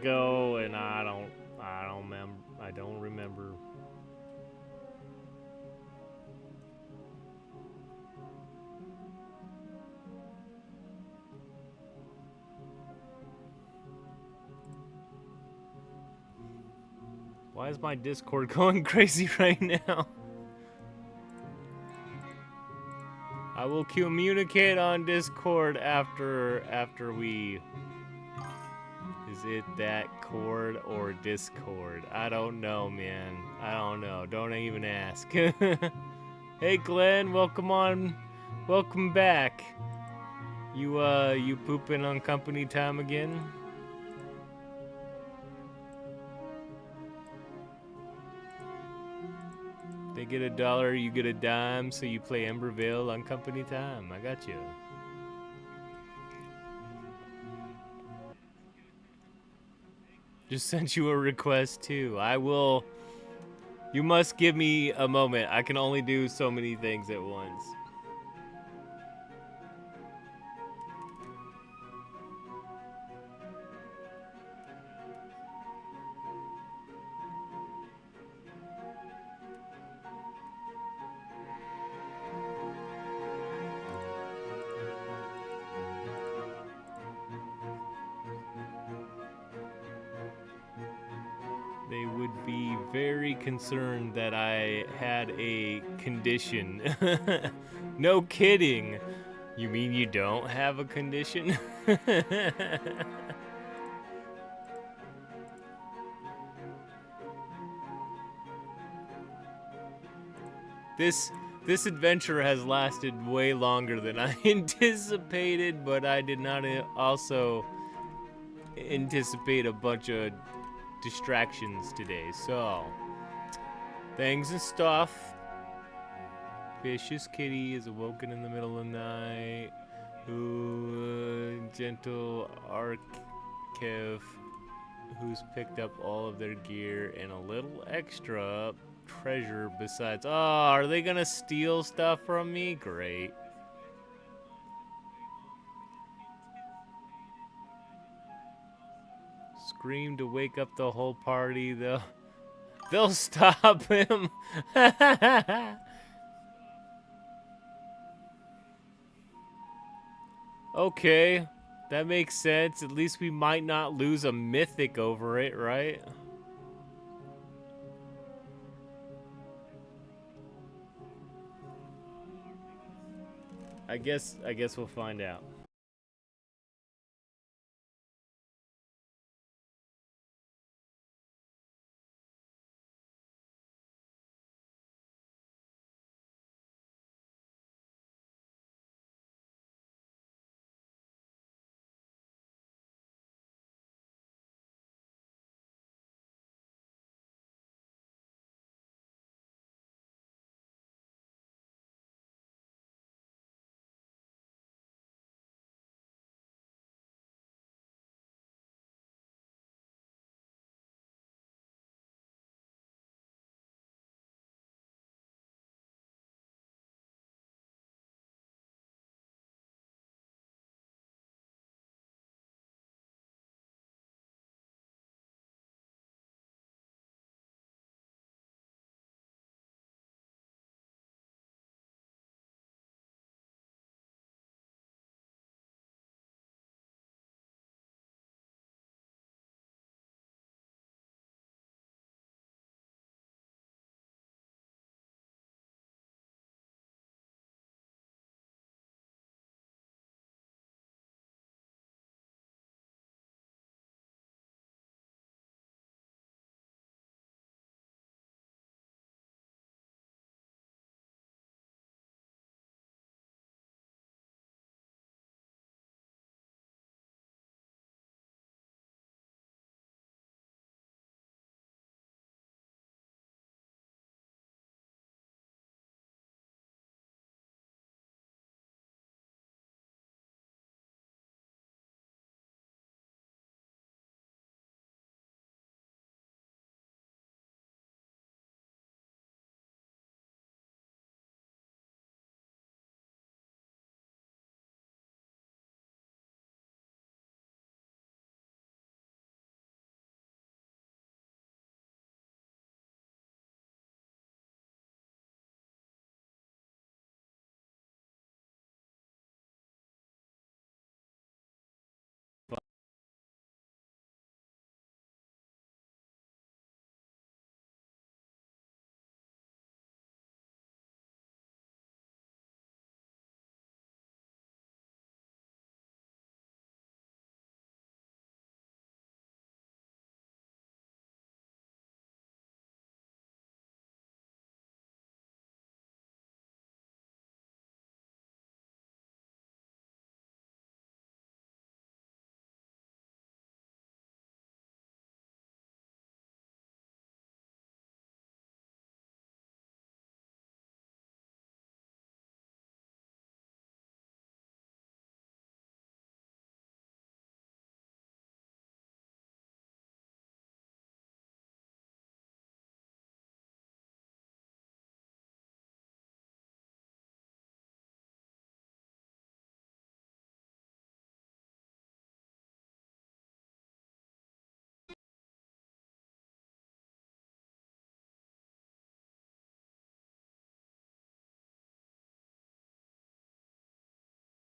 Go and I don't remember. Why is my Discord going crazy right now? I will communicate on Discord after we. Is it that cord or Discord? I don't know, man. I don't know. Don't even ask. Hey Glenn, welcome back. You pooping on company time again? They get $1, you get a dime, so you play EmberVale on company time. I got you. Just sent you a request too. I will. You must give me a moment. I can only do so many things at once. They would be very concerned that I had a condition. No kidding. You mean you don't have a condition? This adventure has lasted way longer than I anticipated, but I did not also anticipate a bunch of distractions today. So, things and stuff. Vicious kitty is awoken in the middle of the night. Ooh, gentle Arkev, who's picked up all of their gear and a little extra treasure besides. Oh, are they gonna steal stuff from me? Great. Scream to wake up the whole party. They'll stop him. Okay, that makes sense. At least we might not lose a mythic over it, right? I guess we'll find out.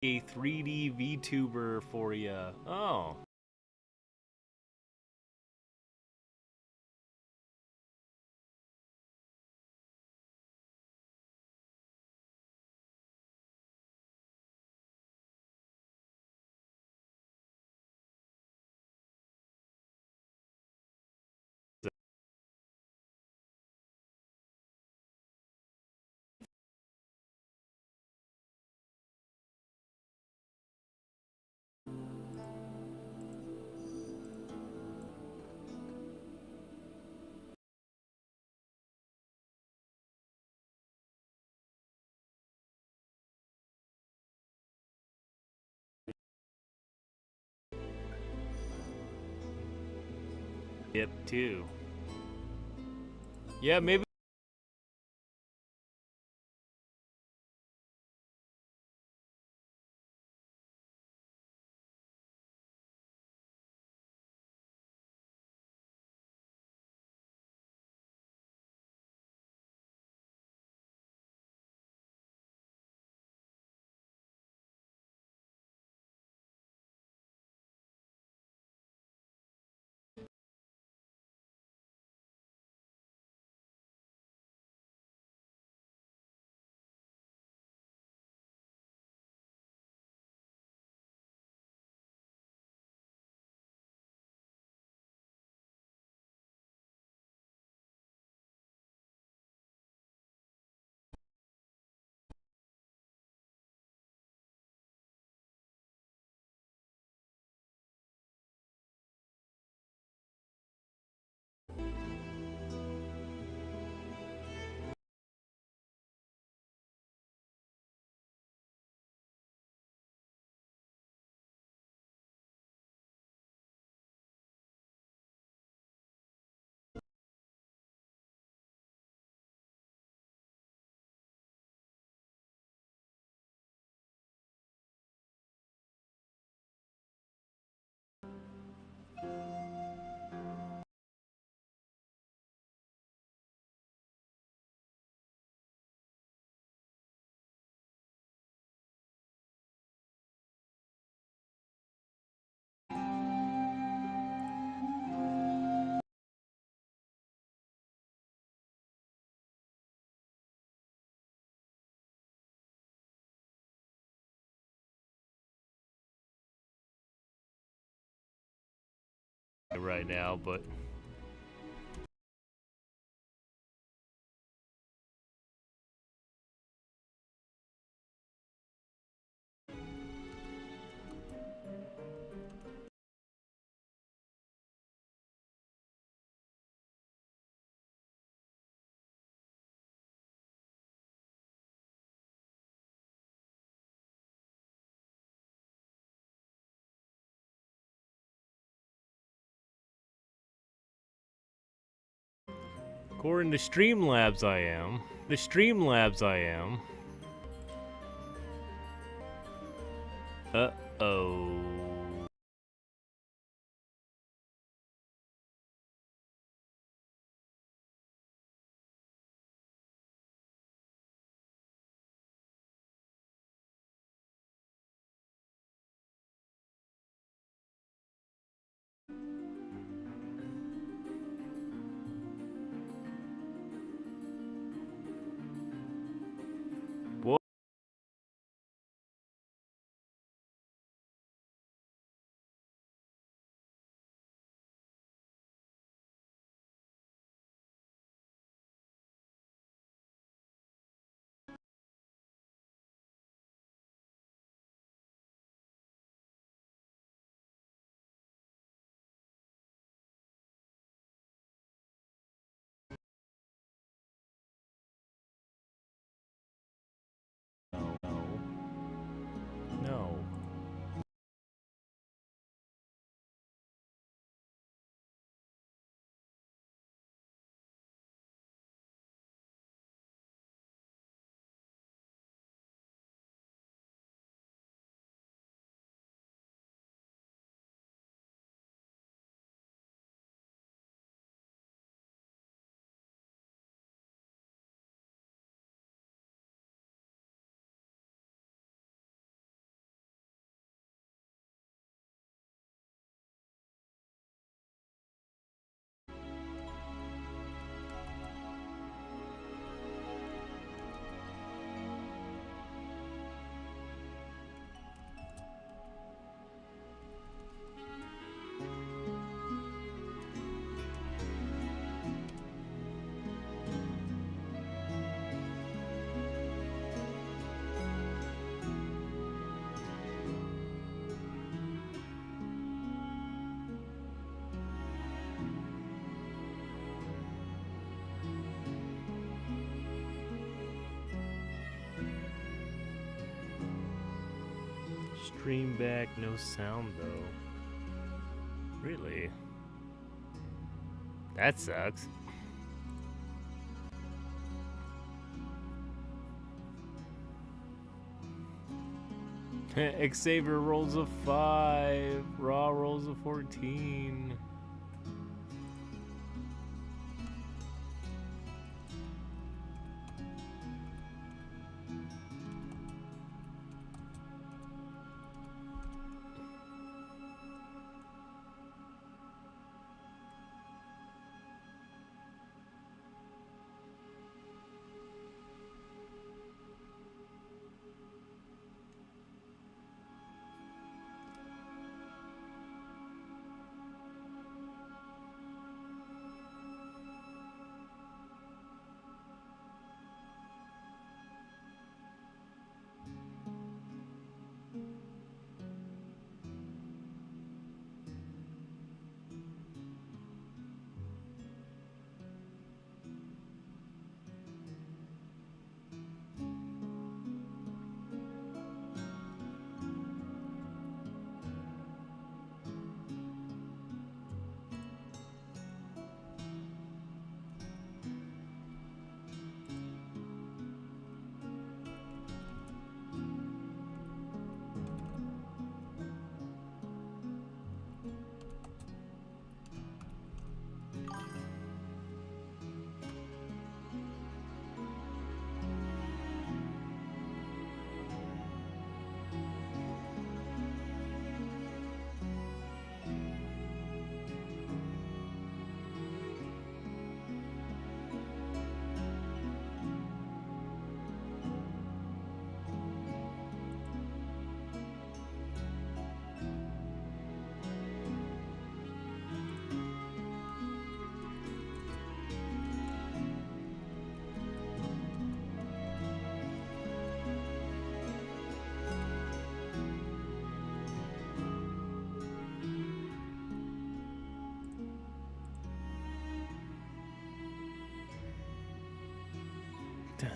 A 3D VTuber for ya. Oh. Yep, too. Yeah, maybe right now, but according to Streamlabs I am. The Streamlabs I am. Uh-oh. Stream back, no sound though. Really? That sucks. Xavier rolls a 5. Raw rolls a 14.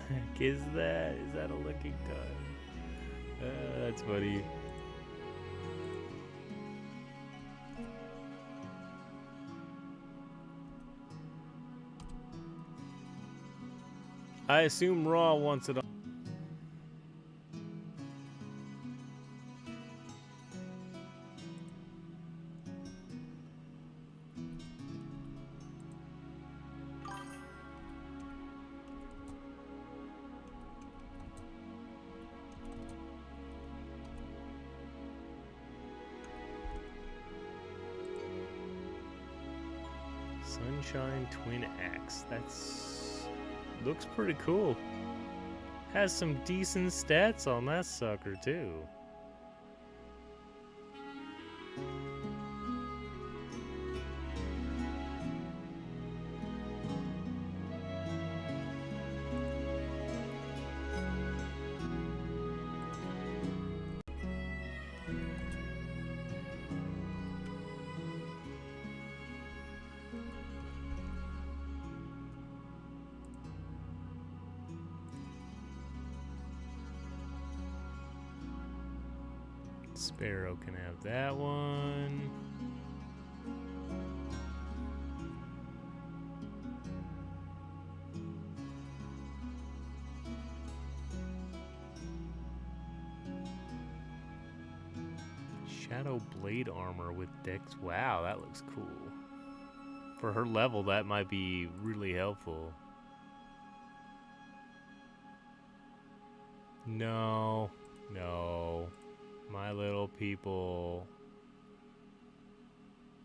Heck is that? Is that a licking time? That's funny. I assume Raw wants it on. Sunshine Twin Axe. That's looks pretty cool. Has some decent stats on that sucker too. Sparrow can have that one. Shadow Blade armor with Dex. Wow, that looks cool. For her level, that might be really helpful. No, no. My little people.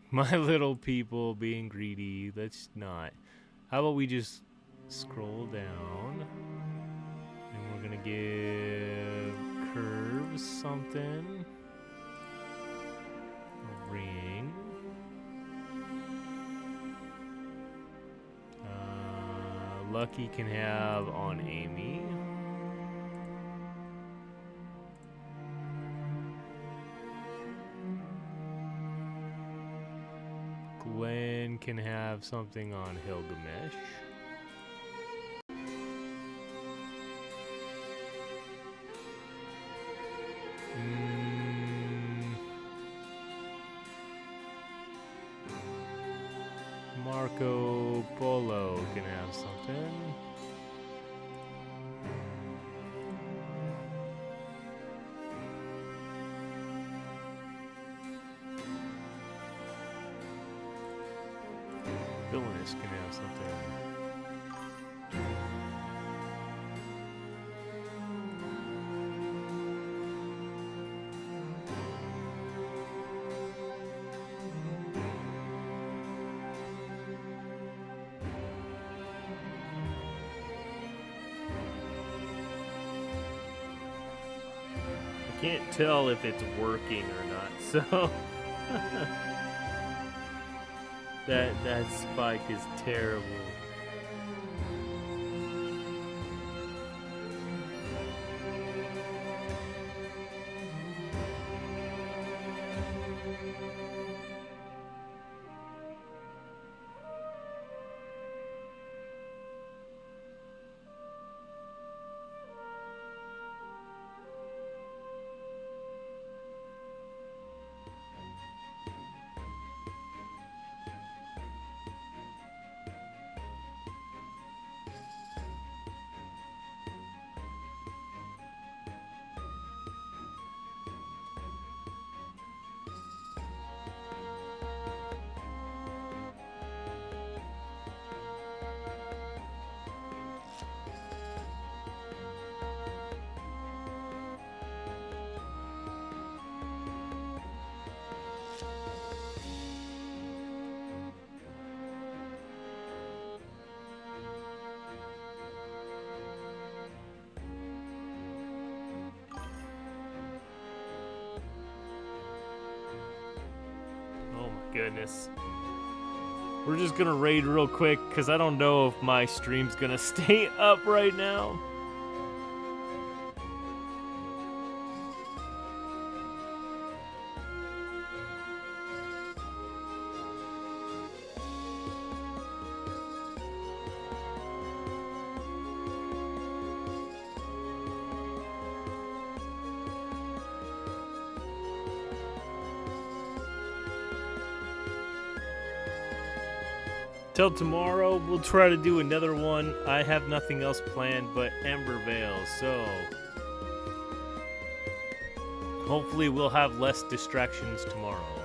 My little people being greedy. Let's not. How about we just scroll down. And we're gonna give Curves something. A ring. Lucky can have on Amy. Glenn can have something on Hilgamesh. gonna have something. Villainous can have something. Can't tell if it's working or not, so that spike is terrible. Goodness. We're just gonna raid real quick because I don't know if my stream's gonna stay up right now. Till tomorrow, we'll try to do another one. I have nothing else planned but EmberVale, so hopefully we'll have less distractions tomorrow.